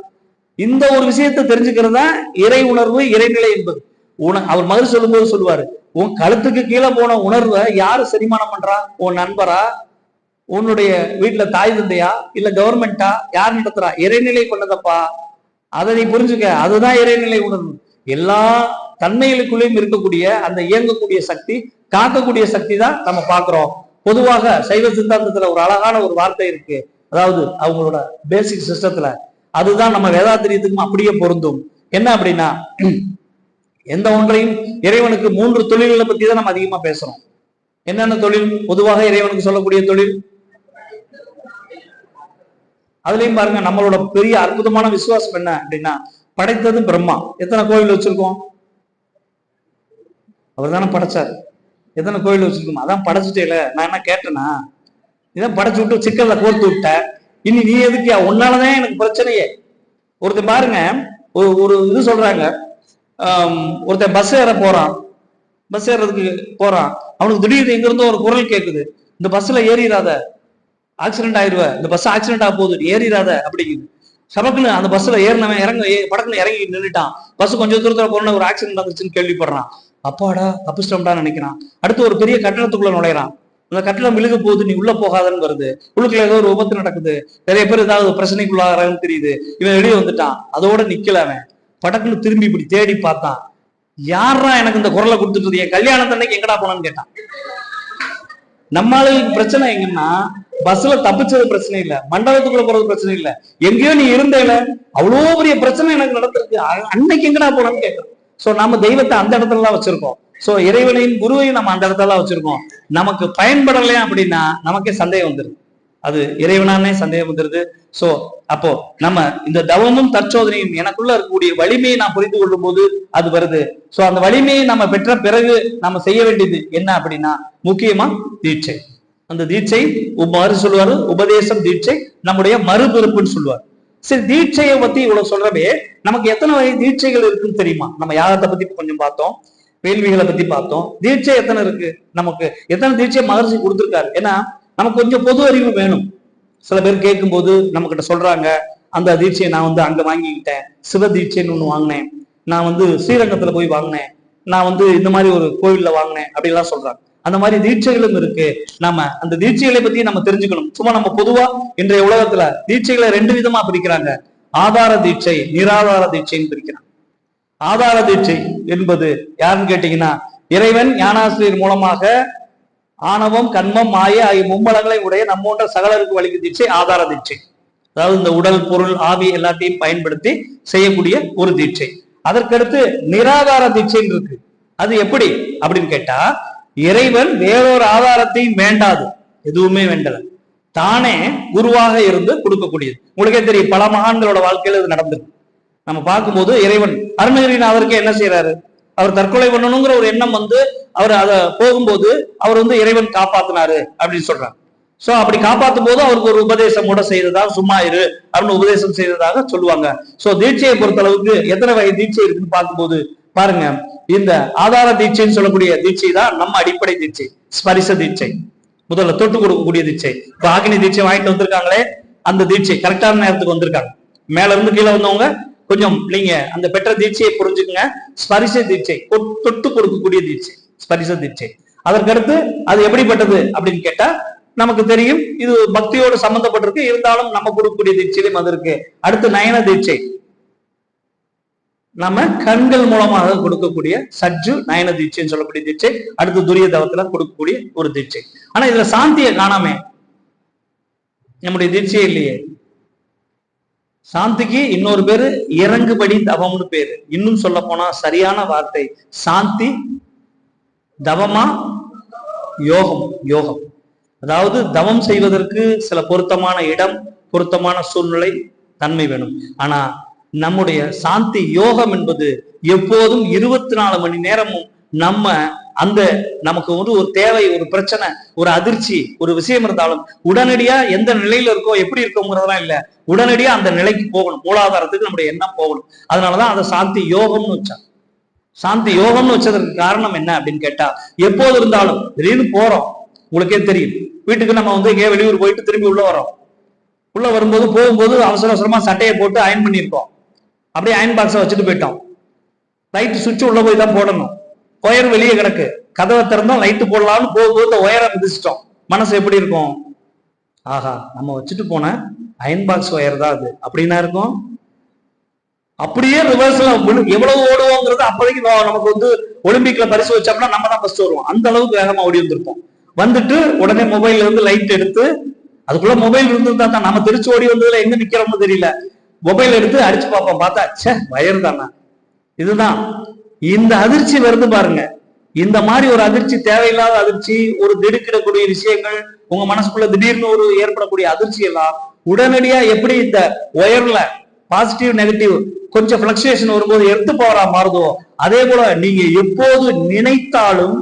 இந்த ஒரு விஷயத்தை தெரிஞ்சுக்கிறது தான் இறை உணர்வு, இறைநிலை என்பது. அவர் மதுரை சொல்லும்போது சொல்லுவாரு, உன் கழுத்துக்கு கீழே போன உணர்வை யாரு செரிமானம் பண்றா? உன் நண்பரா, உன்னுடைய வீட்டுல தாய் தந்தையா, இல்ல கவர்மெண்டா? யார் நடத்துறா? இறைநிலை பண்ணதப்பா. அதை நீ புரிஞ்சுக்க. அதுதான் இறைநிலை உணர்வு. எல்லா தன்மைகளுக்குள்ளேயும் இருக்கக்கூடிய அந்த இயங்கக்கூடிய சக்தி, காக்கக்கூடிய சக்தி தான் நம்ம பாக்குறோம். பொதுவாக சைவ சித்தாந்தத்துல ஒரு அழகான ஒரு வார்த்தை இருக்கு, அதாவது அவங்களோட பேசிக் சிஸ்டத்துல, அதுதான் நம்ம வேதாத்திரியத்துக்கும் அப்படியே பொருந்தும். என்ன அப்படின்னா, எந்த ஒன்றையும் இறைவனுக்கு 3 தொழில்களை பத்தி தான் நம்ம அதிகமா பேசுறோம். என்னென்ன தொழில் பொதுவாக இறைவனுக்கு சொல்லக்கூடிய தொழில்? அதுலயும் பாருங்க, நம்மளோட பெரிய அற்புதமான விசுவாசம் என்ன அப்படின்னா, படைத்தது பிரம்மா. எத்தனை கோயில் வச்சிருக்கோம்? அவர் தானே படைச்சார். எத்தனை கோயில் வச்சிருக்கோம்? அதான் படைச்சிட்டேல. நான் என்ன கேட்டேனா? இதான் படைச்சு விட்டு சிக்கல்ல கோர்த்து விட்ட. இனி நீ எதுக்கியா? உன்னாலதான் எனக்கு பிரச்சனையே. ஒருத்தர் பாருங்க, ஒரு இது சொல்றாங்க, ஒருத்தன் பஸ் ஏற போறான், பஸ் ஏறதுக்கு போறான். அவனுக்கு திடீர்னு எங்க இருந்தோ ஒரு குரல் கேட்குது, இந்த பஸ்ல ஏறிடாத, ஆக்சிடென்ட் ஆயிடுவ, இந்த பஸ் ஆக்சிடென்ட் ஆக போகுது, ஏறிடாத அப்படிங்குது. சபக்குன்னு அந்த பஸ்ல ஏறினவன் படக்குன்னு இறங்கி நின்றுட்டான். பஸ் கொஞ்சம் தூரத்துல போன ஒரு ஆக்சிடென்ட் வந்துச்சுன்னு கேள்விப்படுறான். அப்பாடா தப்பிச்சிட்டோம்டா நினைக்கிறான். அடுத்து ஒரு பெரிய கட்டடத்துக்குள்ள நுழைறான். அந்த கட்டடம் விழுக போகுது, நீ உள்ள போகாதன்னு வருது. உள்ளுக்குள்ள ஏதோ ஒரு விபத்து நடக்குது, நிறைய பேர் ஏதாவது பிரச்சனைக்குள்ளாகிறான்னு தெரியுது. இவன் வெளியே வந்துட்டான். அதோட நிக்கல அவன். படக்குன்னு திரும்பி இப்படி தேடி பார்த்தான். யாரா எனக்கு இந்த குரலை கொடுத்துட்டு என் கல்யாணத்தன்னைக்கு எங்கடா போனான்னு கேட்டான். நம்மளுக்கு பிரச்சனை எங்கன்னா, பஸ்ல தப்பிச்சது பிரச்சனை இல்ல, மண்டபத்துக்குள்ள போறது பிரச்சனை இல்ல, எங்கேயோ நீ இருந்தேல, அவ்வளோ பெரிய பிரச்சனை எனக்கு நடந்திருக்கு, அன்னைக்கு எங்கடா போனான்னு கேட்கறோம். சோ நம்ம தெய்வத்தை அந்த இடத்துல எல்லாம் வச்சிருக்கோம். சோ இறைவனையும் குருவையும் நம்ம அந்த இடத்துல வச்சிருக்கோம். நமக்கு பயன்படலையா அப்படின்னா நமக்கே சந்தேகம் வந்துருது, அது இறைவனானே சந்தேகம் வந்துருது. சோ அப்போ நம்ம இந்த தவமும் தற்சோதனையும் எனக்குள்ள இருக்கக்கூடிய வலிமையை நான் புரிந்து கொள்ளும் போது அது வருது. சோ அந்த வலிமையை நம்ம பெற்ற பிறகு நம்ம செய்ய வேண்டியது என்ன அப்படின்னா, முக்கியமா தீட்சை. அந்த தீட்சை சொல்லுவாரு, உபதேசம் தீட்சை நம்முடைய மறுபிறப்புன்னு சொல்லுவார். சரி, தீட்சையை பத்தி இவ்வளவு சொல்றவே, நமக்கு எத்தனை வகை தீட்சைகள் இருக்குன்னு தெரியுமா? நம்ம யாகத்தை பத்தி கொஞ்சம் பார்த்தோம், வேள்விகளை பத்தி பார்த்தோம். தீட்சை எத்தனை இருக்கு? நமக்கு எத்தனை தீட்சை மகர்ஷி கொடுத்திருக்காரு? ஏன்னா நமக்கு கொஞ்சம் பொது அறிவு வேணும். சில பேர் கேட்கும் போது நம்ம கிட்ட சொல்றாங்க, அந்த தீட்சையை நான் அங்க வாங்கிக்கிட்டேன், சிவ தீட்சைன்னு ஒண்ணு வாங்கினேன், நான் ஸ்ரீரங்கத்துல போய் வாங்கினேன், நான் இந்த மாதிரி ஒரு கோவில்ல வாங்கினேன் அப்படிலாம் சொல்றாங்க. அந்த மாதிரி தீட்சைகளும் இருக்கு. நம்ம அந்த தீட்சைகளை பத்தி நம்ம தெரிஞ்சுக்கணும். சும்மா நம்ம பொதுவா இன்றைய உலகத்துல தீட்சைகளை 2 விதமா பிரிக்கிறாங்க. ஆதார தீட்சை, நிராதார தீட்சைன்னு பிரிக்கிறாங்க. ஆதார தீட்சை என்பது யாருன்னு கேட்டீங்கன்னா, இறைவன் ஞானாசிரியர் மூலமாக ஆணவம், கண்மம், மாய ஆகிய மும்மலங்களை உடைய நம்மோன்ற சகலருக்கு வலிக்கு தீட்சை ஆதார தீட்சை. அதாவது இந்த உடல், பொருள், ஆவி எல்லாத்தையும் பயன்படுத்தி செய்யக்கூடிய ஒரு தீட்சை. அதற்கடுத்து நிராதார தீட்சைன்னு இருக்கு. அது எப்படி அப்படின்னு கேட்டா, இறைவன் வேறொரு ஆதாரத்தையும் வேண்டாது, எதுவுமே வேண்டல, தானே குருவாக இருந்து கொடுக்கக்கூடியது. உங்களுக்கே தெரியும், பல மகான்களோட வாழ்க்கையில இது நடந்திருக்கு. நம்ம பார்க்கும்போது இறைவன் அருணகிரிநாதருக்கு என்ன செய்யறாரு? அவர் தற்கொலை பண்ணணுங்கிற ஒரு எண்ணம் அவர் அதை போகும்போது அவர் இறைவன் காப்பாத்தினாரு அப்படின்னு சொல்றாங்க. சோ அப்படி காப்பாற்றும் போது அவருக்கு ஒரு உபதேசம் கூட செய்ததாக, சும்மா இரு அப்படின்னு உபதேசம் செய்ததாக சொல்லுவாங்க. சோ தீட்சையை பொறுத்த அளவுக்கு எத்தனை வகை தீட்சை இருக்குன்னு பார்க்கும்போது பாருங்க, இந்த ஆதார தீட்சைன்னு சொல்லக்கூடிய தீட்சை தான் நம்ம அடிப்படை தீட்சை, ஸ்பரிச தீட்சை, முதல்ல தொட்டு கொடுக்கக்கூடிய தீட்சை. இப்ப ஆகினி தீட்சை வாங்கிட்டு வந்திருக்காங்களே, அந்த தீட்சை கரெக்டான நேரத்துக்கு வந்திருக்காங்க. மேல இருந்து கீழே வந்தவங்க கொஞ்சம் நீங்க அந்த பெற்ற தீட்சையை புரிஞ்சுக்குங்க. ஸ்பரிச தீட்சை, தொட்டு கொடுக்கக்கூடிய தீட்சை ஸ்பரிச தீட்சை. அதற்கடுத்து அது எப்படிப்பட்டது அப்படின்னு கேட்டா நமக்கு தெரியும், இது பக்தியோடு சம்பந்தப்பட்டிருக்கு, இருந்தாலும் நம்ம கொடுக்கக்கூடிய தீட்சையிலும் அது இருக்கு. அடுத்து நயன தீட்சை, நம்ம கண்கள் மூலமாக கொடுக்கக்கூடிய சஜ்ஜு நயன தீட்சைன்னு சொல்லக்கூடிய தீட்சை. அடுத்து துரிய தவத்துல கொடுக்கக்கூடிய ஒரு தீட்சை. ஆனா இதுல சாந்தியை காணாமே, நம்முடைய தீட்சையே இல்லையே. சாந்திக்கு இன்னொரு பேரு இறங்குபடி தவம்னு பேரு. இன்னும் சொல்ல போனா சரியான வார்த்தை சாந்தி தவமா யோகம். யோகம் அதாவது தவம் செய்வதற்கு சில பொருத்தமான இடம், பொருத்தமான சூழ்நிலை, தன்மை வேணும். ஆனா நம்முடைய சாந்தி யோகம் என்பது எப்போதும் 24 மணி நேரமும் நம்ம அந்த நமக்கு ஒரு தேவை, ஒரு பிரச்சனை, ஒரு அதிர்ச்சி, ஒரு விஷயம் இருந்தாலும் உடனடியா எந்த நிலையில இருக்கோ, எப்படி இருக்கோங்கிறதெல்லாம் இல்ல, உடனடியா அந்த நிலைக்கு போகணும், மூலாதாரத்துக்கு நம்முடைய எண்ணம் போகணும். அதனாலதான் அதை சாந்தி யோகம்னு வச்சாங்க. சாந்தி யோகம்னு வச்சதற்கு காரணம் என்ன அப்படின்னு கேட்டா, எப்போது இருந்தாலும் திடீர்னு போறோம், உங்களுக்கே தெரியும், வீட்டுக்கு நம்ம எங்கேயோ வெளியூர் போயிட்டு திரும்பி உள்ள வரோம். உள்ள வரும்போது போகும்போது அவசர அவசரமா சட்டையை போட்டு அயன் பண்ணியிருக்கோம், அப்படியே அயன் பாக்ஸை வச்சுட்டு போயிட்டோம். லைட் சுவிட்ச் உள்ள போய் தான் போடணும், ஒயர் வெளியே கிடக்கு, கதவை திறந்தோம் லைட்டு போடலாம்னு போகும்போது ஒயரை மிதிச்சிட்டோம். மனசு எப்படி இருக்கும்? ஆஹா, நம்ம வச்சுட்டு போன அயன் பாக்ஸ் ஒயர் தான் அது அப்படின்னா இருக்கும். அப்படியே ரிவர்ஸ்ல எவ்வளவு ஓடுவோங்கிறது அப்போதைக்கு நமக்கு ஒலிம்பிக்ல பரிசு வச்சோம்னா நம்ம தான் ஃபர்ஸ்ட் வருவோம். அந்த அளவுக்கு வேகமா ஓடி வந்திருப்போம். வந்துட்டு உடனே மொபைல்ல இருந்து லைட் எடுத்து, அதுக்குள்ள மொபைல் இருந்திருந்தா தான் நம்ம திருச்சி ஓடி வந்ததுல எங்க நிக்கிறோம்னு தெரியல, மொபைல் எடுத்து அடிச்சு பார்ப்போம், பார்த்தா சே வயர் தானா. இதுதான் இந்த அதிர்ச்சி வருது பாருங்க. இந்த மாதிரி ஒரு அதிர்ச்சி, தேவையில்லாத அதிர்ச்சி, ஒரு திடுக்கிடக்கூடிய விஷயங்கள் உங்க மனசுக்குள்ள திடீர்னு ஏற்படக்கூடிய அதிர்ச்சி எல்லாம் உடனடியா எப்படி இந்த ஒயர்ல பாசிட்டிவ் நெகட்டிவ் கொஞ்சம் பிளக்சுவேஷன் வரும்போது எடுத்து பவரா மாறுதோ, அதே போல நீங்க எப்போது நினைத்தாலும்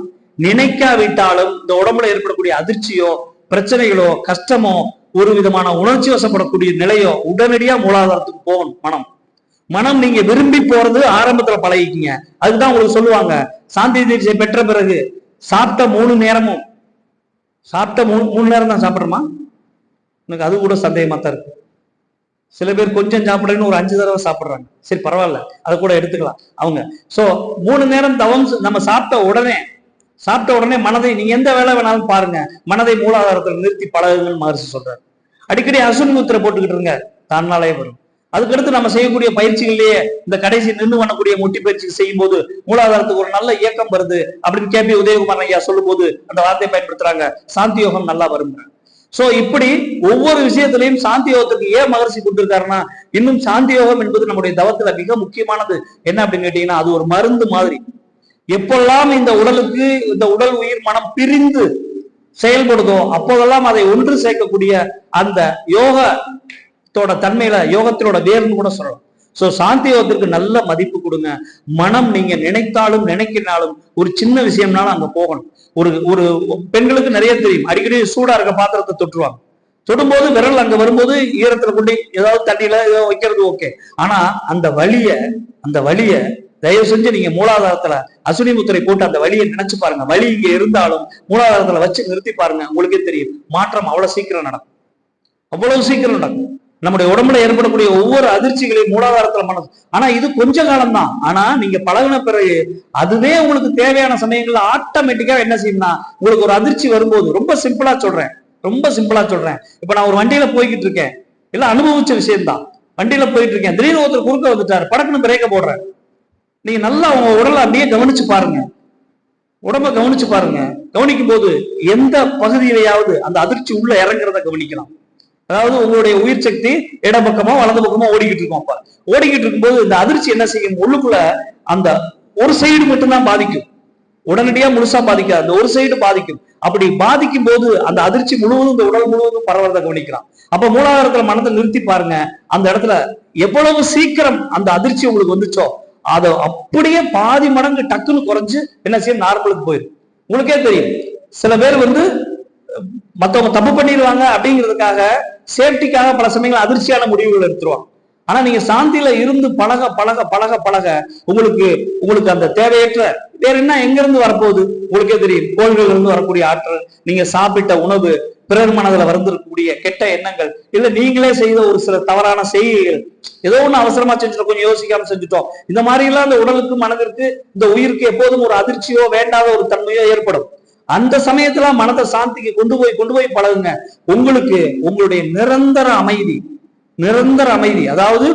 நினைக்காவிட்டாலும் இந்த உடம்புல ஏற்படக்கூடிய அதிர்ச்சியோ, பிரச்சனைகளோ, கஷ்டமோ, ஒரு விதமான உணர்ச்சி வசப்படக்கூடிய நிலையோ உடனடியா மூலாதாரத்துக்கு போகணும். மனம் நீங்க விரும்பி போறது ஆரம்பத்துல பழகிக்கீங்க. அதுதான் உங்களுக்கு சொல்லுவாங்க, சாந்தி தீட்சை பெற்ற பிறகு சாப்பிட்ட 3 நேரமும், சாப்பிட்ட 3 நேரம் தான் சாப்பிட்றோமா? எனக்கு அது கூட சந்தேகமா தான் இருக்கு. சில பேர் கொஞ்சம் சாப்பிடுறேன்னு ஒரு 5 தடவை சாப்பிடுறாங்க. சரி பரவாயில்ல, அதை கூட எடுத்துக்கலாம் அவங்க. சோ 3 நேரம் தவம் நம்ம சாப்பிட்ட உடனே மனதை நீங்க எந்த வேலை வேணாலும் பாருங்க, மனதை மூலாதாரத்தில் நிறுத்தி பழகுங்கன்னு மகர்ஷி சொல்றாரு. அடிக்கடி அசுனி முத்திரை போட்டுக்கிட்டு இருங்க, தன்னாலே வரும். அதுக்கடுத்து நம்ம செய்யக்கூடிய பயிற்சிகள்லயே இந்த கடைசி நின்று பண்ணக்கூடிய முட்டி பயிற்சி செய்யும் போது மூலாதாரத்துக்கு ஒரு நல்ல இயக்கம் வருது அப்படின்னு கேபி உதயகுமார் ஐயா சொல்லும் போது அந்த வார்த்தையை பயன்படுத்துறாங்க, சாந்தி யோகம் நல்லா வரும். சோ இப்படி ஒவ்வொரு விஷயத்திலையும் சாந்தி யோகத்துக்கு ஏன் மகர்ஷி கொடுத்திருக்காருன்னா, இன்னும் சாந்தி யோகம் என்பது நம்முடைய தவத்துல மிக முக்கியமானது. என்ன அப்படின்னு கேட்டீங்கன்னா, அது ஒரு மருந்து மாதிரி. எப்பெல்லாம் இந்த உடலுக்கு, இந்த உடல் உயிர் மனம் பிரிந்து செயல்படுதோ அப்போதெல்லாம் அதை ஒன்று சேர்க்கக்கூடிய அந்த யோகத்தோட தன்மையில, யோகத்தினோட வேர்னு கூட சொல்லலாம். சோ சாந்தி யோகத்திற்கு நல்ல மதிப்பு கொடுங்க. மனம் நீங்க நினைத்தாலும் நினைக்கினாலும் ஒரு சின்ன விஷயம்னாலும் அங்க போகணும். ஒரு பெண்களுக்கு நிறைய தெரியும், அடிக்கடி சூடா இருக்க பாத்திரத்தை தொட்டுருவாங்க. தொடும்போது விரல் அங்க வரும்போது ஈரத்துல கொண்டு ஏதாவது தண்ணியில ஏதோ வைக்கிறது ஓகே. ஆனா அந்த வலிய தயவு செஞ்சு நீங்க மூலாதாரத்துல அசுனி முத்திரை போட்டு அந்த வலியை நினைச்சு பாருங்க. வலி இங்க இருந்தாலும் மூலாதாரத்துல வச்சு நிறுத்தி பாருங்க, உங்களுக்கே தெரியும் மாற்றம் அவ்வளவு சீக்கிரம் நடக்கும், அவ்வளவு சீக்கிரம் நடக்கும். நம்முடைய உடம்புல ஏற்படக்கூடிய ஒவ்வொரு அதிர்ச்சிகளையும் மூலாதாரத்துல மனசு. ஆனா இது கொஞ்ச காலம் தான். ஆனா நீங்க பழகின பிறகு அதுவே உங்களுக்கு தேவையான சமயங்கள்ல ஆட்டோமேட்டிக்கா என்ன செய்யும்னா, உங்களுக்கு ஒரு அதிர்ச்சி வரும்போது, ரொம்ப சிம்பிளா சொல்றேன், இப்ப நான் ஒரு வண்டியில போய்கிட்டு இருக்கேன், இல்ல அனுபவிச்ச விஷயம்தான். வண்டியில போயிட்டு இருக்கேன், திடீர்னு ஒருத்தர் குறுக்க வந்துட்டாரு, படக்குன்னு பிரேக்க போடுறேன். நீங்க நல்லா உங்க உடலை அப்படியே கவனிச்சு பாருங்க, உடம்ப கவனிச்சு பாருங்க. கவனிக்கும் போது எந்த பகுதியிலையாவது அந்த அதிர்ச்சி உள்ள இறங்குறத கவனிக்கலாம். அதாவது உங்களுடைய உயிர் சக்தி இடப்பக்கமோ வலது பக்கமோ ஓடிக்கிட்டு இருக்கும். அப்ப ஓடிக்கிட்டு இருக்கும்போது இந்த அதிர்ச்சி என்ன செய்யும், உள்ளுக்குள்ள அந்த ஒரு சைடு மட்டும்தான் பாதிக்கும், உடனடியா முழுசா பாதிக்காது, அந்த ஒரு சைடு பாதிக்கும். அப்படி பாதிக்கும் போது அந்த அதிர்ச்சி முழுவதும் இந்த உடல் முழுவதும் பரவறதை கவனிக்கலாம். அப்ப மூலாதாரத்துல மனத்தை நிறுத்தி பாருங்க, அந்த இடத்துல எவ்வளவு சீக்கிரம் அந்த அதிர்ச்சி உங்களுக்கு வந்துச்சோ அதை அப்படியே பாதி மடங்கு டக்குன்னு குறைஞ்சு என்ன செய்யும், நார்மலுக்கு போயிடும். உங்களுக்கே தெரியும், சில பேர் மத்தவங்க தப்பு பண்ணிடுவாங்க அப்படிங்கிறதுக்காக சேஃப்டிக்காக பல சமயங்கள் அதிர்ச்சியான முடிவுகள் எடுத்துருவாங்க. ஆனா நீங்க சாந்தியில இருந்து பழக பழக பழக பழக உங்களுக்கு உங்களுக்கு அந்த தேவையற்ற வேற என்ன எங்க இருந்து வரப்போகுது உங்களுக்கே தெரியும். கோள்கள் இருந்து வரக்கூடிய ஆற்றல், நீங்க சாப்பிட்ட உணவு, பிறர் மனதில் வந்திருக்கக்கூடிய கெட்ட எண்ணங்கள், இல்ல நீங்களே செய்த ஒரு சில தவறான செய்கைகள், ஏதோ ஒண்ணு அவசரமா செஞ்சுட்டோம், கொஞ்சம் யோசிக்காம செஞ்சுட்டோம், இந்த மாதிரி எல்லாம் இந்த உடலுக்கு மனதிற்கு இந்த உயிருக்கு எப்போதும் ஒரு அதிர்ச்சியோ வேண்டாத ஒரு தன்மையோ ஏற்படும். அந்த சமயத்துல மனதை சாந்திக்கு கொண்டு போய் பழகுங்க. உங்களுக்கு உங்களுடைய நிரந்தர அமைதி, நிரந்தர அமைதி, அதாவது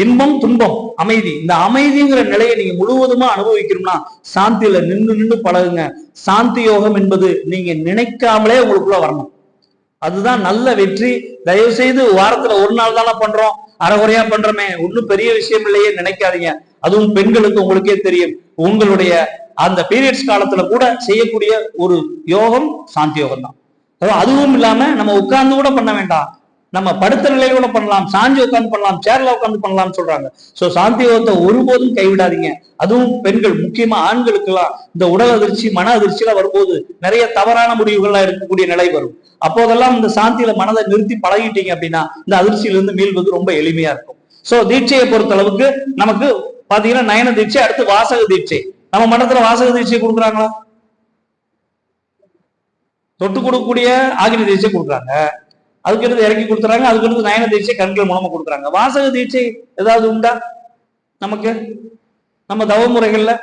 இன்பம் துன்பம் அமைதி, இந்த அமைதிங்கிற நிலையை நீங்க முழுவதுமா அனுபவிக்கணும்னா சாந்தியில நின்று பழகுங்க. சாந்தி யோகம் என்பது நீங்க நினைக்காமலே உங்களுக்குள்ள வரணும். அதுதான் நல்ல வெற்றி. தயவு செய்து வாரத்துல ஒரு நாள் தானே பண்றோம், அரைகுறையா பண்றோமே, ஒன்னும் பெரிய விஷயம் இல்லையே நினைக்காதீங்க. அதுவும் பெண்களுக்கு உங்களுக்கே தெரியும், உங்களுடைய அந்த பீரியட்ஸ் காலத்துல கூட செய்யக்கூடிய ஒரு யோகம் சாந்தி யோகம் தான். அதுவும் இல்லாம நம்ம உட்கார்ந்து கூட பண்ண வேண்டாம், நம்ம படுத்த நிலையோட பண்ணலாம், சாஞ்சி உட்காந்து பண்ணலாம், சேர்ல உட்காந்து பண்ணலாம்னு சொல்றாங்க. சோ சாந்தி யோகத்தை ஒருபோதும் கைவிடாதீங்க. அதுவும் பெண்கள், முக்கியமா ஆண்களுக்கு எல்லாம் இந்த உடல் அதிர்ச்சி மன அதிர்ச்சியெல்லாம் வரும்போது நிறைய தவறான முடிவுகள்லாம் இருக்கக்கூடிய நிலை வரும். அப்போதெல்லாம் இந்த சாந்தியில மனதை நிறுத்தி பழகிட்டீங்க அப்படின்னா இந்த அதிர்ச்சியிலிருந்து மீள்வது ரொம்ப எளிமையா இருக்கும். சோ தீட்சையை பொறுத்த அளவுக்கு நமக்கு பாத்தீங்கன்னா நயன தீட்சை, அடுத்து வாசக தீட்சை. நம்ம மனத்துல வாசக தீட்சை கொடுக்குறாங்களா? தொட்டு கொடுக்கக்கூடிய ஆகினி தீட்சை கொடுக்குறாங்க, அதுக்கடுத்து இறக்கி கொடுத்துறாங்க, அதுக்கடுத்து நயன தீட்சை கண்கள் மூலமா கொடுக்குறாங்க. வாசக தீட்சை ஏதாவது உண்டா நமக்கு நம்ம தவ முறைகள்ல?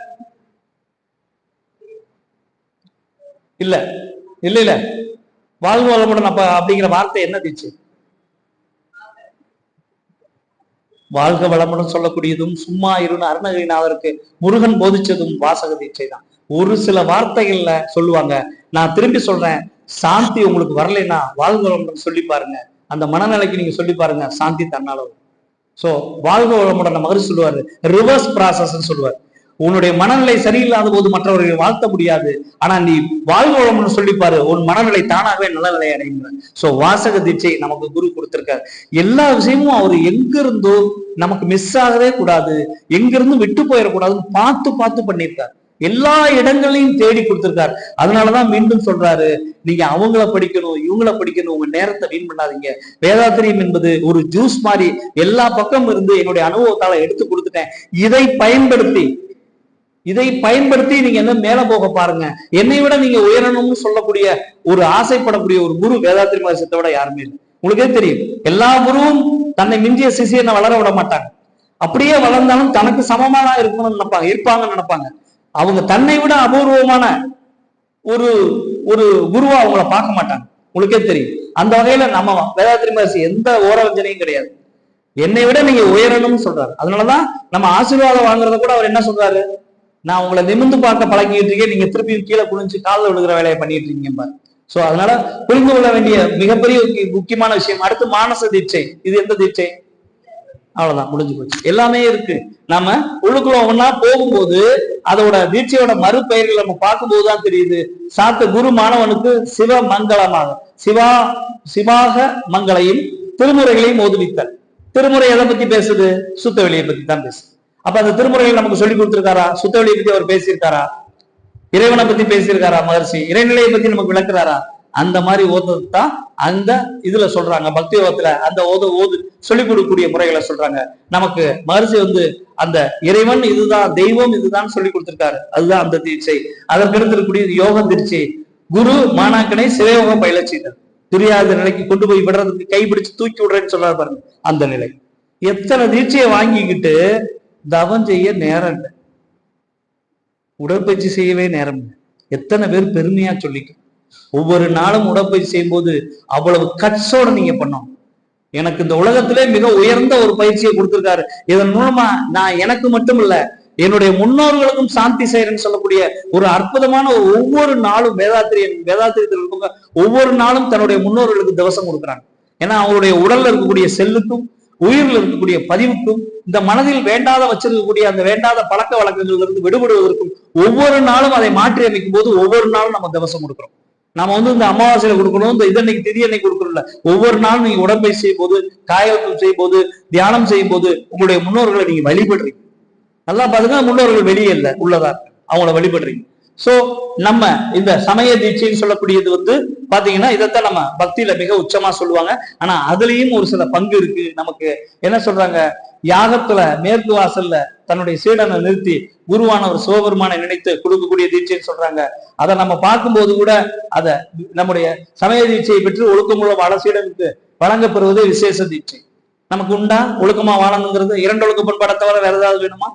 இல்ல இல்ல இல்ல. வாழ்க வளமுடன் அப்ப அப்படிங்கிற வார்த்தை என்ன தீட்சை? வாழ்க வளமுடன் சொல்லக்கூடியதும் சும்மா இருன்னு அருணகிரிநாதருக்கு முருகன் போதிச்சதும் வாசக தீட்சை தான். ஒரு சில வார்த்தைகள்ல சொல்லுவாங்க, நான் திரும்பி சொல்றேன், சாந்தி உங்களுக்கு வரலைன்னா வாழ்க வளமுடன் சொல்லி பாருங்க, அந்த மனநிலைக்கு நீங்க சொல்லி பாருங்க, சாந்தி தன்னால. சோ வாழ்க வளமுடன் மகரிஷி சொல்லுவாரு, ரிவர்ஸ் ப்ராசஸ் சொல்லுவார். உன்னுடைய மனநிலை சரியில்லாத போது மற்றவர்களை வாழ்த்த முடியாது, ஆனா நீ வாழ்க வளமுடன் சொல்லிப்பாரு, உன் மனநிலை தானாகவே நல்ல நிலை அடைகிற. சோ வாசக தீட்சை நமக்கு குரு கொடுத்திருக்காரு. எல்லா விஷயமும் அவர் எங்க இருந்தோ நமக்கு மிஸ் ஆகவே கூடாது, எங்க இருந்து விட்டு போயிடக்கூடாதுன்னு பார்த்து பார்த்து பண்ணியிருக்காரு. எல்லா இடங்களையும் தேடி கொடுத்திருக்காரு. அதனாலதான் மீண்டும் சொல்றாரு, நீங்க அவங்கள படிக்கணும் இவங்கள படிக்கணும், உங்க நேரத்தை வீண் பண்ணாதீங்க. வேதாத்திரியம் என்பது ஒரு ஜூஸ் மாதிரி எல்லா பக்கம் இருந்து என்னுடைய அனுபவத்தால எடுத்து கொடுத்துட்டேன். இதை பயன்படுத்தி நீங்க என்ன மேல போக பாருங்க. என்னை விட நீங்க உயரணும்னு சொல்லக்கூடிய ஒரு ஆசைப்படக்கூடிய ஒரு குரு வேதாத்திரி மகரிஷியத்தை விட யாருமே இல்லை. உங்களுக்கே தெரியும், எல்லா குருவும் தன்னை மிஞ்சிய சிஷியனை வளர விட மாட்டாங்க. அப்படியே வளர்ந்தாலும் தனக்கு சமமான இருக்கணும்னு இருப்பாங்கன்னு நினைப்பாங்க. அவங்க தன்னை விட அபூர்வமான ஒரு ஒரு குருவா அவங்கள பார்க்க மாட்டாங்க. உங்களுக்கே தெரியும். அந்த வகையில நம்ம வேதாத்திரி மகரிஷி எந்த ஓரவஞ்சனையும் கிடையாது. என்னை விட நீங்க உயரணும்னு சொல்றாரு. அதனாலதான் நம்ம ஆசீர்வாதம் வாங்குறத கூட அவர் என்ன சொல்றாரு, நான் உங்களை நிமிர்ந்து பார்க்க பழகிட்டு இருக்கேன், நீங்க திருப்பி கீழே குனிஞ்சு காலில் விழுகிற வேலையை பண்ணிட்டு இருக்கீங்க. சோ அதனால புரிந்து கொள்ள வேண்டிய மிகப்பெரிய முக்கியமான விஷயம். அடுத்து மானச தீட்சை. இது எந்த தீட்சை? அவ்வளவுதான், முடிஞ்சு போச்சு. எல்லாமே இருக்கு. நம்ம உள்ளுக்குள்ள ஒன்னா போகும்போது அதோட தீட்சையோட மறுபெயர்கள் நம்ம பார்க்கும்போதுதான் தெரியுது. சாத்த குரு மாணவனுக்கு சிவ மங்களமாக சிவாக மங்களையும் திருமுறைகளையும் ஓதுவித்தல். திருமுறை எதை பத்தி பேசுது? சுத்த வெளியை பத்தி தான் பேசுது. அப்ப அந்த திருமுறைகள் நமக்கு சொல்லி கொடுத்திருக்காரா? சுத்த வெளியை பத்தி அவர் பேசியிருக்காரா? இறைவனை பத்தி பேசியிருக்காரா மகர்ஷி? இறைநிலையை பத்தி நமக்கு விளக்குறாரா? அந்த மாதிரி ஓதுறது தான் அந்த இதுல சொல்றாங்க. பக்தி யோகத்துல அந்த ஓது சொல்லிக் கொடுக்கக்கூடிய முறைகளை சொல்றாங்க. நமக்கு மகர்ஷி அந்த இறைவன் இதுதான், தெய்வம் இதுதான் சொல்லி கொடுத்திருக்காரு. அதுதான் அந்த தீட்சை. அதற்கடுத்து இருக்கக்கூடிய யோகம் தீட்சை. குரு மாணாக்கனை சிவயோகம் பயில செய்தார். துரியாத நிலைக்கு கொண்டு போய் விடுறதுக்கு கைப்பிடிச்சு தூக்கி விடுறேன்னு சொல்றாரு பாருங்க, அந்த நிலை. எத்தனை தீட்சையை வாங்கிக்கிட்டு தவம் செய்ய நேரம் இல்லை, உடற்பயிற்சி செய்யவே நேரம் இல்லை. எத்தனை பேர் பெருமையா சொல்லிக்க, ஒவ்வொரு நாளும் உடற்பயிற்சி செய்யும் போது அவ்வளவு கட்சோட நீங்க பண்ணணும். எனக்கு இந்த உலகத்திலே மிக உயர்ந்த ஒரு பயிற்சியை கொடுத்திருக்காரு. இதன் மூலமா நான் எனக்கு மட்டும் இல்ல, என்னுடைய முன்னோர்களுக்கும் சாந்தி செய்யறேன்னு சொல்லக்கூடிய ஒரு அற்புதமான ஒவ்வொரு நாளும் வேதாத்திரியத்தில் இருக்க ஒவ்வொரு நாளும் தன்னுடைய முன்னோர்களுக்கு திவசம் கொடுக்குறாங்க. ஏன்னா அவங்களுடைய உடல்ல இருக்கக்கூடிய செல்லுக்கும் உயிரில் இருக்கக்கூடிய பதிவுக்கும் இந்த மனதில் வேண்டாத வச்சிருக்கக்கூடிய அந்த வேண்டாத பழக்க வழக்கங்கள்ல இருந்து விடுபடுவதற்கும் ஒவ்வொரு நாளும் அதை மாற்றி அமைக்கும் போது ஒவ்வொரு நாளும் நம்ம திவசம் கொடுக்குறோம். நம்ம இந்த அமாவாசையில கொடுக்கணும், இந்த இதன்னைக்கு திதி அன்னைக்கு கொடுக்கணும்ல, ஒவ்வொரு நாளும் நீங்க உடற்பயிற்சி செய்யும் போது, காயகல்பம் செய்யும் போது, தியானம் செய்யும் போது உங்களுடைய முன்னோர்களை நீங்க வழிபடுறீங்க. நல்லா பாருங்க, முன்னோர்கள் வெளியே இல்லை, உள்ளதா அவங்கள வழிபடுறீங்க. சோ நம்ம இந்த சமய தீட்சைன்னு சொல்லக்கூடியது வந்து பாத்தீங்கன்னா இதைத்தான் நம்ம பக்தியில மிக உச்சமா சொல்லுவாங்க. ஆனா அதுலயும் ஒரு சில பங்கு இருக்கு. நமக்கு என்ன சொல்றாங்க, யாகத்துல மேற்கு வாசல்ல தன்னுடைய சீடனை நிறுத்தி குருவானவர் சிவபெருமானை நினைத்து கொடுக்கக்கூடிய தீட்சைன்னு சொல்றாங்க. அதை நம்ம பார்க்கும்போது கூட அதை நம்முடைய சமய தீட்சையை பெற்று ஒழுக்கமுள்ள வாழ சீடனுக்கு வழங்கப்பெறுவது விசேஷ தீட்சை. நமக்கு உண்டா ஒழுக்கமா வாழணுங்கிறது? இரண்டு ஒழுக்க பண்பாடை தவிர வேற ஏதாவது வேணுமா?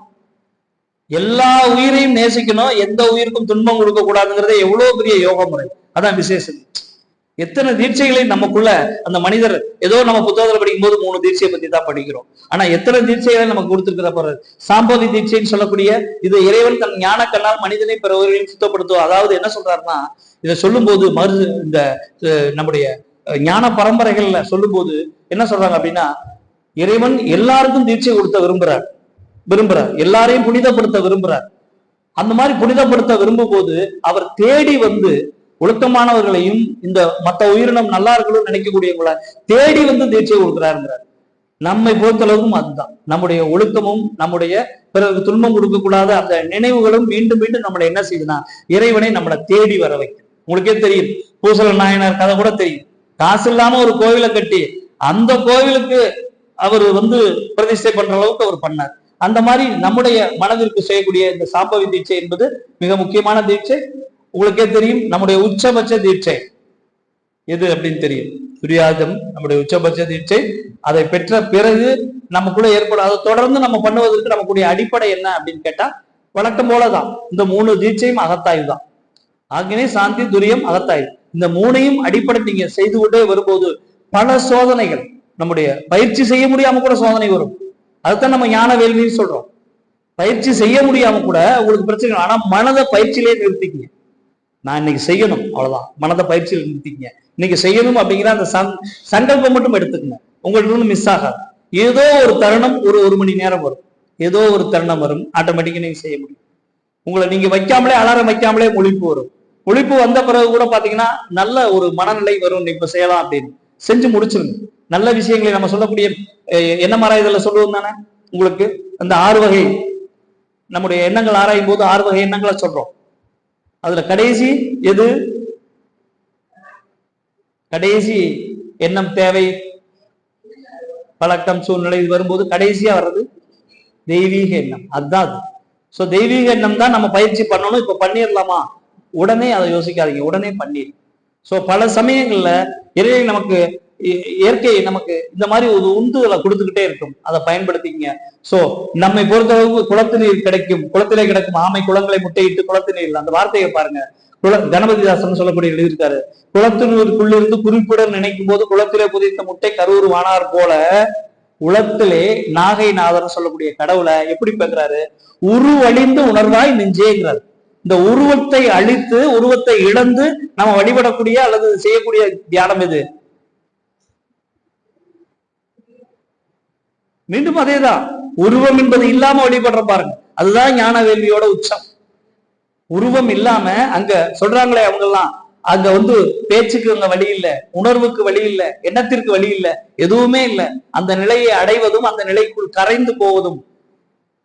எல்லா உயிரையும் நேசிக்கணும், எந்த உயிருக்கும் துன்பம் கொடுக்க கூடாதுங்கிறத எவ்வளவு பெரிய யோக முறை. அதான் விசேஷ தீட்சை. எத்தனை தீட்சைகளை நமக்குள்ள அந்த மனிதர் ஏதோ நம்ம புத்தகத்தில் படிக்கும் போது 3 தீட்சையை பத்தி தான் படிக்கிறோம். ஆனா எத்தனை தீட்சைகளை நமக்கு கொடுத்திருக்கிற போறது. சாம்பவி தீட்சைன்னு சொல்லக்கூடிய இது இறைவன் தன் ஞான கண்ணால் மனிதனை பிறவர்களையும் சுத்தப்படுத்தும். அதாவது என்ன சொல்றாருன்னா, இதை சொல்லும் போது இந்த நம்முடைய ஞான பரம்பரைகள்ல சொல்லும் போது என்ன சொல்றாங்க அப்படின்னா, இறைவன் எல்லாருக்கும் தீட்சை கொடுத்த விரும்புறார், எல்லாரையும் புனிதப்படுத்த விரும்புறார். அந்த மாதிரி புனிதப்படுத்த விரும்பும் போது அவர் தேடி வந்து ஒழுக்கமானவர்களையும் இந்த மற்ற உயிரினம் நல்லா இருக்கணும்னு நினைக்கக்கூடியவங்கள தேடி வந்து தீட்சை கொடுக்கிறாருங்கிறார். நம்மை பொறுத்தளவுக்கும் அதுதான் நம்முடைய ஒழுக்கமும் நம்முடைய பிறகு துன்பம் கொடுக்க கூடாத அந்த நினைவுகளும் மீண்டும் மீண்டும் நம்மளை என்ன செய்யுதுன்னா இறைவனை நம்மளை தேடி வர வைக்கும். உங்களுக்கே தெரியும், பூசல நாயனார் கதை கூட தெரியும். காசு இல்லாம ஒரு கோவிலை கட்டி அந்த கோவிலுக்கு அவர் வந்து பிரதிஷ்டை பண்ற அளவுக்கு அவர் பண்ணார். அந்த மாதிரி நம்முடைய மனதிற்கு செய்யக்கூடிய இந்த சாம்பவி தீட்சை என்பது மிக முக்கியமான தீட்சை. உங்களுக்கே தெரியும், நம்முடைய உச்சபட்ச தீட்சை எது அப்படின்னு தெரியும், துரியாதம் நம்முடைய உச்சபட்ச தீட்சை. அதை பெற்ற பிறகு நமக்குள்ள ஏற்படும் அதை தொடர்ந்து நம்ம பண்ணுவதற்கு நமக்குடைய அடிப்படை என்ன அப்படின்னு கேட்டா வழக்கம் போலதான் இந்த 3 தீட்சையும் அகத்தாய்வு தான். ஆகினே சாந்தி துரியம் அகத்தாய்வு, இந்த 3ஐயும் அடிப்படை நீங்க செய்து கொண்டே வரும்போது பல சோதனைகள், நம்முடைய பயிற்சி செய்ய முடியாம கூட சோதனை வரும். அதுதான் நம்ம ஞான வேள்வின்னு சொல்றோம். பயிற்சி செய்ய முடியாம கூட உங்களுக்கு பிரச்சனை, ஆனா மனதை பயிற்சியிலே நிறுத்திக்கங்க. நான் இன்னைக்கு செய்யணும், அவ்வளவுதான். மனதை பயிற்சியில் நிறுத்திக்கங்க. இன்னைக்கு செய்யணும் அப்படிங்கிற அந்த சங்கல்பம் மட்டும் எடுத்துக்கங்க. உங்களுக்கு மிஸ் ஆகாது. ஏதோ ஒரு தருணம் ஒரு மணி நேரம் வரும், ஏதோ ஒரு தருணம் வரும், ஆட்டோமேட்டிக்கா நீங்க செய்ய முடியும். உங்களை நீங்க வைக்காமலே அலாரம் வைக்காமலே முழிப்பு வரும். முழிப்பு வந்த பிறகு கூட பாத்தீங்கன்னா நல்ல ஒரு மனநிலை வரும், இப்ப செய்யலாம் அப்படின்னு செஞ்சு முடிச்சிருங்க. நல்ல விஷயங்களை நம்ம சொல்லக்கூடிய என்ன ஆராய்தல சொல்லுவோம் தானே உங்களுக்கு. அந்த 6 வகை நம்முடைய எண்ணங்கள் ஆராயும் போது 6 வகை எண்ணங்களை சொல்றோம். அதுல கடைசி எது? கடைசி எண்ணம் தேவை, பழக்கம், சூழ்நிலை இது வரும்போது கடைசியா வர்றது தெய்வீக எண்ணம். அதுதான் அது. சோ தெய்வீக எண்ணம் தான் நம்ம பயிற்சி பண்ணணும். இப்ப பண்ணிடலாமா, உடனே அதை யோசிக்காதீங்க, உடனே பண்ணிடு. சோ பல சமயங்கள்ல இறைவனை நமக்கு இயற்கை நமக்கு இந்த மாதிரி ஒரு உந்துதலை கொடுத்துக்கிட்டே இருக்கும், அதை பயன்படுத்திக்கங்க. சோ நம்மை பொறுத்தளவுக்கு குளத்து நீர் கிடைக்கும், குளத்திலே கிடைக்கும் ஆமை குளங்களை முட்டையிட்டு குளத்து நீர், அந்த வார்த்தையை பாருங்க. கணபதிதாசன் சொல்லக்கூடிய எழுதியிருக்காரு, குளத்தினருக்குள்ளிருந்து குறிப்புடன் நினைக்கும் போது குளத்திலே புதித்த முட்டை கரூர் வானார் போல உளத்திலே நாகை நாதர் சொல்லக்கூடிய கடவுளை எப்படி பேசுறாரு, உருவழிந்து உணர்வாய் நெஞ்சேங்கிறார். இந்த உருவத்தை அழித்து உருவத்தை இழந்து நம்ம வழிபடக்கூடிய அல்லது செய்யக்கூடிய தியானம் இது. மீண்டும் அதேதான், உருவம் என்பது இல்லாம வழிபடுற பாருங்க, அதுதான் ஞான வேள்வியோட உச்சம். உருவம் இல்லாம அங்க சொல்றாங்களே அவங்க எல்லாம், அங்க வந்து பேச்சுக்கு அங்க வழி இல்லை, உணர்வுக்கு வழி இல்லை, எண்ணத்திற்கு வழி இல்லை, எதுவுமே இல்லை. அந்த நிலையை அடைவதும் அந்த நிலைக்குள் கரைந்து போவதும்,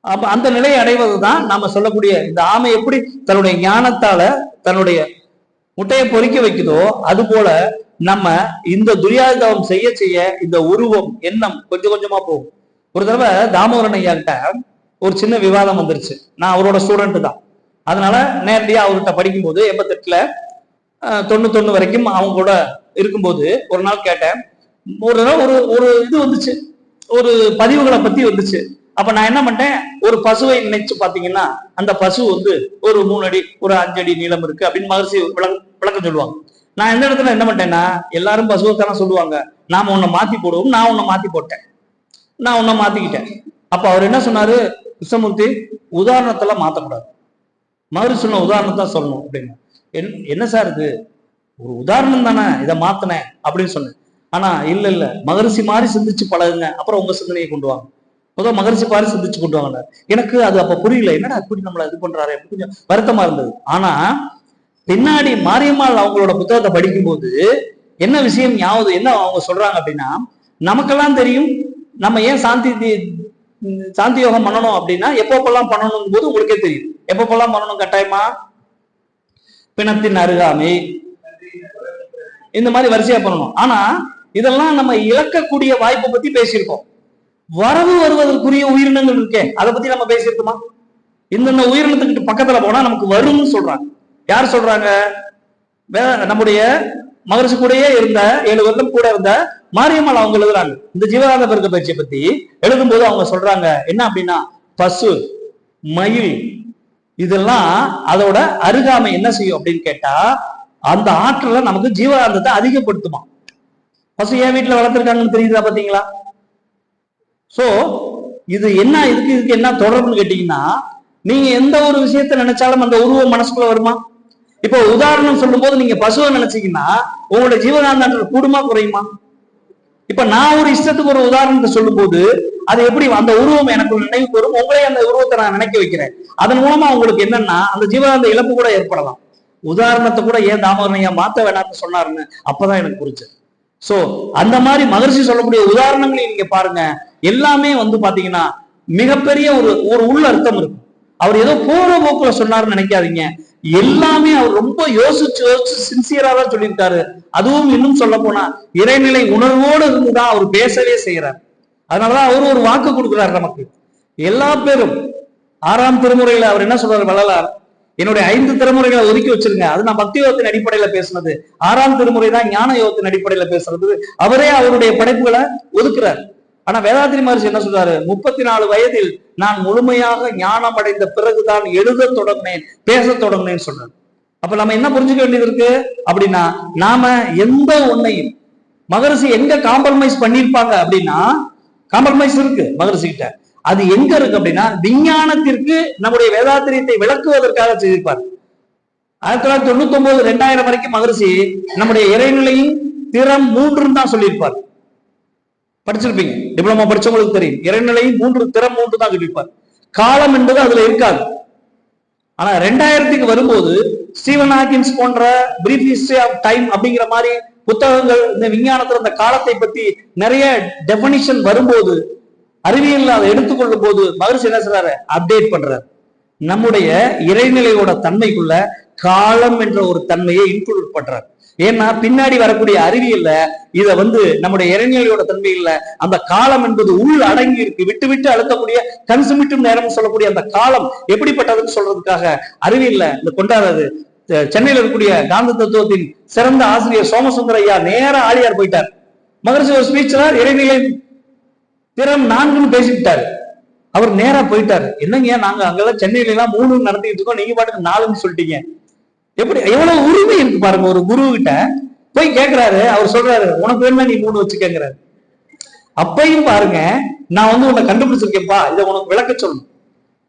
அப்ப அந்த நிலையை அடைவதுதான் நாம சொல்லக்கூடிய இந்த ஆமை எப்படி தன்னுடைய ஞானத்தால தன்னுடைய முட்டையை பொறிக்க வைக்குதோ அது போல நம்ம இந்த துரியாதவம் செய்ய செய்ய இந்த உருவம் எண்ணம் கொஞ்சம் கொஞ்சமா போகும். ஒரு தடவை தாமோதரன் ஐயா கிட்ட ஒரு சின்ன விவாதம் வந்துருச்சு. நான் அவரோட ஸ்டூடெண்ட் தான், அதனால நேரடியா அவர்கிட்ட படிக்கும்போது 88ல 91 வரைக்கும் அவங்க கூட இருக்கும்போது ஒரு நாள் கேட்டேன். ஒரு தடவை ஒரு இது வந்துச்சு, ஒரு பதிவுகளை பத்தி வந்துச்சு. அப்ப நான் என்ன பண்ணிட்டேன், ஒரு பசுவை நினைச்சு பாத்தீங்கன்னா அந்த பசு வந்து ஒரு 3 அடி ஒரு 5 அடி நீளம் இருக்கு அப்படின்னு மகர்ஷி விளக்கம் சொல்லுவாங்க. நான் எந்த இடத்துல என்ன பண்ணிட்டேன்னா, எல்லாரும் பசுவை தானே சொல்லுவாங்க, நாம உன்னை மாத்தி போடுவோம், நான் உன்னை மாத்தி போட்டேன், நான் உன்னை மாத்திக்கிட்டேன். அப்ப அவர் என்ன சொன்னாரு, கிருஷ்ணமூர்த்தி உதாரணத்தெல்லாம் மாத்தக்கூடாது, மகர்ஷி சொன்ன உதாரணத்தை சொல்லணும் அப்படின்னு. என்ன சார் இது, ஒரு உதாரணம் தானே, இதை மாத்தினேன் அப்படின்னு சொன்னேன். ஆனா இல்ல மகர்ஷி மாதிரி சிந்திச்சு பழகுங்க, அப்புறம் உங்க சிந்தனையை கொண்டு வாங்க. முதல் மகர்ஷி பாரி சிந்திச்சு கொண்டு வாங்க. எனக்கு அது அப்ப புரியல, என்னடா இப்படி நம்மள இது பண்றாரு, கொஞ்சம் வருத்தமா இருந்தது. ஆனா பின்னாடி மாரியம்மாள் அவங்களோட புத்தகத்தை படிக்கும்போது என்ன விஷயம் ஞாபகம், என்ன அவங்க சொல்றாங்க அப்படின்னா, நமக்கெல்லாம் தெரியும் நம்ம ஏன் சாந்தி யோகம் பண்ணணும் அப்படின்னா எப்பப்பெல்லாம் பண்ணணும் போது உங்களுக்கே தெரியும். எப்பப்பெல்லாம் பண்ணணும் கட்டாயமா, பிணத்தின் அருகாமை, இந்த மாதிரி வரிசையா பண்ணணும். ஆனா இதெல்லாம் நம்ம இழக்கக்கூடிய வாய்ப்பை பத்தி பேசியிருக்கோம். வரவு வருவதற்குரிய உயிரினங்கள் இருக்கே, அதை பத்தி நம்ம பேசியிருக்கோமா? இந்த உயிரினத்துக்கிட்ட பக்கத்துல போனா நமக்கு வரும்னு சொல்றாங்க. யார் சொல்றாங்க? நம்முடைய மகரிஷி கூடயே இருந்த 7 வருடம் கூட இருந்த மாரியம்மாள் அவங்க எழுதுறாங்க இந்த ஜீவகாந்த பெருக்க பயிற்சியை பத்தி. எழுதும்போது அவங்க சொல்றாங்க என்ன அப்படின்னா, பசு, மயில் இதெல்லாம் அதோட அருகாமை என்ன செய்யும் அப்படின்னு கேட்டா, அந்த ஆற்றல நமக்கு ஜீவகாந்தத்தை அதிகப்படுத்துமா. பசு ஏன் வீட்டுல வளர்த்துருக்காங்கன்னு தெரியுதா பாத்தீங்களா? சோ இது என்ன, இதுக்கு என்ன தொடர்புன்னு கேட்டீங்கன்னா, நீங்க எந்த ஒரு விஷயத்த நினைச்சாலும் அந்த உருவம் மனசுக்குள்ள வருமா? இப்போ உதாரணம் சொல்லும் போது நீங்க பசுவை நினைச்சீங்கன்னா உங்களோட ஜீவகாந்த கூடுமா குறையுமா? இப்ப நான் ஒரு இஷ்டத்துக்கு ஒரு உதாரணத்தை சொல்லும் போது அது எப்படி அந்த உருவம் எனக்கு நினைவுக்கு வரும், உங்களே அந்த உருவத்தை நான் நினைக்க வைக்கிறேன். அதன் மூலமா உங்களுக்கு என்னன்னா அந்த ஜீவகாந்த இழப்பு கூட ஏற்படலாம். உதாரணத்தை கூட ஏன் தாமோதரனையா மாத்த வேணாம்னு சொன்னாருன்னு அப்பதான் எனக்கு புரிஞ்சது. சோ அந்த மாதிரி மகரிஷி சொல்லக்கூடிய உதாரணங்களையும் நீங்க பாருங்க, எல்லாமே பாத்தீங்கன்னா மிகப்பெரிய ஒரு உள்ள அர்த்தம் இருக்கும். அவர் ஏதோ போற போக்குல சொன்னாருன்னு நினைக்காதீங்க. எல்லாமே அவர் ரொம்ப யோசிச்சு சின்சியரா தான் சொல்லியிருக்காரு. அதுவும் இன்னும் சொல்ல போனா இறைநிலை உணர்வோடு இருந்துதான் அவர் பேசவே செய்யறார். அதனாலதான் அவர் ஒரு வாக்கு கொடுக்கிறார் நமக்கு. எல்லா பேரும் 6ஆம் திருமுறையில அவர் என்ன சொல்றாரு வள்ளலார், என்னுடைய 5 திருமுறைகளை ஒதுக்கி வச்சிருங்க, அது நான் பக்தி யோகத்தின் அடிப்படையில பேசுனது. 6ஆம் திருமுறை தான் ஞான யோகத்தின் அடிப்படையில பேசுறது. அவரே அவருடைய படைப்புகளை ஒதுக்குறார். ஆனா வேதாத்திரி மகரிஷி என்ன சொல்றாரு, 34 வயதில் நான் முழுமையாக ஞானம் அடைந்த பிறகுதான் எழுத தொடங்கினேன், பேச தொடங்கினேன்னு சொல்றாரு. அப்ப நம்ம என்ன புரிஞ்சுக்க வேண்டியது இருக்கு அப்படின்னா, நாம எந்த ஒன்னையும் மகரிஷி எங்க காம்ப்ரமைஸ் பண்ணிருப்பாங்க அப்படின்னா, காம்ப்ரமைஸ் இருக்கு மகரிஷி கிட்ட. அது எங்க இருக்கு அப்படின்னா, விஞ்ஞானத்திற்கு நம்முடைய வேதாத்திரியத்தை விளக்குவதற்காக செய்திருப்பார். 1999 2000 வரைக்கும் மகரிஷி நம்முடைய இறைநிலையின் திறம் 3 தான் சொல்லியிருப்பார். படிச்சிருப்பீங்க, டிப்ளமா படிச்சவங்களுக்கு தெரியும். இறைநிலையும் 3 தான் சொல்லியிருப்பார். காலம் என்பது அதுல இருக்காது. ஆனா 2000க்கு வரும்போது ஸ்டீவன் ஹாக்கின்ஸ் போன்ற பிரீஃப் ஹிஸ்டரி ஆஃப் டைம் அப்படிங்கிற மாதிரி புத்தகங்கள் இந்த விஞ்ஞானத்துல அந்த காலத்தை பத்தி நிறைய டெபினிஷன் வரும்போது, அறிவியல் அதை எடுத்துக்கொள்ளும் போது மகரிஷி என்ன சொல்றாரு, அப்டேட் பண்றாரு. நம்முடைய இறைநிலையோட தன்மைக்குள்ள காலம் என்ற ஒரு தன்மையை இன்க்ளூட் பண்றாரு. ஏன்னா பின்னாடி வரக்கூடிய அறிவியல்ல இத நம்முடைய இறைநிலையோட தன்மையில அந்த காலம் என்பது உள் அடங்கி இருக்கு. விட்டு விட்டு அழுத்தக்கூடிய கன்சுமிட்டும் நேரம் சொல்லக்கூடிய அந்த காலம் எப்படிப்பட்டதுன்னு சொல்றதுக்காக அறிவியல்ல இந்த கொண்டாடுறது. சென்னையில இருக்கக்கூடிய காந்த தத்துவத்தின் சிறந்த ஆசிரியர் சோமசுந்தர ஐயா நேர ஆழியார் போயிட்டார். மகரிஷி ஒரு ஸ்பீச்ல இறைநிலை திறம் 4ன்னு பேசிவிட்டாரு. அவர் நேரா போயிட்டாரு. என்னங்க நாங்க அங்கெல்லாம் சென்னையில எல்லாம் 3 நடத்திட்டு இருக்கோம், நீங்க பாட்டுக்கு 4ன்னு சொல்லிட்டீங்க. எப்படி எவ்வளவு உரிமை இருக்கு பாருங்க. ஒரு குரு கிட்ட போய் கேட்கிறாரு, அவர் சொல்றாரு உனக்கு வேணுமா நீ 3 வச்சுக்கங்கிறாரு. அப்பையும் பாருங்க, நான் உன்னை கண்டுபிடிச்சிருக்கேன்ப்பா, இதை உனக்கு விளக்க சொல்லணும்,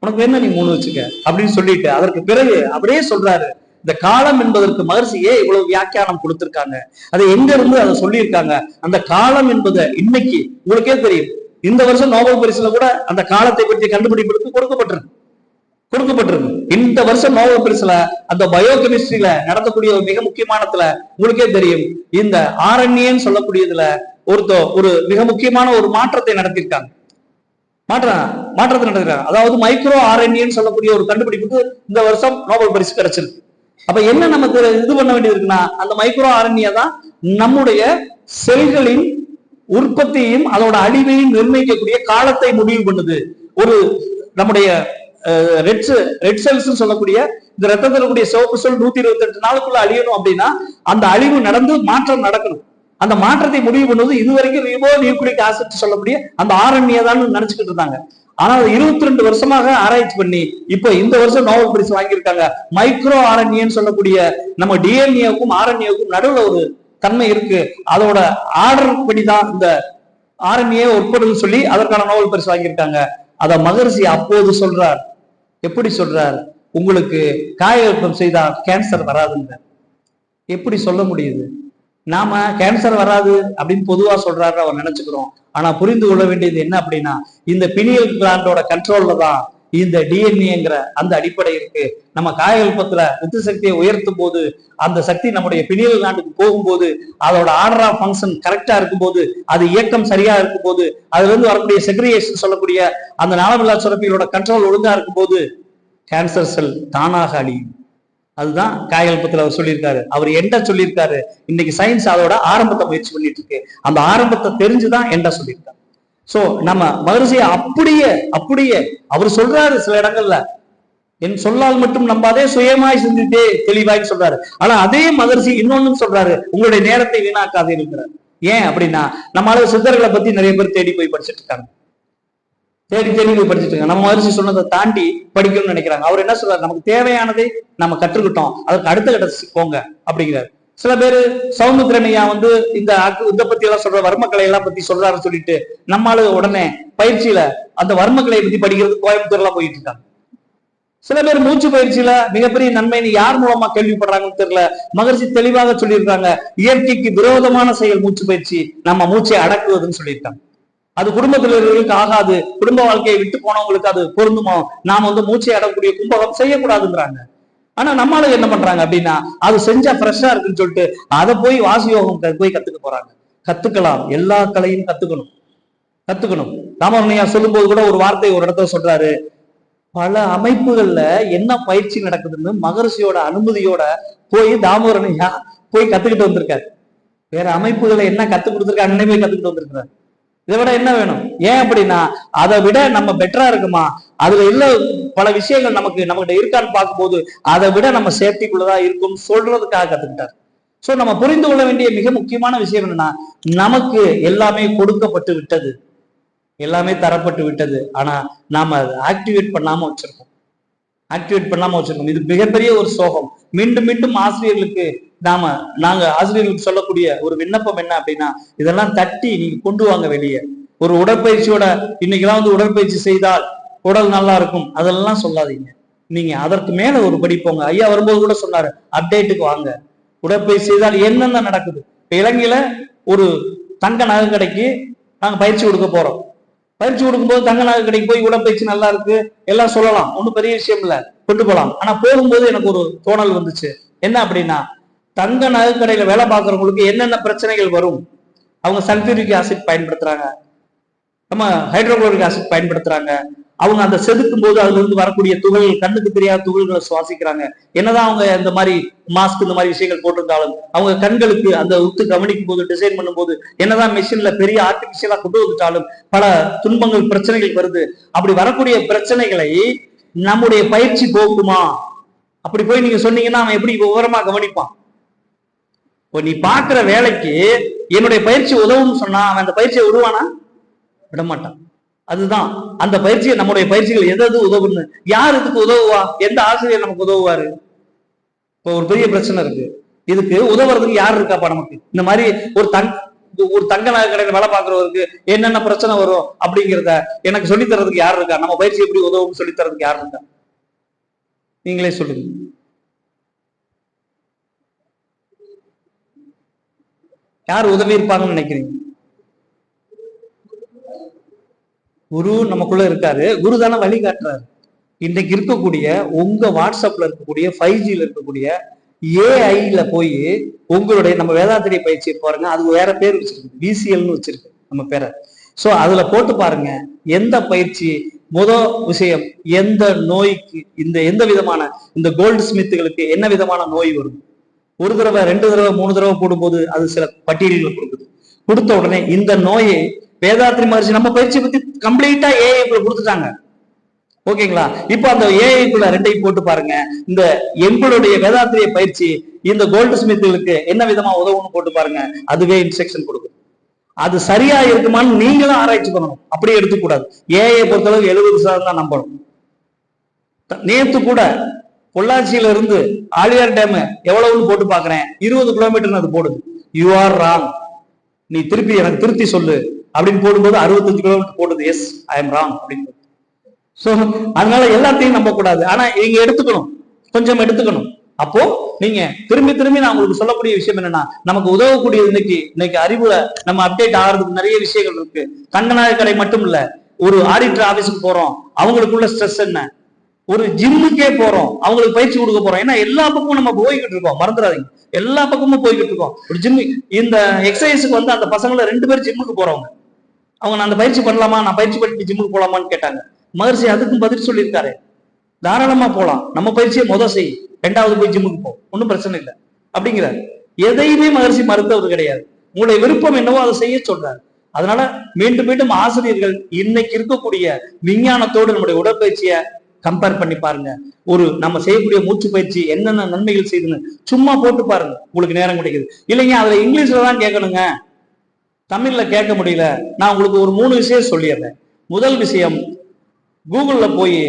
உனக்கு வேணுமா நீ 3 வச்சுக்க அப்படின்னு சொல்லிட்டு அதற்கு பிறகு அப்படியே சொல்றாரு. இந்த காலம் என்பதற்கு மகரிஷியே இவ்வளவு வியாக்கியானம் கொடுத்திருக்காங்க. அதை எங்க இருந்து அதை சொல்லியிருக்காங்க. அந்த காலம் என்பதை இன்னைக்கு உங்களுக்கே தெரியும், இந்த வருஷம் நோபல் பரிசுல கூட அந்த காலத்தை பற்றி கண்டுபிடிப்புக்கு கொடுக்கப்பட்டிருக்கு. இந்த வருஷம் நோபல் பரிசுல அந்த பயோகெமிஸ்ட்ரியில நடத்தக்கூடிய ஒரு மிக முக்கியமானதுல உங்களுக்கே தெரியும், இந்த ஆர்என்ஏன்னு சொல்லக்கூடியதுல ஒரு மிக முக்கியமான ஒரு மாற்றத்தை நடத்திருக்காங்க. மாற்றத்தை நடத்திருக்காங்க. அதாவது மைக்ரோ ஆர்என்ஏன்னு சொல்லக்கூடிய ஒரு கண்டுபிடிப்புக்கு இந்த வருஷம் நோபல் பரிசு கிடைச்சிருக்கு. அப்ப என்ன நமக்கு இது பண்ண வேண்டியது இருக்குன்னா, அந்த மைக்ரோ ஆர்என்ஏ தான் நம்முடைய செல்களின் உற்பத்தியையும் அதோட அழிவையும் நிர்ணயிக்கக்கூடிய காலத்தை முடிவு பண்ணுது. ஒரு நம்முடைய ரெட் செல்ஸ் சொல்லக்கூடிய இந்த ரத்தத்தில் இருக்கக்கூடிய சிவப்பு செல் 128 நாளுக்குள்ள அழியணும் அப்படின்னா அந்த அழிவு நடந்து மாற்றம் நடக்கணும். அந்த மாற்றத்தை முடிவு பண்ணுவது இதுவரைக்கும் ரிபோ நியூக்ளிக் ஆசிட் சொல்லக்கூடிய அந்த ஆர்என்ஏ தான் நினைச்சுக்கிட்டு இருந்தாங்க. ஆனா 22 வருஷமாக ஆராய்ச்சி பண்ணி இப்ப இந்த வருஷம் நோபல் பரிசு வாங்கியிருக்காங்க. மைக்ரோ ஆர்என்ஏன்னு சொல்லக்கூடிய நம்ம டிஎன்ஏவுக்கும் ஆர்என்ஏவுக்கும் நடுவுல ஒரு தன்மை இருக்கு, அதோட ஆர்டர் படிதான் இந்த ஆர்என்ஏ உட்படுன்னு சொல்லி அதற்கான நோபல் பரிசு வாங்கியிருக்காங்க. அத மகரிஷி அப்போது சொல்றார். எப்படி சொல்றார், உங்களுக்கு காயகல்பம் செய்தா கேன்சர் வராதுங்க. எப்படி சொல்ல முடியுது? நாம கேன்சர் வராது அப்படின்னு பொதுவா சொல்றாரு அவர் நினைச்சுக்கிறோம். ஆனா புரிந்து கொள்ள வேண்டியது என்ன அப்படின்னா, இந்த பினியல் கிளாண்டோட கண்ட்ரோல்ல தான் இந்த டிஎன்ஏங்கிற அந்த அடிப்படை இருக்கு. நம்ம காயகல்பத்துல உத்து சக்தியை உயர்த்தும் போது அந்த சக்தி நம்முடைய பினியல் கிளாண்டுக்கு போகும்போது அதோட ஆர்டர் ஆஃப் ஃபங்க்ஷன் கரெக்டா இருக்கும்போது, அது இயக்கம் சரியா இருக்கும் போது, அதுல இருந்து வரக்கூடிய செக்ரியேஷன் சொல்லக்கூடிய அந்த நாளமில்லா சுரப்பிகளோட கண்ட்ரோல் ஒழுங்கா இருக்கும் போது கேன்சர் செல் தானாக அழியும். அதுதான் காயகல்பத்துல அவர் சொல்லியிருக்காரு. அவர் எண்ட சொல்லியிருக்காரு. இன்னைக்கு சயின்ஸ் அதோட ஆரம்பத்தை முயற்சி பண்ணிட்டு இருக்கு. அந்த ஆரம்பத்தை தெரிஞ்சுதான் எண்ட சொல்லியிருக்காரு. சோ நம்ம மகரிஷியை அப்படியே அப்படியே அவர் சொல்றாரு சில இடங்கள்ல, என் சொல்லால் மட்டும் நம்பாதே சுயமாய் சிந்தித்தே தெளிவாய் சொல்றாரு. ஆனா அதே மகரிஷி இன்னொன்னு சொல்றாரு, உங்களுடைய நேரத்தை வீணாக்காதே இருக்கிறார். ஏன் அப்படின்னா நம்மளால சித்தர்களை பத்தி நிறைய பேர் தேடி போய் படிச்சுட்டு இருக்காங்க, தேடி தேடி போய் படிச்சுட்டு இருக்காங்க. நம்ம மகரிஷி சொன்னதை தாண்டி படிக்கணும்னு நினைக்கிறாங்க. அவர் என்ன சொல்றாரு, நமக்கு தேவையானதை நம்ம கற்றுக்கிட்டோம், அதற்கு அடுத்த கட்டத்துக்கு போங்க அப்படிங்கிறாரு. சில பேரு சௌமித்திரனையா வந்து இத பத்தி எல்லாம் சொல்ற வர்மக்கலை எல்லாம் பத்தி சொல்றாருன்னு சொல்லிட்டு நம்மளால உடனே பயிற்சியில அந்த வர்மக்கலையை பத்தி படிக்கிறது கோயம்புத்தூர் எல்லாம் போயிட்டு இருக்காங்க. சில பேர் மூச்சு பயிற்சியில மிகப்பெரிய நன்மைன்னு யார் மூலமா கேள்விப்படுறாங்கன்னு தெரியல. மகரிஷி தெளிவாக சொல்லியிருக்காங்க, இயற்கைக்கு விரோதமான செயல் மூச்சு பயிற்சி, நம்ம மூச்சை அடக்குவதுன்னு சொல்லியிருக்காங்க. அது குடும்பத்தினர்களுக்கு ஆகாது, குடும்ப வாழ்க்கையை விட்டு போனவங்களுக்கு அது பொருந்துமோ, நாம வந்து மூச்சை அடக்கக்கூடிய கும்பகம் செய்யக்கூடாதுங்கிறாங்க. ஆனா நம்மளால என்ன பண்றாங்க அப்படின்னா, அது செஞ்சா ஃப்ரெஷ்ஷா இருக்குன்னு சொல்லிட்டு அதை போய் வாசியோகம் போய் கத்துக்க போறாங்க. கத்துக்கலாம், எல்லா கலையும் கத்துக்கணும். ராமரணையா சொல்லும் போது கூட ஒரு வார்த்தை ஒரு இடத்துல சொல்றாரு, பல அமைப்புகள்ல என்ன பயிற்சி நடக்குதுன்னு மகரிஷியோட அனுமதியோட போய் தாமோதரனையா போய் கத்துக்கிட்டு வந்திருக்காரு. வேற அமைப்புகளை என்ன கத்துக் கொடுத்துருக்காங்க போய் கத்துக்கிட்டு வந்திருக்கிறாரு. இதை விட என்ன வேணும்? ஏன் அப்படின்னா, அதை விட நம்ம பெட்டரா இருக்குமா, அதுல இல்ல பல விஷயங்கள் நம்மகிட்ட இருக்கான்னு பார்க்கும்போது அதை விட நம்ம சேஃப்டிக்குள்ளதா இருக்கும் சொல்றதுக்காக கத்துக்கிட்டாரு. சோ நம்ம புரிந்து கொள்ள வேண்டிய மிக முக்கியமான விஷயம் என்னன்னா, நமக்கு எல்லாமே கொடுக்கப்பட்டு விட்டது, எல்லாமே தரப்பட்டு விட்டது. ஆனா நாம அதை ஆக்டிவேட் பண்ணாம வச்சிருக்கோம். இது மிகப்பெரிய ஒரு சோகம். மீண்டும் மீண்டும் ஆசிரியர்களுக்கு நாங்க ஆசிரியர்களுக்கு சொல்லக்கூடிய ஒரு விண்ணப்பம் என்ன அப்படின்னா, இதெல்லாம் தட்டி நீங்க கொண்டு வாங்க வெளியே. ஒரு உடற்பயிற்சியோட இன்னைக்கெல்லாம் வந்து உடற்பயிற்சி செய்தால் உடல் நல்லா இருக்கும் அதெல்லாம் சொல்லாதீங்க. நீங்க அதற்கு மேல ஒரு படி போங்க. ஐயா வரும்போது கூட சொன்னாரு, அப்டேட்டுக்கு வாங்க. உடற்பயிற்சி செய்தால் என்னென்ன நடக்குது. இப்ப இலங்கையில ஒரு தங்க நகை கடைக்கு நாங்க பயிற்சி கொடுக்க போறோம். பயிற்சி கொடுக்கும்போது தங்க நகை கடைக்கு போய் உடற்பயிற்சி நல்லா இருக்கு எல்லாம் சொல்லலாம், ஒன்றும் பெரிய விஷயம் இல்ல, கொண்டு போகலாம். ஆனா போகும்போது எனக்கு ஒரு தோணல் வந்துச்சு. என்ன அப்படின்னா, தங்க நகை கடையில வேலை பார்க்கறவங்களுக்கு என்னென்ன பிரச்சனைகள் வரும். அவங்க சல்பியூரிக் ஆசிட் பயன்படுத்துறாங்க, நம்ம ஹைட்ரோகுளோரிக் ஆசிட் பயன்படுத்துறாங்க. அவங்க அந்த செதுக்கும் போது அதுல இருந்து வரக்கூடிய துகள்கள், கண்ணுக்கு தெரியாத துகள்களை சுவாசிக்கிறாங்க. என்னதான் அவங்க இந்த மாதிரி மாஸ்க் இந்த மாதிரி விஷயங்கள் போட்டிருந்தாலும் அவங்க கண்களுக்கு அந்த உத்து கவனிக்கும் போது, டிசைன் பண்ணும்போது, என்னதான் மிஷின்ல பெரிய ஆர்டிபிஷியலா கொண்டு வந்துட்டாலும் பல துன்பங்கள் பிரச்சனைகள் வருது. அப்படி வரக்கூடிய பிரச்சனைகளை நம்முடைய பயிற்சி போக்குமா? அப்படி போய் நீங்க சொன்னீங்கன்னா அவன் எப்படி விவரமா கவனிப்பான்? இப்போ நீ பாக்குற வேலைக்கு என்னுடைய பயிற்சி உதவும்னு சொன்னா அவன் அந்த பயிற்சியை விடுவானா? விடமாட்டான். அதுதான் அந்த பயிற்சியை, நம்முடைய பயிற்சிகள் எது உதவுன்னு, யார் இதுக்கு உதவுவா? எந்த ஆசிரியர் நமக்கு உதவுவாரு? இப்போ ஒரு பெரிய பிரச்சனை இருக்கு, இதுக்கு உதவுறதுக்கு யார் இருக்காப்பா நமக்கு? இந்த மாதிரி ஒரு தங்க நகை கடையில வேலை பார்க்கறவருக்கு என்னென்ன பிரச்சனை வரும் அப்படிங்கிறத எனக்கு சொல்லி தரதுக்கு யார் இருக்கா? நம்ம பயிற்சி எப்படி உதவும் சொல்லி தரதுக்கு யார் இருக்கா? நீங்களே சொல்லுங்க. யார் உதவி இருப்பாங்கன்னு நினைக்கிறீங்க? குரு நமக்குள்ள இருக்காரு, குரு தானே வழி காட்டுறாரு. இன்றைக்கு இருக்கக்கூடிய உங்க வாட்ஸ்அப்ல இருக்கக்கூடிய 5Gல இருக்கக்கூடிய ஏஐல போய் உங்களுடைய நம்ம வேதாத்திரிய பயிற்சியை பாருங்க. அது வேற பேர் வச்சிருக்கு, பிசிஎல்னு வச்சிருக்கு நம்ம பேரை. சோ அதுல போட்டு பாருங்க எந்த பயிற்சி. முதல் விஷயம், எந்த நோய்க்கு எந்த விதமான இந்த கோல்டு ஸ்மித்துகளுக்கு என்ன விதமான நோய் வரும். ஒரு தடவை 2 தடவை 3 தடவை போடும்போது அது சில பட்டியல்களை கொடுக்குது. கொடுத்த உடனே இந்த நோயை வேதாத்திரி மகரிஷி நம்ம பயிற்சி பத்தி கம்ப்ளீட்டா ஏஐக்குள்ள கொடுத்துட்டாங்க. ஓகேங்களா? இப்ப அந்த ஏஐக்குள்ள 2ஐயும் போட்டு பாருங்க. இந்த எங்களுடைய வேதாத்திரிய பயிற்சி இந்த கோல்டு ஸ்மித்துகளுக்கு என்ன விதமா உதவுன்னு போட்டு பாருங்க. அதுவே இன்ஸ்ட்ரக்ஷன் கொடுக்கும். அது சரியா இருக்குமான்னு நீங்களும் ஆராய்ச்சி பண்ணணும். அப்படியே எடுத்துக்கூடாது. ஏஐ பொறுத்தளவு 70% தான் நம்பணும். நேத்து கூட பொள்ளாச்சியில இருந்து ஆழியார் டேம் எவ்வளவுன்னு போட்டு பாக்குறேன், 20 கிலோமீட்டர் அது போடுது. யூ ஆர் ராங், நீ திருப்பி எனக்கு திருத்தி சொல்லு அப்படின்னு போடும்போது 65 கிலோமீட்டர் போடுது. எஸ், ஐ எம் ராங் அப்படின்னு. சோ அதனால எல்லாத்தையும் நம்ப கூடாது. ஆனா நீங்க எடுத்துக்கணும், கொஞ்சம் எடுத்துக்கணும். அப்போ நீங்க திரும்பி திரும்பி நான் உங்களுக்கு சொல்லக்கூடிய விஷயம் என்னன்னா, நமக்கு உதவக்கூடிய இன்னைக்கு அறிவுல நம்ம அப்டேட் ஆகிறதுக்கு நிறைய விஷயங்கள் இருக்கு. தங்கநாயக கடை மட்டும் இல்ல, ஒரு ஆடிட்டர் ஆபீஸுக்கு போறோம், அவங்களுக்குள்ள ஸ்ட்ரெஸ் என்ன, ஒரு ஜிம்முக்கே போறோம், அவங்களுக்கு பயிற்சி கொடுக்க போறோம். ஏன்னா எல்லா பக்கமும் நம்ம போய்கிட்டு இருக்கோம், மறந்துடாதீங்க, எல்லா பக்கமும் போய்கிட்டு இருக்கோம். ஒரு ஜிம், இந்த எக்ஸசைஸுக்கு வந்து அந்த பசங்களை 2 பேர் ஜிம்முக்கு போறவங்க, அவங்க நான் அந்த பயிற்சி பண்ணலாமா, நான் பயிற்சி பண்ணிட்டு ஜிம்முக்கு போலாமான்னு கேட்டாங்க. மகரிஷி அதுக்கும் பதில் சொல்லியிருக்காரு. தாராளமா போலாம். நம்ம பயிற்சியை செய், 2வது போய் ஜிம்முக்கு போ, ஒன்றும் பிரச்சனை இல்லை அப்படிங்கிறார். எதையுமே மகர்ஷி மறுத்தவர் கிடையாது. உங்களுடைய விருப்பம் என்னவோ அதை செய்ய சொல்றாரு. அதனால மீண்டும் மீண்டும் ஆசிரியர்கள் இன்னைக்கு இருக்கக்கூடிய விஞ்ஞானத்தோடு நம்முடைய உடற்பயிற்சியை கம்பேர் பண்ணி பாருங்க. ஒரு நம்ம செய்யக்கூடிய மூச்சு பயிற்சி என்னென்ன நன்மைகள் செய்யுதுன்னு சும்மா போட்டு பாருங்க, உங்களுக்கு நேரம் கிடைக்குது. இல்லைங்க அதுல இங்கிலீஷ்ல தான் கேட்கணுங்க, தமிழ்ல கேட்க முடியல. நான் உங்களுக்கு ஒரு 3 விஷயம் சொல்லிடுறேன். முதல் விஷயம், கூகுள்ல போய்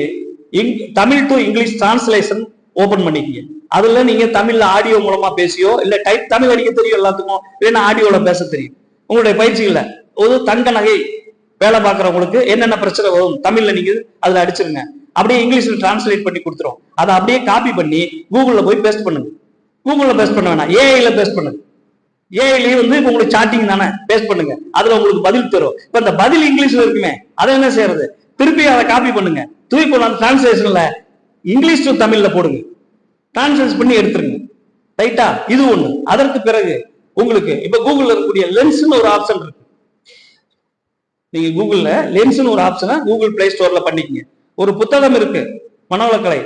Tamil to English translation open பண்ணிக்கீங்க. அதுல நீங்க தமிழ்ல ஆடியோ மூலமா பேசியோ இல்ல டைப், தமிழ் அடிக்க தெரியும் எல்லாத்துக்கும், இல்லைன்னா ஆடியோல பேச தெரியும். உங்களுடைய பயிற்சிகள்ல ஒரு தங்க நகை வேலை பார்க்கறவங்களுக்கு என்னென்ன பிரச்சனை வரும் தமிழ்ல நீங்க அதுல அடிச்சிருங்க, அப்படியே இங்கிலீஷ்ல டிரான்ஸ்லேட் பண்ணி கொடுத்துரும். அதை அப்படியே காப்பி பண்ணி கூகுள்ல போய் பேஸ்ட் பண்ணுங்க. கூகுள்ல பேஸ்ட் பண்ண வேணாம், ஏஐல பேஸ்ட் பண்ணுங்க. ஏஐலயும் இப்ப உங்களுக்கு சாட்டிங் தானே, பேஸ்ட் பண்ணுங்க, அதுல உங்களுக்கு பதில் தரும். இப்ப இந்த பதில் இங்கிலீஷ்ல இருக்குமே, அதை என்ன செய்யறது, திருப்பி அதை காப்பி பண்ணுங்க, தூக்கி போன டிரான்ஸ்லேஷன்ல இங்கிலீஷ் டு தமிழ்ல போடுங்க, டிரான்ஸ்லேட் பண்ணி எடுத்துருங்க. ரைட்டா? இது ஒண்ணு. அதற்கு பிறகு உங்களுக்கு இப்ப கூகுள்ல இருக்கக்கூடிய லென்ஸ்னு ஒரு ஆப்ஷன் இருக்கு. நீங்க கூகுள்ல லென்ஸ்னு ஒரு ஆப்ஷனை கூகுள் பிளே ஸ்டோர்ல பண்ணிக்கங்க. ஒரு புத்தகம் இருக்கு, மனோலக்கலை,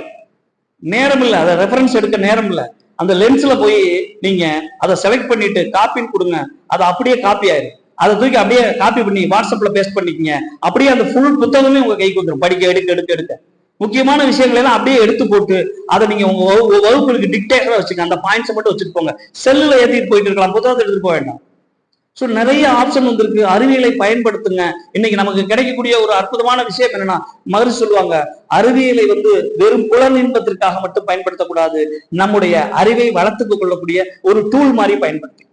நேரம் இல்லை, அதை ரெஃபரன்ஸ் எடுக்க நேரம் இல்லை. அந்த லென்ஸ்ல போய் நீங்க அதை செலக்ட் பண்ணிட்டு காப்பின்னு கொடுங்க, அது அப்படியே காப்பி ஆயிரும். அதை தூக்கி அப்படியே காப்பி பண்ணி வாட்ஸ்அப்ல பேஸ்ட் பண்ணிக்கங்க, அப்படியே அந்த ஃபுல் புத்தகமே உங்க கைக்கு வந்துடும். படிக்க எடுக்க எடுக்க எடுக்க முக்கியமான விஷயங்கள் எல்லாம் அப்படியே எடுத்து போட்டு அதை நீங்க உங்க வகுப்புகளுக்கு டிக்டேட்டரா வச்சுங்க. அந்த பாயிண்ட்ஸ் மட்டும் வச்சுட்டு போங்க, செல்லுல ஏத்திட்டு போயிட்டு இருக்கலாம், புத்தகத்தை எடுத்துட்டு போக வேண்டாம். ஸோ நிறைய ஆப்ஷன் வந்திருக்கு, அறிவியலை பயன்படுத்துங்க. இன்னைக்கு நமக்கு கிடைக்கக்கூடிய ஒரு அற்புதமான விஷயம் என்னன்னா, மகரிஷி சொல்லுவாங்க, அறிவியலை வெறும் புலன் இன்பத்திற்காக மட்டும் பயன்படுத்தக்கூடாது, நம்முடைய அறிவை வளர்த்துக் கொள்ளக்கூடிய ஒரு டூல் மாதிரி பயன்படுத்தி,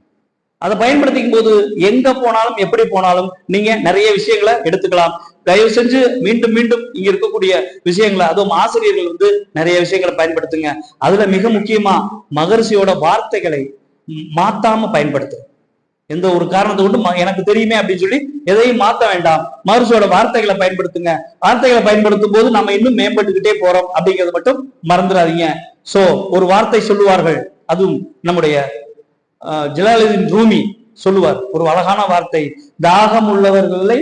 அதை பயன்படுத்திக்கும் போது எங்க போனாலும் எப்படி போனாலும் நீங்க நிறைய விஷயங்களை எடுத்துக்கலாம். தயவு செஞ்சு மீண்டும் மீண்டும் இங்க இருக்கக்கூடிய விஷயங்களை, அதுவும் ஆசிரியர்கள் நிறைய விஷயங்களை பயன்படுத்துங்க. அதுல மிக முக்கியமா மகரிஷியோட வார்த்தைகளை மாத்தாம பயன்படுத்துங்க. எந்த ஒரு காரணத்தை கொண்டு எனக்கு தெரியுமே அப்படின்னு சொல்லி எதையும் மாத்த வேண்டாம். மகரிஷியோட வார்த்தைகளை பயன்படுத்துங்க. வார்த்தைகளை பயன்படுத்தும் போது நம்ம இன்னும் மேம்பட்டுக்கிட்டே போறோம் அப்படிங்கறத மட்டும் மறந்துடாதீங்க. சோ ஒரு வார்த்தை சொல்லுவார்கள், அதுவும் நம்முடைய ஜலாலுதீன் ரூமி சொல்லுவார், ஒரு அழகான வார்த்தை, தாகம் உள்ளவர்களை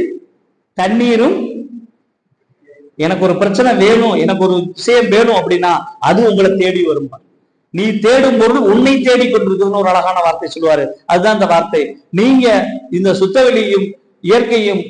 தண்ணீரும், எனக்கு ஒரு பிரச்சனை வேணும், எனக்கு ஒரு விஷயம் வேணும் அப்படின்னா அது உங்களை தேடி வரும். நீ தேடும் பொருள் உன்னை தேடி கொண்டிருக்குதுன்னு ஒரு அழகான வார்த்தை சொல்லுவாரு. அதுதான் இந்த வார்த்தை. நீங்க இந்த சுத்தவெளியும் இயற்கையும்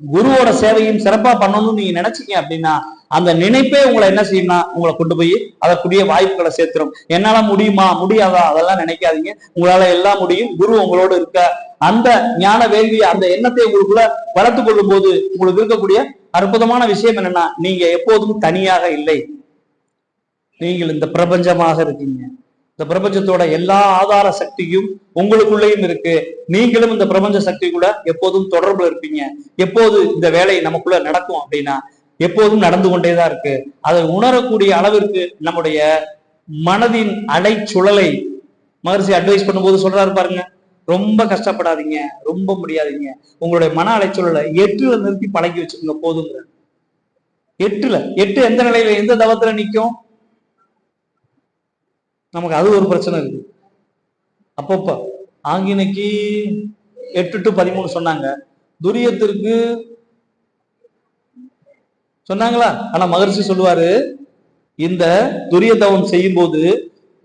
குருவோட சேவையும் சிறப்பா பண்ணணும்னு நீங்க நினைச்சீங்க அப்படின்னா அந்த நினைப்பே உங்களை என்ன செய்யும்னா உங்களை கொண்டு போய் அதற்குரிய வாய்ப்புகளை சேர்த்துரும். என்னால முடியுமா முடியாதா அதெல்லாம் நினைக்காதீங்க, உங்களால எல்லாம் முடியும். குரு உங்களோடு இருக்க அந்த ஞான வேள்வி, அந்த எண்ணத்தை உங்களுக்குள்ள வளர்த்து கொள்ளும் போது உங்களுக்கு இருக்கக்கூடிய அற்புதமான விஷயம் என்னன்னா, நீங்க எப்போதும் தனியாக இல்லை, நீங்கள் இந்த பிரபஞ்சமாக இருக்கீங்க. இந்த பிரபஞ்சத்தோட எல்லா ஆதார சக்தியும் உங்களுக்குள்ளேயும் இருக்கு. நீங்களும் இந்த பிரபஞ்ச சக்தி கூட எப்போதும் தொடர்புல இருப்பீங்க. எப்போது இந்த வேலை நமக்குள்ள நடக்கும் அப்படின்னா எப்போதும் நடந்து கொண்டேதான் இருக்கு. அதை உணரக்கூடிய அளவிற்கு நம்முடைய மனதின் அலைச்சுழலை மகரிஷி அட்வைஸ் பண்ணும்போது சொல்றாரு பாருங்க, ரொம்ப கஷ்டப்படாதீங்க, ரொம்ப முடியாதீங்க, உங்களுடைய மன அலைச்சுழலை 8ல நிறுத்தி பழகி வச்சுக்கோங்க போதுங்கிற. 8 எந்த நிலையில எந்த தவத்துல நிற்கும்? நமக்கு அது ஒரு பிரச்சனை இருக்கு. அப்பப்ப ஆங்கினைக்கு 8 to 13 சொன்னாங்க, துரியத்திற்கு சொன்னாங்களா? ஆனா மகரிஷி சொல்லுவாரு, இந்த துரிய தவம் செய்யும் போது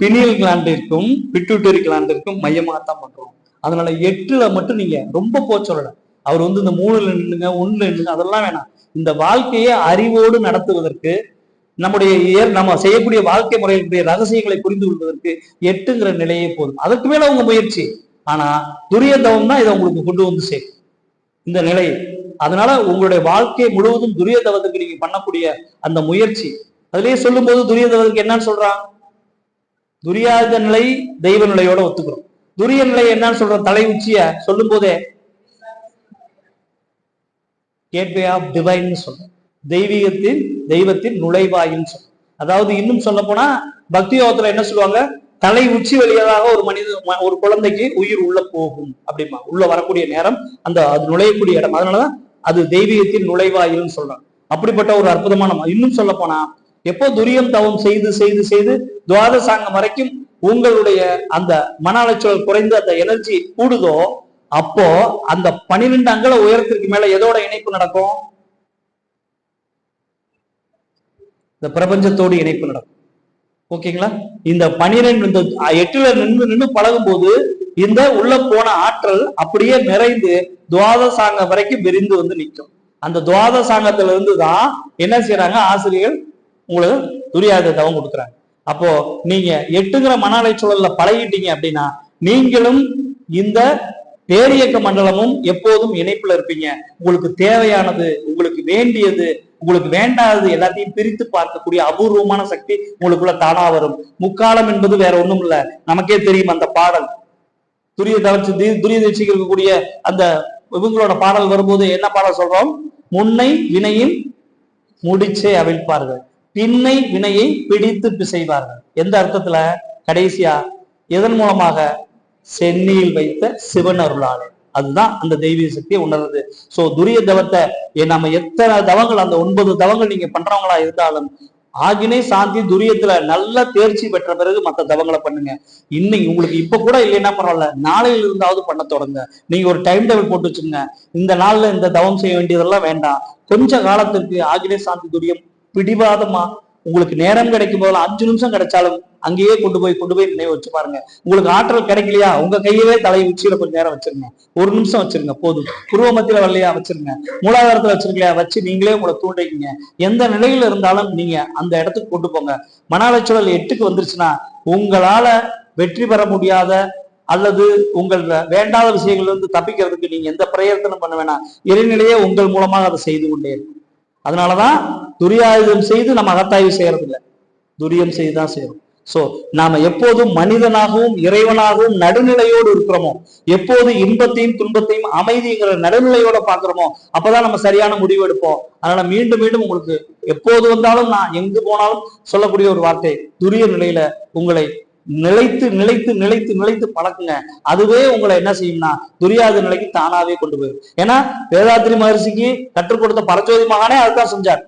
பினியல் கிளாண்டிற்கும் பிட்யூட்டரி கிளாண்டிற்கும் மையமாகத்தான் பண்றோம். அதனால 8ல மட்டும் நீங்க ரொம்ப போச்சொல்ல. அவர் இந்த 3ல நின்னுங்க 1ல நின்னுங்க அதெல்லாம் வேணாம். இந்த வாழ்க்கையை அறிவோடு நடத்துவதற்கு, நம்முடைய நம்ம செய்யக்கூடிய வாழ்க்கை முறைகளுடைய ரகசியங்களை புரிந்து கொள்வதற்கு 8ங்கிற நிலையே போதும். அதற்கு மேல உங்க முயற்சி. ஆனா துரிய தவம் தான் இதை உங்களுக்கு கொண்டு சேர்க்கும் இந்த நிலையை. அதனால உங்களுடைய வாழ்க்கை முழுவதும் துரிய தவத்துக்கு நீங்க பண்ணக்கூடிய அந்த முயற்சி, அதுலயே சொல்லும் போது துரிய தவத்துக்கு என்னன்னு சொல்றான், துரியாத நிலை தெய்வ நிலையோட ஒத்துக்கிறோம். துரிய நிலை என்னன்னு சொல்ற, தலை உச்சிய சொல்லும் போதே கேட்வே ஆஃப் டிவைன் சொல்றோம், தெய்வத்தின் நுழைவாயின்னு சொல்றோம். அதாவது இன்னும் சொல்ல போனா பக்தி யோகத்துல என்ன சொல்லுவாங்க, தலை உச்சி வழியாக ஒரு குழந்தைக்கு உயிர் உள்ள போகும் அப்படிமா, உள்ள வரக்கூடிய நேரம் அந்த அது நுழையக்கூடிய இடம். அதனாலதான் அது தெய்வீகத்தின் நுழைவாயில்னு சொல்றாங்க. அப்படிப்பட்ட ஒரு அற்புதமான, இன்னும் சொல்ல போனா எப்போ துரியம் தவம் செய்து செய்து செய்து துவாதசாங்கம் வரைக்கும் உங்களுடைய அந்த மன அலைச்சல் குறைந்து அந்த எனர்ஜி கூடுதோ, அப்போ அந்த 12 அங்குல உயரத்திற்கு மேல எதோட இணைப்பு நடக்கும்? இந்த பிரபஞ்சத்தோடு இணைப்பு நடக்கும். ஓகேங்களா? இந்த 12 இந்த 8ல நின்று பழகும் போது இந்த உள்ள போன ஆற்றல் அப்படியே நிறைந்து துவாதசாங்கம் வரைக்கும் விரிந்து வந்து நிற்கும். அந்த துவாதசாங்கத்துல இருந்து தான் என்ன செய்யறாங்க ஆசிரியர்கள் உங்களுக்கு துரியாத தவம் கொடுக்குறாங்க. அப்போ நீங்க 8ங்கிற மன அலை சூழல்ல பழகிட்டீங்க அப்படின்னா நீங்களும் இந்த பேரியக்க மண்டலமும் எப்போதும் இணைப்புல இருப்பீங்க. உங்களுக்கு தேவையானது, உங்களுக்கு வேண்டியது, உங்களுக்கு வேண்டாதது எல்லாத்தையும் பிரித்து பார்க்கக்கூடிய அபூர்வமான சக்தி உங்களுக்குள்ள தானா வரும். முக்காலம் என்பது வேற ஒண்ணும் இல்ல, நமக்கே தெரியும் அந்த பாடல். துரிய தீட்சைக்கு இருக்கக்கூடிய அந்த இவங்களோட பாடல் வரும்போது என்ன பாடல் சொல்றோம்? முன்னை வினையின் முடிச்சே அவிழ்ப்பார்கள், பின்னை வினையை பிடித்து பிசைவார்கள். எந்த அர்த்தத்துல? கடைசியா எதன் மூலமாக? சென்னியில் வைத்த சிவன் அருளாலே. அதுதான் அந்த தெய்வீக சக்தியை உணர்றது. சோ துரிய தவத்தை நம்ம எத்தனை தவங்கள், அந்த 9 தவங்கள் நீங்க பண்றவங்களா இருந்தாலும் ஆகினை சாந்தி துரியத்துல நல்ல தேர்ச்சி பெற்ற பிறகு மற்ற தவங்களை பண்ணுங்க. இன்னைக்கு உங்களுக்கு இப்ப கூட இல்லைன்னா பரவாயில்ல, நாளையில இருந்தாவது பண்ண தொடங்க. நீங்க ஒரு டைம் டேபிள் போட்டு வச்சுங்க, இந்த நாள்ல இந்த தவம் செய்ய வேண்டியதெல்லாம் வேண்டாம். கொஞ்ச காலத்திற்கு ஆகினை சாந்தி துரியம் பிடிவாதமா உங்களுக்கு நேரம் கிடைக்கும் போதெல்லாம் 5 நிமிஷம் கிடைச்சாலும் அங்கேயே கொண்டு போய் நினைவு வச்சு பாருங்க. உங்களுக்கு ஆற்றல் கிடைக்கலையா, உங்க கையவே தலை உச்சியில கொஞ்சம் நேரம் வச்சிருங்க, 1 நிமிஷம் வச்சிருங்க போதும். புருவ மத்தியில வரலையா வச்சிருங்க, மூலாதாரத்துல வச்சிருக்கலையா வச்சு நீங்களே உங்களை தூண்டிக்கிங்க. எந்த நிலையில இருந்தாலும் நீங்க அந்த இடத்துக்கு கொண்டு போங்க. மன அலைச்சூழல் 8க்கு வந்துருச்சுன்னா உங்களால வெற்றி பெற முடியாத அல்லது உங்கள் வேண்டாத விஷயங்கள்ல இருந்து தப்பிக்கிறதுக்கு நீங்க எந்த பிரயத்தனம் பண்ண வேணாம். இறைநிலையே உங்கள் மூலமாக அதை செய்து கொண்டே இருக்கும். அதனாலதான் துரியாயுதம் செய்து நம்ம அகத்தாய்வு செய்யறது இல்லை, துரியம் செய்துதான் செய்யறோம். சோ நாம எப்போதும் மனிதனாகவும் இறைவனாகவும் நடுநிலையோடு இருக்கிறோமோ, எப்போது இன்பத்தையும் துன்பத்தையும் அமைதிங்கிற நடுநிலையோட பாக்குறோமோ அப்பதான் நம்ம சரியான முடிவு எடுப்போம். அதனால மீண்டும் மீண்டும் உங்களுக்கு எப்போது வந்தாலும் நான் எங்கு போனாலும் சொல்லக்கூடிய ஒரு வார்த்தை, துரிய நிலையில உங்களை நிலைத்து நிலைத்து நிலைத்து நிலைத்து பழக்குங்க. அதுவே உங்களை என்ன செய்யும்னா துரியாத நிலைக்கு தானாவே கொண்டு போயிடும். ஏன்னா வேதாத்திரி மகர்ஷிக்கு கற்றுக் கொடுத்த பரஞ்சோதி மகானே அதுதான் செஞ்சார்.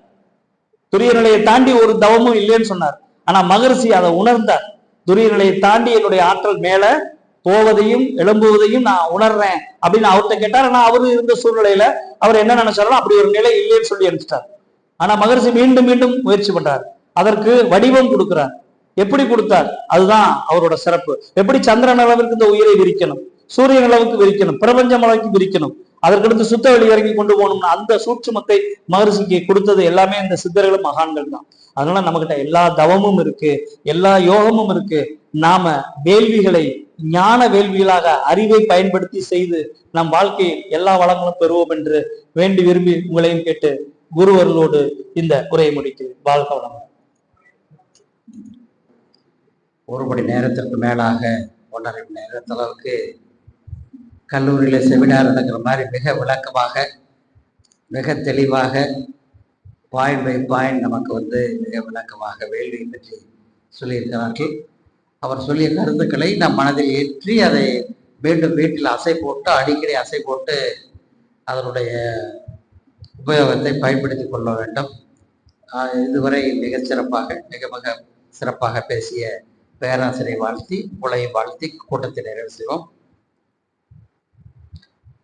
துரிய நிலையை தாண்டி ஒரு தவமும் இல்லைன்னு சொன்னார். ஆனா மகர்ஷி அதை உணர்ந்தார். துரிய நிலையை தாண்டி என்னுடைய ஆற்றல் மேல போவதையும் எழும்புவதையும் நான் உணர்றேன் அப்படின்னு அவர்கிட்ட கேட்டார். ஆனா அவரு இருந்த சூழ்நிலையில அவர் என்ன நினைச்சாலும் அப்படி ஒரு நிலை இல்லைன்னு சொல்லி அனுப்பிச்சிட்டார். ஆனா மகர்ஷி மீண்டும் மீண்டும் முயற்சி பண்றார், அதற்கு வடிவம் கொடுக்கிறார். எப்படி கொடுத்தார்? அதுதான் அவரோட சிறப்பு. எப்படி சந்திரன் அளவுக்கு இந்த உயிரை விரிக்கணும், சூரியன் அளவுக்கு விரிக்கணும், பிரபஞ்சம் அளவுக்கு விரிக்கணும், அதற்கடுத்து சுத்த வெளி வரைக்கும் கொண்டு போகணும்னு அந்த சூட்சுமத்தை மகர்ஷிக்கு கொடுத்தது எல்லாமே இந்த சித்தர்களும் மகான்கள் தான். அதனால நம்மகிட்ட எல்லா தவமும் இருக்கு, எல்லா யோகமும் இருக்கு. நாம வேள்விகளை ஞான வேள்விகளாக அறிவை பயன்படுத்தி செய்து நம் வாழ்க்கையில் எல்லா வளங்களும் பெறுவோம் என்று வேண்டி விரும்பி உங்களையும் கேட்டு குருவர்களோடு இந்த உரையை முடிக்கிறேன். வாழ்க வளம். ஒரு மணி நேரத்திற்கு மேலாக 1.5 மணி நேரத்தளவுக்கு கல்லூரியில் செமினார் நடக்கிற மாதிரி மிக விளக்கமாக மிக தெளிவாக பாயிண்ட் பை பாயிண்ட் நமக்கு மிக விளக்கமாக வேள்வி பற்றி சொல்லியிருக்கிறார்கள். அவர் சொல்லிய கருத்துக்களை நம் மனதில் ஏற்றி அதை மீண்டும் வீட்டில் அசை போட்டு அடிக்கடி அசை போட்டு அதனுடைய உபயோகத்தை பயன்படுத்தி கொள்ள வேண்டும். இதுவரை மிக சிறப்பாக பேசிய பேராசிரியை வாழ்த்தி உலகை வாழ்த்தி கூட்டத்தை நிறைவு செய்வோம்.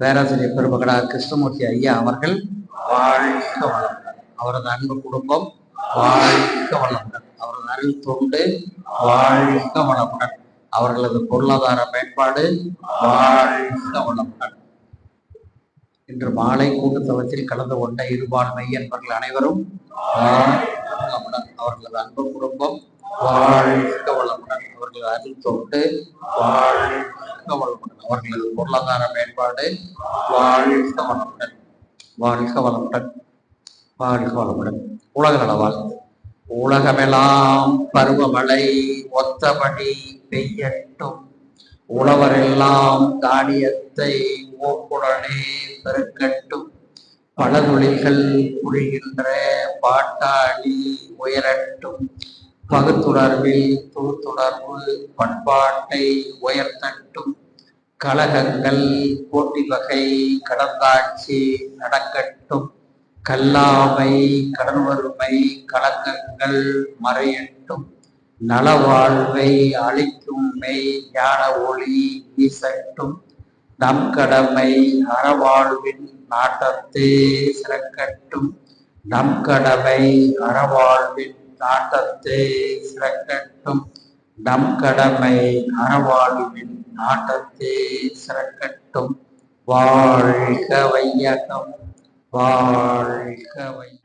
பேராசிரியர் பெருமகடா கிருஷ்ணமூர்த்தி ஐயா அவர்கள் வாழ்க வளமுடன், அவரது அன்பு குடும்பம் வாழ்க வளமுடன், அவரது அருள் தொண்டு வாழ்க வளமுடன், அவர்களது பொருளாதார மேம்பாடு வாழ்க வளமுடன். இன்று மாலை கூட்டுத்தவத்தில் கலந்து கொண்ட இருபான்மை என்பவர்கள் அனைவரும் வாழ்க வளமுடன், அவர்களது அன்பு குடும்பம் வாழ்க வளமுடன், அவர்களது அருள் தொண்டு வாழ்க வளமுடன், அவர்களது பொருளாதார மேம்பாடு வாழ்க வளமுடன், வாழ்க வளமுடன், வாழ்க வளமுடன். உலக நல வாழ்த்து. உலகமெல்லாம் பருவமழை ஒத்தபடி பெய்யட்டும், உழவரெல்லாம் தானியத்தை ஓப்புடனே பெருக்கட்டும், பல தொழில்கள் புரிகின்ற பாட்டாளி உயரட்டும், பகுத்துணர்வில் தொகுத்துணர்வு பண்பாட்டை உயர்த்தட்டும், கழகங்கள் போட்டி வகை கடந்தாட்சி நடக்கட்டும், கல்லாமை கடன் வறுமை களங்கங்கள் மறையட்டும், நலவாழ்வை அளிக்கும் மெய் ஞான ஒளி வீசட்டும், நம் கடமை அறவாழ்வின் நாட்டத்தே சிறக்கட்டும், நம் கடமை அறவாழ்வின் நாட்டத்தே சிறக்கட்டும். நம் கடமை அறவாழ்வின் நாட்டத்தே சிறக்கட்டும். வாழ்க வையகம், வாழ்க வையகம்.